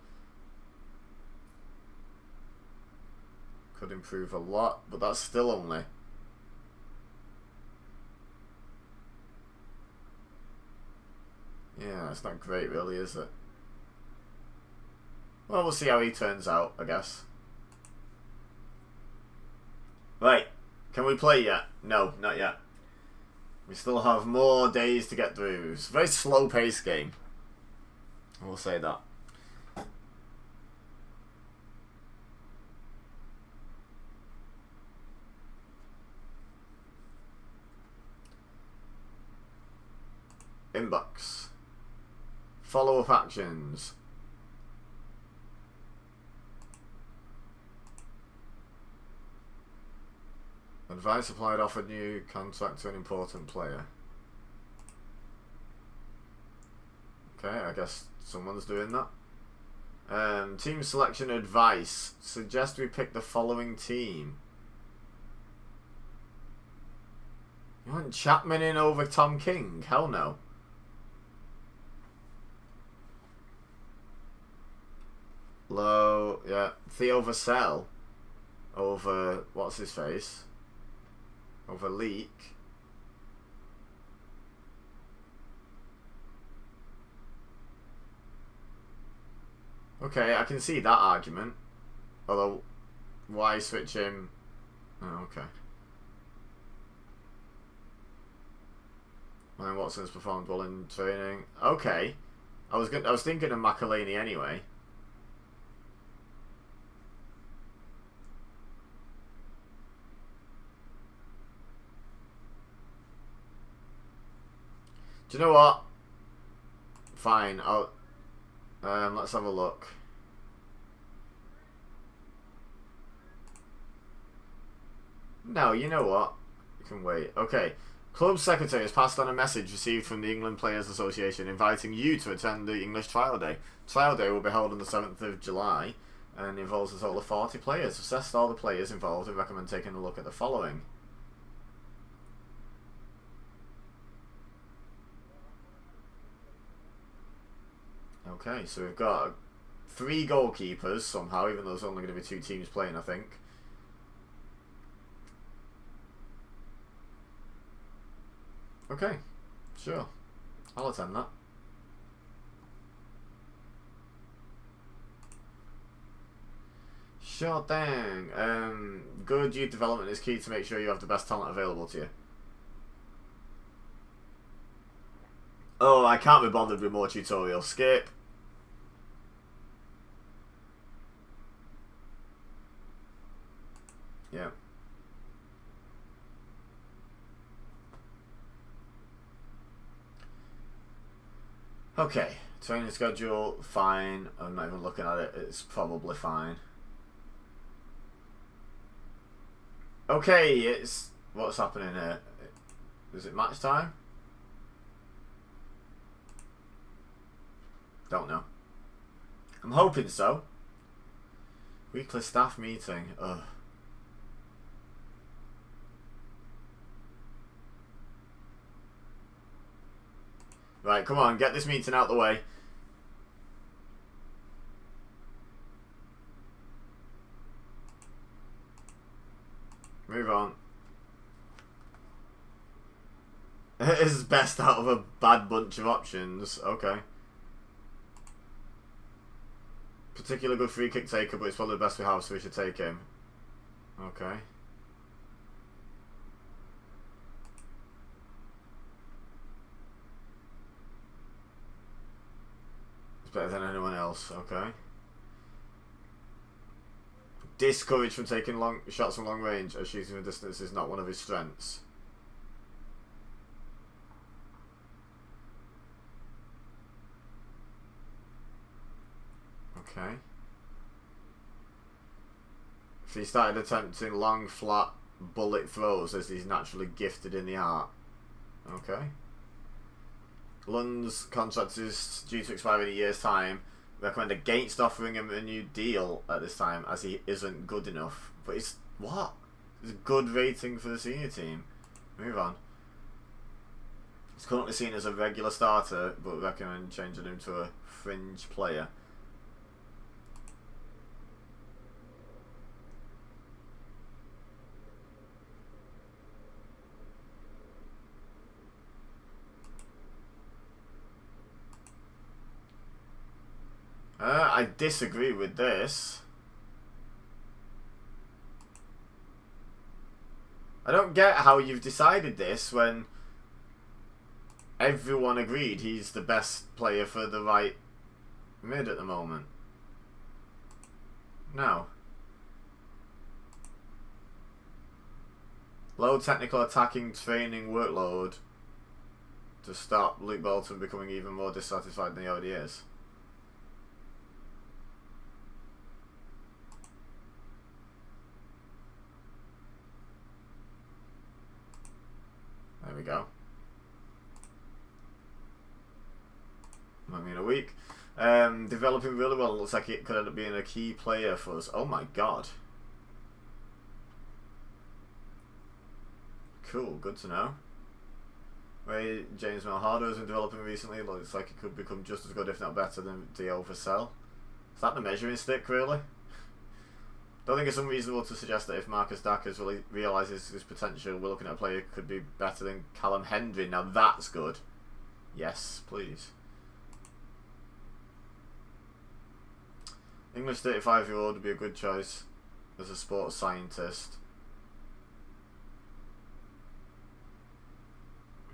Could improve a lot, but that's still only... Yeah, it's not great really, is it? Well, we'll see how he turns out, I guess. Right, can we play yet? No, not yet. We still have more days to get through. It's a very slow-paced game. I will say that. Inbox. Follow-up actions. Advice applied offered new contract to an important player. Okay, I guess someone's doing that. Team selection advice. Suggest we pick the following team. You want Chapman in over Tom King? Hell no. Low, yeah. Theo Vassell over, what's his face? Over Leak. Okay, I can see that argument. Although, why switch him? Oh, okay. And Watson's performed well in training. Okay. I was thinking of McElhaney anyway. Do you know what? Fine. I'll. Let's have a look. No, you know what? You can wait. Okay. Club secretary has passed on a message received from the England Players Association inviting you to attend the English Trial Day. Trial Day will be held on the 7th of July and involves a total of 40 players. Assessed all the players involved and recommend taking a look at the following. Okay, so we've got 3 goalkeepers somehow, even though there's only going to be 2 teams playing, I think. Okay, sure. I'll attend that. Sure thing. Good youth development is key to make sure you have the best talent available to you. Oh, I can't be bothered with more tutorials. Skip. Yeah. Okay. Training schedule, fine. I'm not even looking at it. It's probably fine. Okay, it's... What's happening here? Is it match time? Don't know. I'm hoping so. Weekly staff meeting. Ugh. Right, come on, get this meeting out the way. Move on. It is best out of a bad bunch of options. Okay. Particularly good free kick taker, but it's probably the best we have, so we should take him. Okay. It's better than anyone else. Okay. Discouraged from taking long shots from long range, as shooting from distance is not one of his strengths. Okay. If he started attempting long, flat bullet throws, as he's naturally gifted in the art. Okay. Lund's contract is due to expire in a year's time. Recommend against offering him a new deal at this time, as he isn't good enough. But it's what? It's a good rating for the senior team. Move on. He's currently seen as a regular starter, but recommend changing him to a fringe player. I disagree with this. I don't get how you've decided this when everyone agreed he's the best player for the right mid at the moment. No. Low technical attacking training workload to stop Luke Bolton becoming even more dissatisfied than he already is. There we go. Might mean a week. Developing really well. Looks like it could end up being a key player for us. Oh my god. Cool, good to know. Ray James Malhardo has been developing recently. Looks like it could become just as good, if not better, than Dio Vassell. Is that the measuring stick, really? Don't think it's unreasonable to suggest that if Marcus Dackers really realises his potential, we're looking at a player who could be better than Callum Hendry. Now that's good. Yes, please. English 35-year-old would be a good choice as a sports scientist.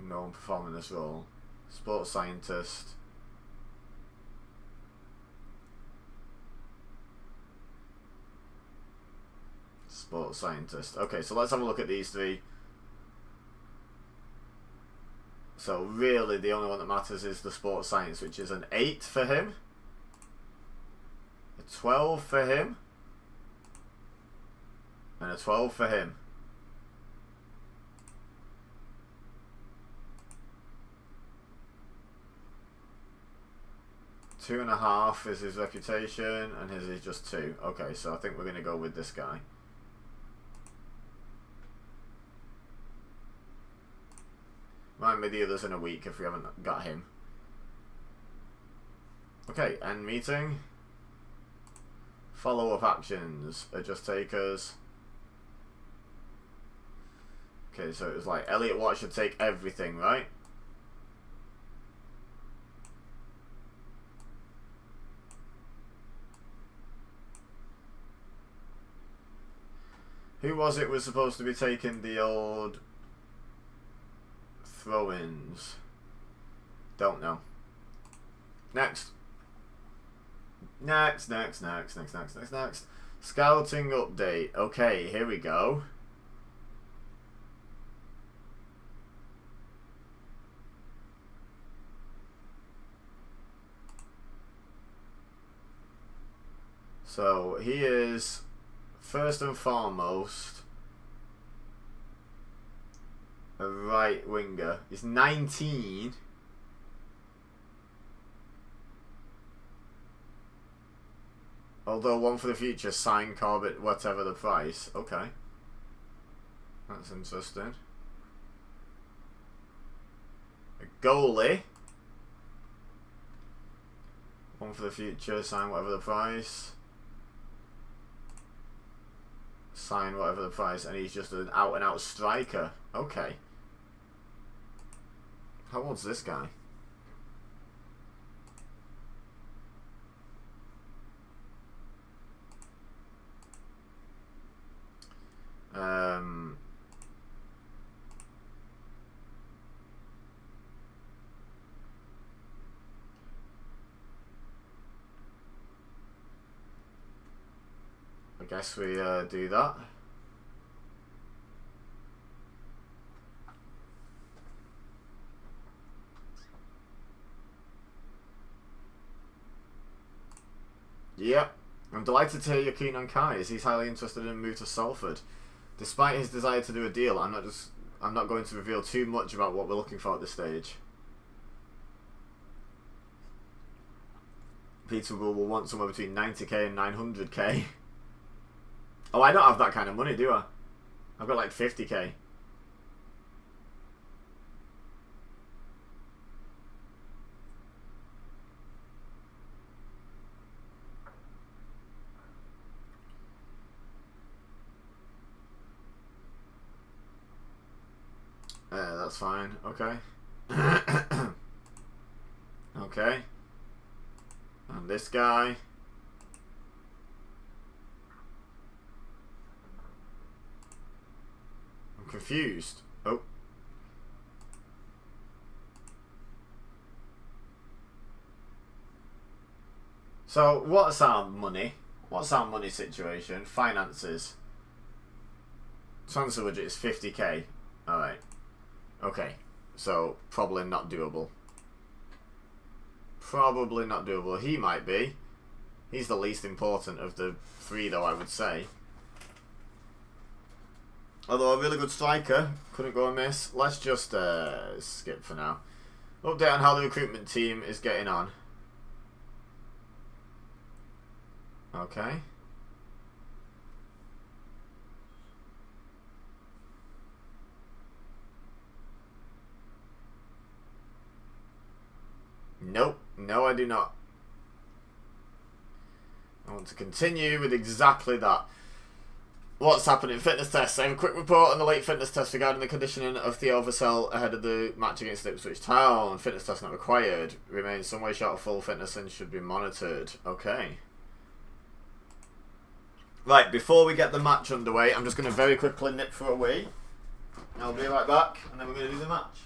No one performing this role. Sports scientist. Sports scientist. Okay, so let's have a look at these three. So really the only one that matters is the sports science, which is an 8 for him. A 12 for him. And a 12 for him. Two and a half is his reputation, and his is just 2. Okay, so I think we're going to go with this guy. Might be the others in a week if we haven't got him. Okay, end meeting. Follow-up actions. Adjust takers. Okay, so it was like Elliot Watt should take everything, right? Who was it was supposed to be taking the old throw-ins? Don't know. Next. Next. Scouting update. Okay, here we go. So he is first and foremost a right winger. He's 19. Although one for the future, sign Corbett, whatever the price. Okay. That's interesting. A goalie. One for the future, sign whatever the price. Sign whatever the price, and he's just an out and out striker. Okay. How old's this guy? I guess we do that. Yep. I'm delighted to hear you're keen on Kai, as he's highly interested in a move to Salford. Despite his desire to do a deal, I'm not going to reveal too much about what we're looking for at this stage. Peterborough will want somewhere between 90k and 900k. Oh, I don't have that kind of money, do I? I've got like 50k. That's fine. Okay. Okay. And this guy. I'm confused. Oh. So, what's our money? What's our money situation? Finances. Transfer budget is 50k. Alright. Okay. So, probably not doable. Probably not doable. He might be. He's the least important of the three, though, I would say. Although a really good striker. Couldn't go amiss. Let's just skip for now. Update on how the recruitment team is getting on. Okay. Nope. No, I do not. I want to continue with exactly that. What's happening? Fitness tests. I have a quick report on the late fitness test regarding the conditioning of Theo Vassell ahead of the match against Ipswich Town. Fitness test not required. Remains some way short of full fitness and should be monitored. Okay. Right, before we get the match underway, I'm just going to very quickly nip for a wee. I'll be right back, and then we're going to do the match.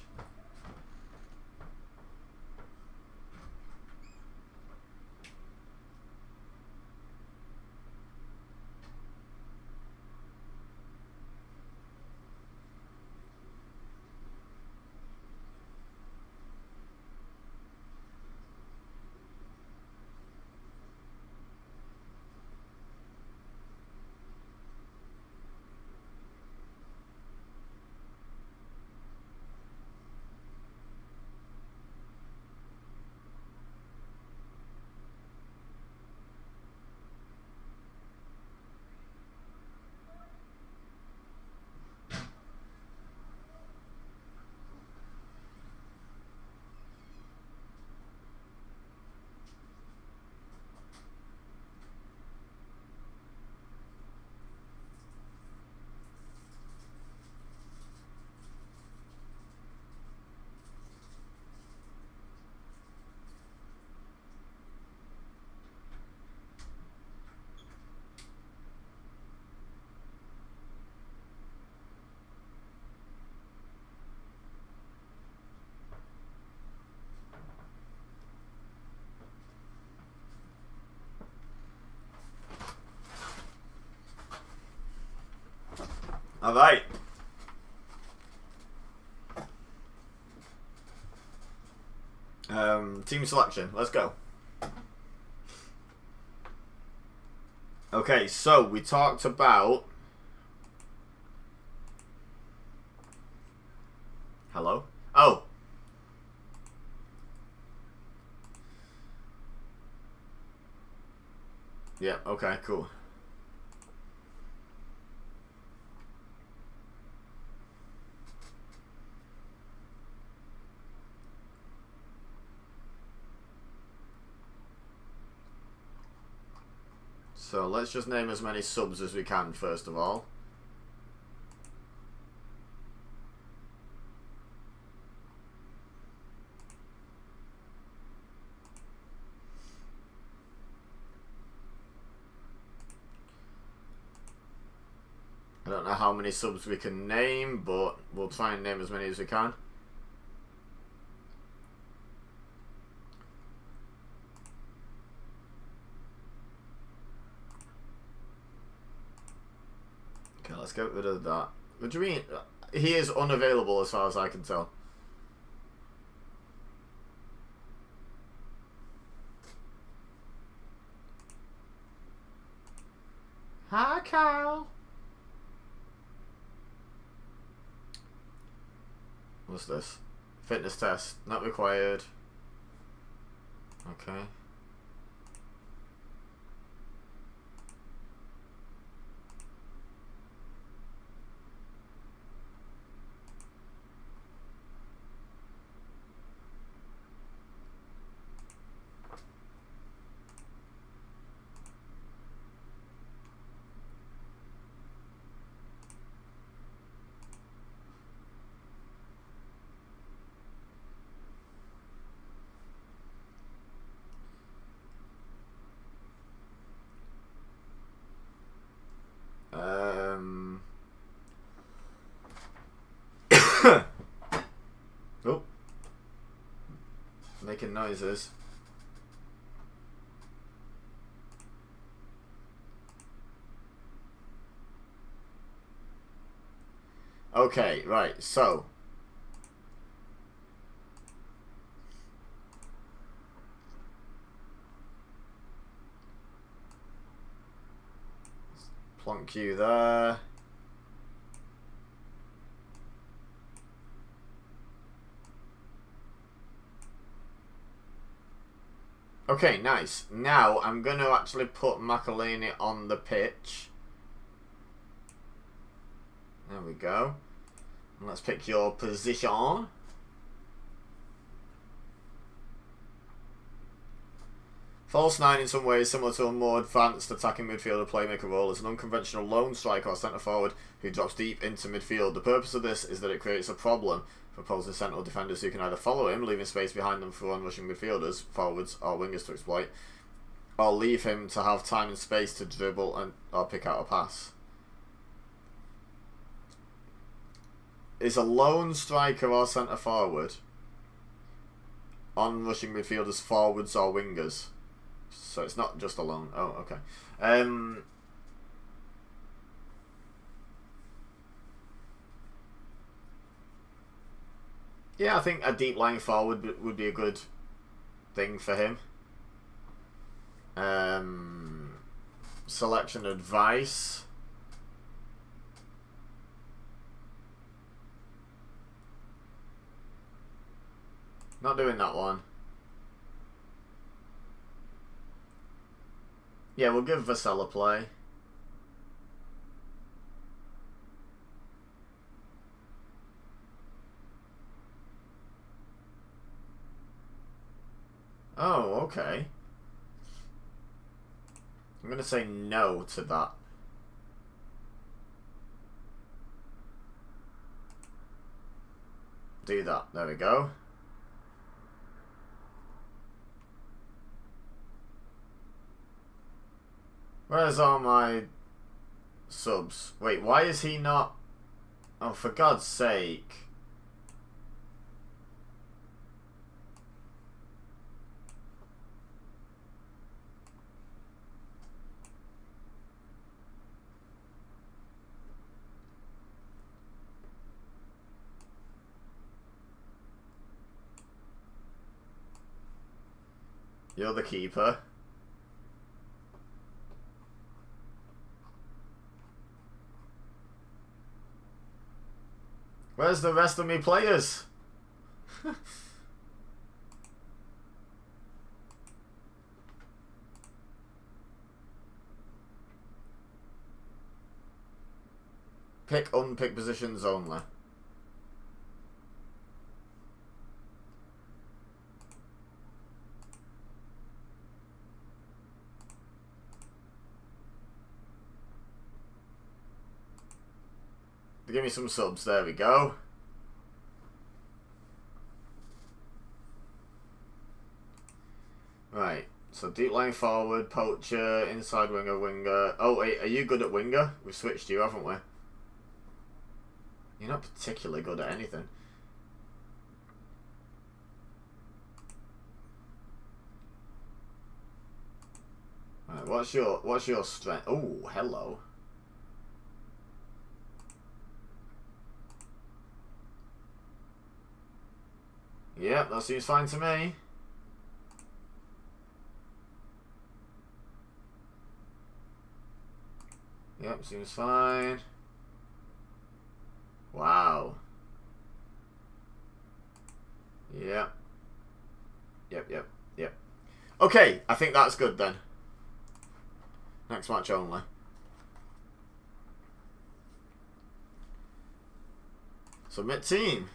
All right. Team selection. Let's go. Okay, so we talked about... Hello? Oh. Yeah, okay, cool. So let's just name as many subs as we can first of all. I don't know how many subs we can name, but we'll try and name as many as we can. Okay, let's get rid of that. What do you mean? He is unavailable as far as I can tell. Hi, Carl. What's this? Fitness test. Not required. Okay. Oh. Making noises. Okay, right, so. Plonk you there. Okay, nice. Now I'm going to actually put McElhaney on the pitch. There we go. And let's pick your position. False 9 in some ways similar to a more advanced attacking midfielder playmaker role as an unconventional lone striker or centre forward who drops deep into midfield. The purpose of this is that it creates a problem for opposing central defenders who can either follow him, leaving space behind them for on-rushing midfielders, forwards or wingers to exploit, or leave him to have time and space to dribble and or pick out a pass. Is a lone striker or centre forward on-rushing midfielders, forwards or wingers? So it's not just alone. Oh, okay. Yeah, I think a deep lying forward would be a good thing for him. Selection advice. Not doing that one. Yeah, we'll give Vassell a play. Oh, okay. I'm going to say no to that. Do that. There we go. Where's all my subs? Wait, why is he not... Oh, for God's sake. You're the keeper. Where's the rest of me players? Pick unpick positions only. Give me some subs. There we go. Right. So deep line forward, poacher, inside winger, winger. Oh wait, are you good at winger? We've switched you, haven't we? You're not particularly good at anything. Right, what's your strength? Oh, hello. Yep, that seems fine to me. Yep, seems fine. Wow. Yep. Yep. Okay, I think that's good then. Next match only. Submit team.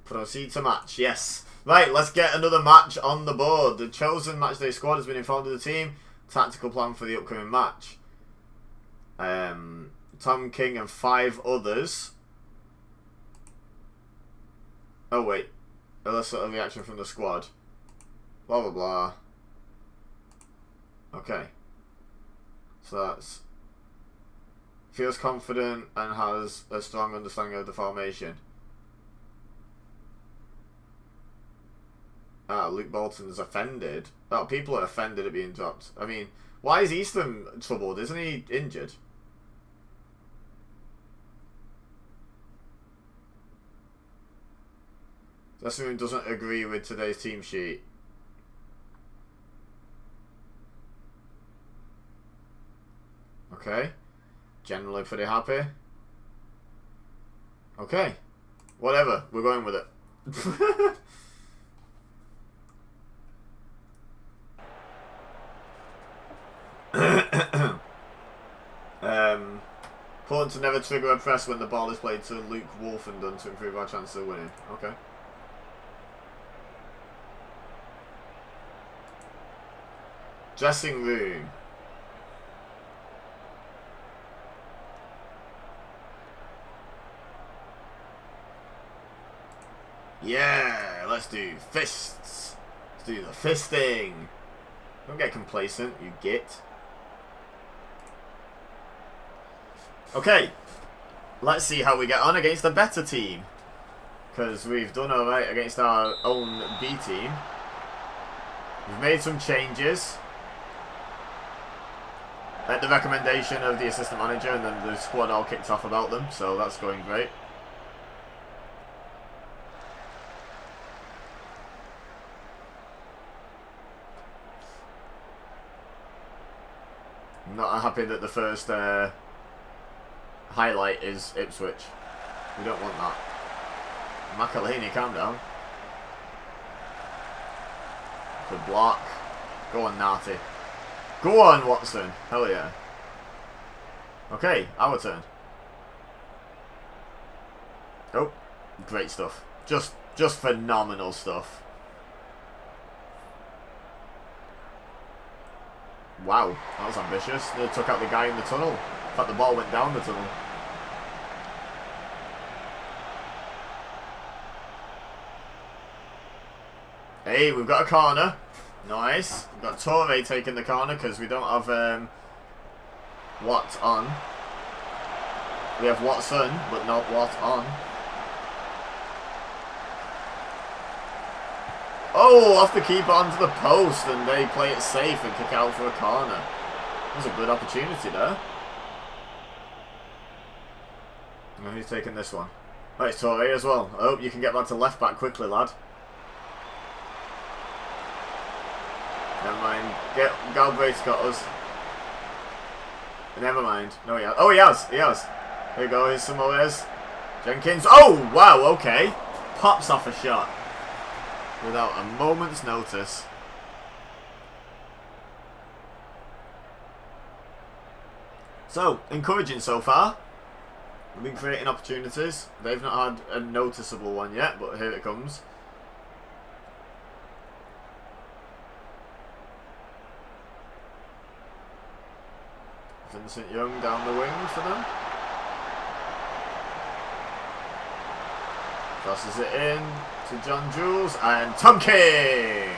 Proceed to match, yes. Right, let's get another match on the board. The chosen matchday squad has been informed of the team. Tactical plan for the upcoming match. Tom King and 5 others. Oh wait. Let's sort of reaction from the squad. Blah blah blah. Okay. So that's... Feels confident and has a strong understanding of the formation. Luke Bolton's offended. Oh, people are offended at being dropped. I mean, why is Eastham troubled? Isn't he injured? Dressing doesn't agree with today's team sheet. Okay. Generally pretty happy. Okay. Whatever. We're going with it. Important to never trigger a press when the ball is played to Luke Wolfenden to improve our chances of winning. Okay. Dressing room. Yeah, let's do fists. Let's do the fisting. Don't get complacent, you git. Okay, let's see how we get on against a better team. Because we've done alright against our own B team. We've made some changes at the recommendation of the assistant manager, and then the squad all kicked off about them, so that's going great. I'm not happy that the first highlight is Ipswich. We don't want that. McElhaney, calm down. Good block. Go on, Narty. Go on, Watson. Hell yeah. Okay, our turn. Oh, great stuff. Just phenomenal stuff. Wow, that was ambitious. They took out the guy in the tunnel. In fact, the ball went down the tunnel. Hey, we've got a corner. Nice. We've got Torre taking the corner because we don't have Watt on. We have Watson, but not Watt on. Oh, off the keeper onto the post, and they play it safe and kick out for a corner. That was a good opportunity there. Oh, who's taking this one? Oh, it's Torre as well. I hope you can get back to left back quickly, lad. Never mind. Galbraith's got us. Never mind. No, he has. Oh, he has. He has. Here we go. Here's some others. Jenkins. Oh, wow. Okay. Pops off a shot without a moment's notice. So, encouraging so far. We've been creating opportunities. They've not had a noticeable one yet, but here it comes. Vincent Young down the wing for them. Crosses it in to John Jules and Tom King.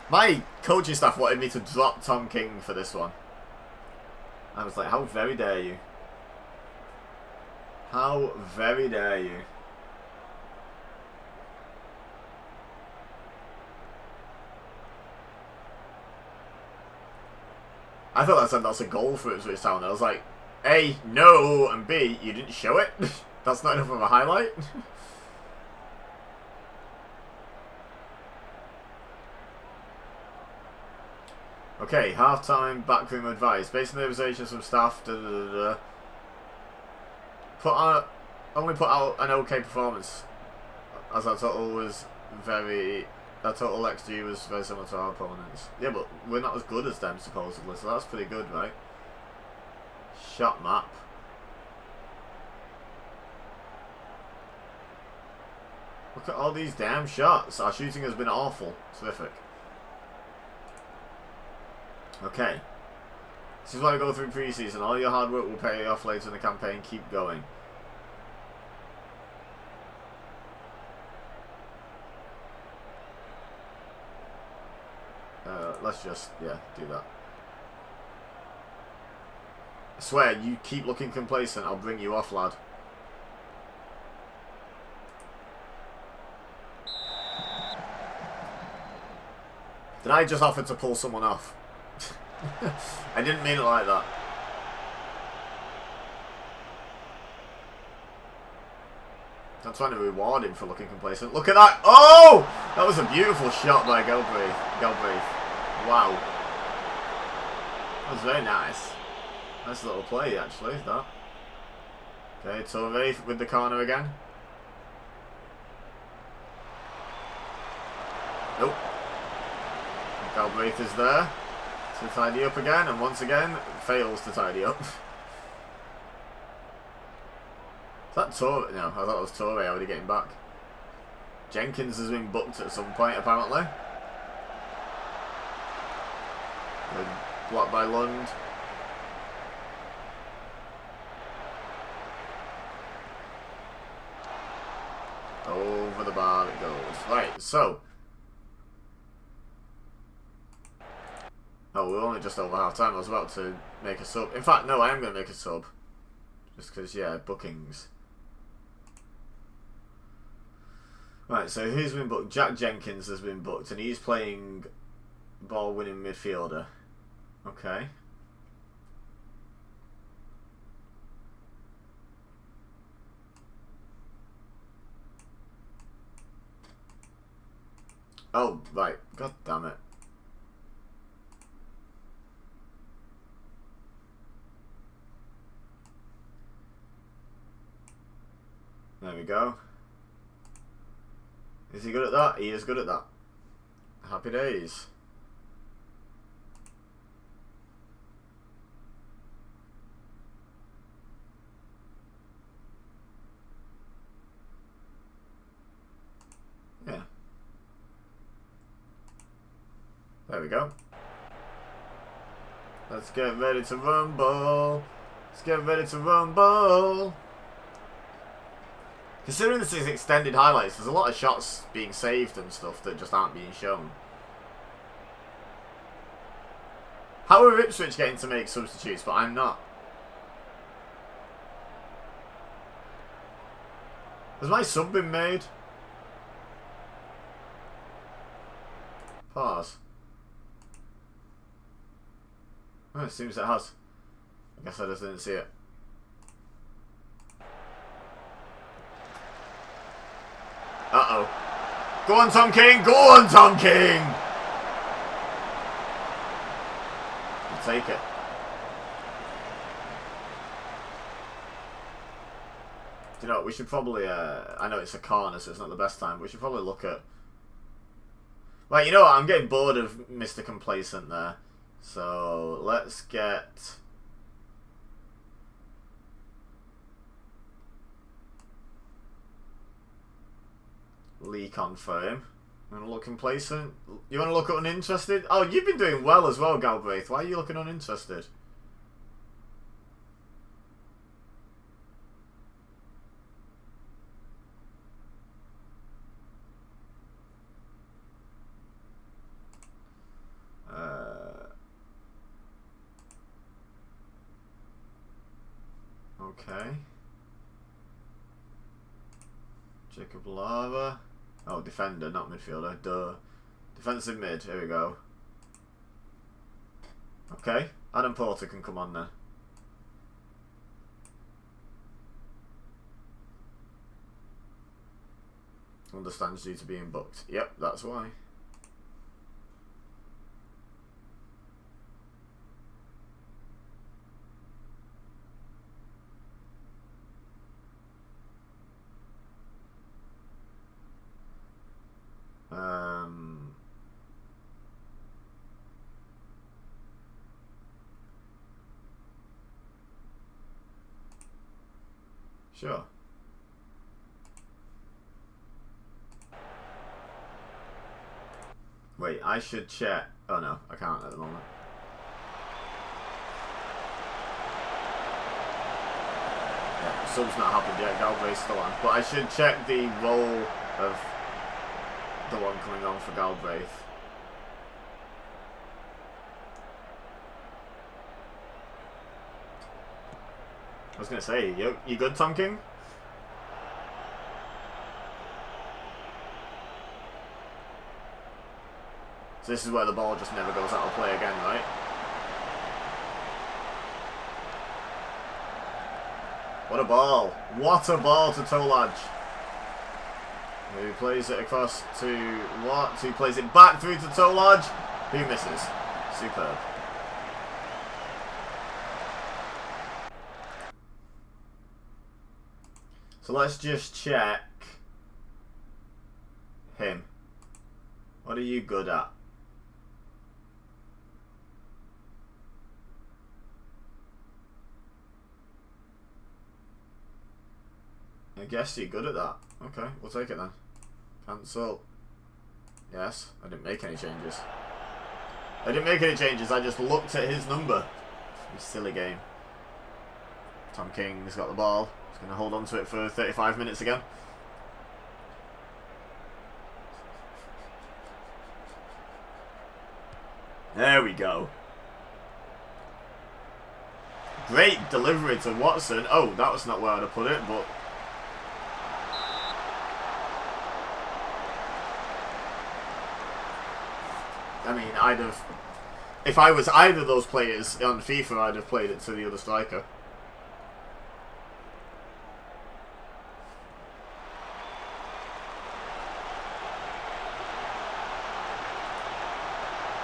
My coaching staff wanted me to drop Tom King for this one. I was like, how very dare you? How very dare you? I thought that's a goal for Ipswich Town. I was like, A, no, and B, you didn't show it? That's not enough of a highlight? Okay, half-time, backroom advice. Based on the observations from staff, only put out an okay performance, as our total was our total XG was very similar to our opponents. Yeah, but we're not as good as them, supposedly, so that's pretty good, right? Shot map. Look at all these damn shots. Our shooting has been awful. Terrific. Okay. This is why I go through pre-season. All your hard work will pay off later in the campaign. Keep going. Let's just, yeah, do that. I swear, you keep looking complacent, I'll bring you off, lad. Did I just offer to pull someone off? I didn't mean it like that. I'm trying to reward him for looking complacent. Look at that! Oh! That was a beautiful shot by Galbraith. Wow. That was very nice. Nice little play, actually, that. Okay, Torre with the corner again. Nope. Galbraith is there to tidy up again, and once again, fails to tidy up. Is that Torre? No, I thought it was Torre already getting back. Jenkins has been booked at some point, apparently. Blocked by Lund. Over the bar it goes. Right, so. Oh, we're only just over half time. I was about to make a sub. In fact, no, I am going to make a sub. Just because, yeah, bookings. Right, so who's been booked? Jack Jenkins has been booked, and he's playing ball-winning midfielder. Okay. Oh, right. God damn it. There we go. Is he good at that? He is good at that. Happy days. Yeah. There we go. Let's get ready to rumble. Let's get ready to rumble. Considering this is extended highlights, there's a lot of shots being saved and stuff that just aren't being shown. How are Ipswich getting to make substitutes, but I'm not? Has my sub been made? Pause. Oh, it seems it has. I guess I just didn't see it. Uh-oh. Go on, Tom King! Go on, Tom King! We'll take it. Do you know what, we should probably, I know it's a corner, so it's not the best time, but we should probably look at... Right, you know what, I'm getting bored of Mr. Complacent there. So, let's get... Lee confirm. You want to look complacent? You want to look uninterested? Oh, you've been doing well as well, Galbraith. Why are you looking uninterested? Okay. Jacob Lava. Oh, defender, not midfielder. Duh. Defensive mid. Here we go. Okay. Adam Porter can come on then. Understands due to being booked. Yep, that's why. Sure. Wait, I should check. Oh no, I can't at the moment. Yeah, sub's not happened yet, Galbraith's still on. But I should check the role of the one coming on for Galbraith. I was gonna say, you good, Tom King? So this is where the ball just never goes out of play again, right? What a ball! What a ball to Tolaj! Who plays it across to what? Who plays it back through to Tolaj? Who misses? Superb. So let's just check him. What are you good at? I guess you're good at that. Okay, we'll take it then. Cancel. Yes, I didn't make any changes. I just looked at his number. You silly game. Tom King's got the ball. He's going to hold on to it for 35 minutes again. There we go. Great delivery to Watson. Oh, that was not where I'd have put it, but... I mean, I'd have... If I was either of those players on FIFA, I'd have played it to the other striker.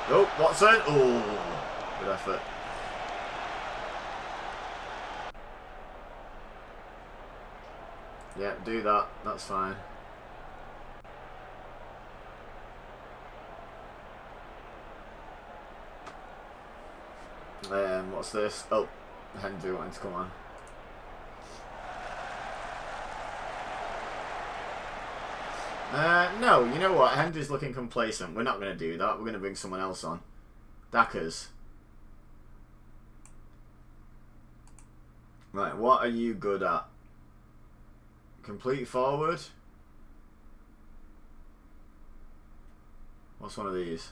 Oh, Watson! Oh, good effort. Yeah, do that. That's fine. What's this? Oh, Hendry wanting to come on. No, you know what? Hendry's looking complacent. We're not going to do that. We're going to bring someone else on. Dackers. Right, what are you good at? Complete forward? What's one of these?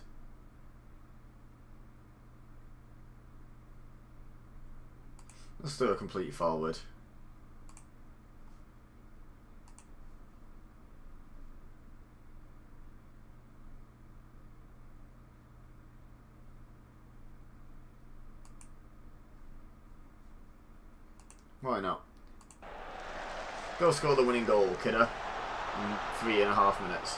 Let's do a complete forward. Why not? Go score the winning goal, kidder. In 3.5 minutes.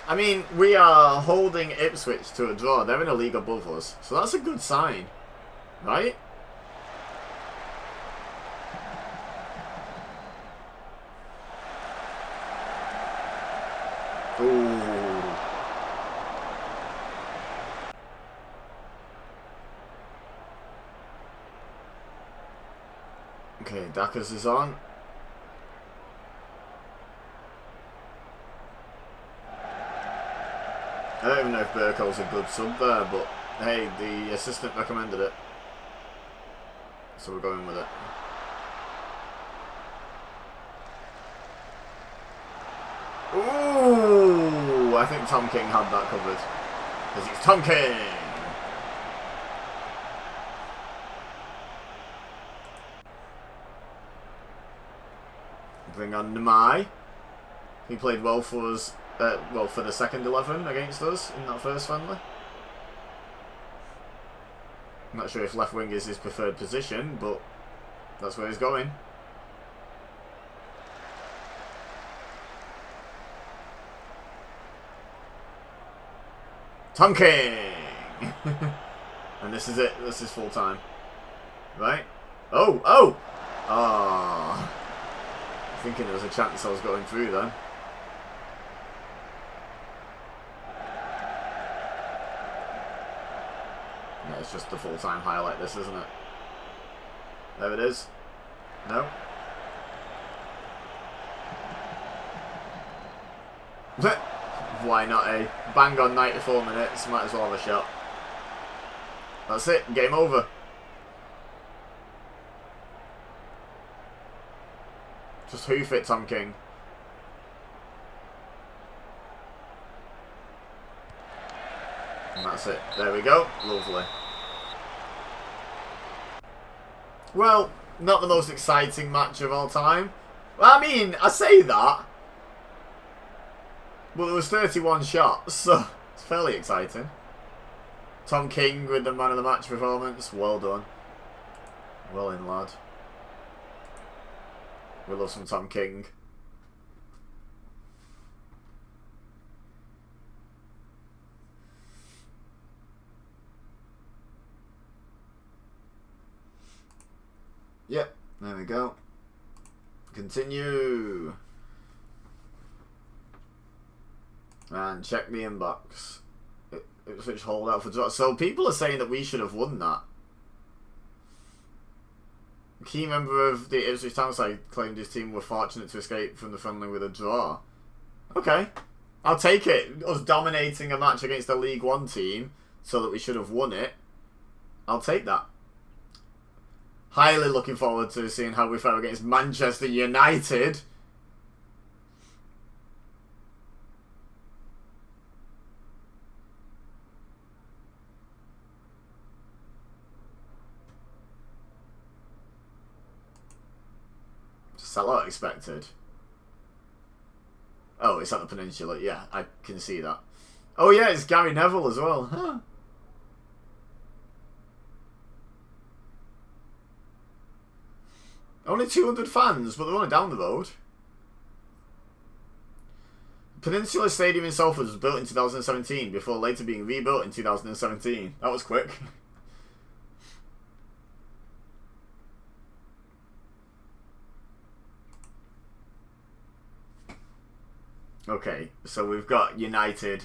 I mean, we are holding Ipswich to a draw. They're in a league above us. So that's a good sign. Right? Ooh. Okay, Dackers is on. I don't even know if Burko's a good sub there, but hey, the assistant recommended it. So we're going with it. Ooh, I think Tom King had that covered. Because it's Tom King! Bring on Nemai. He played well for us, well, for the second 11 against us in that first friendly. I'm not sure if left wing is his preferred position, but that's where he's going. Tom King! And this is it. This is full time. Right? Oh! Oh! Ah. Thinking there was a chance I was going through then. Yeah, it's just the full-time highlight this, isn't it? There it is. No? Why not, eh? Bang on 94 minutes, might as well have a shot. That's it, game over. Just hoof it, Tom King. And that's it. There we go. Lovely. Well, not the most exciting match of all time. Well, I mean, I say that. But there was 31 shots, so it's fairly exciting. Tom King with the man of the match performance. Well done. Well in, lad. We love some Tom King. Yep, there we go. Continue. And check the inbox. Ipswich hold out for draw. So people are saying that we should have won that. A key member of the Ipswich Town side claimed his team were fortunate to escape from the friendly with a draw. Okay. I'll take it. Us dominating a match against a League One team so that we should have won it. I'll take that. Highly looking forward to seeing how we fare against Manchester United. Sellout expected. Oh, it's at the Peninsula. Yeah, I can see that. Oh yeah, it's Gary Neville as well. Huh. Only 200 fans, but they're only down the road. Peninsula Stadium in Salford was built in 2017 before later being rebuilt in 2017. That was quick. Okay, so we've got United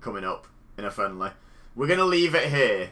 coming up in a friendly. We're going to leave it here.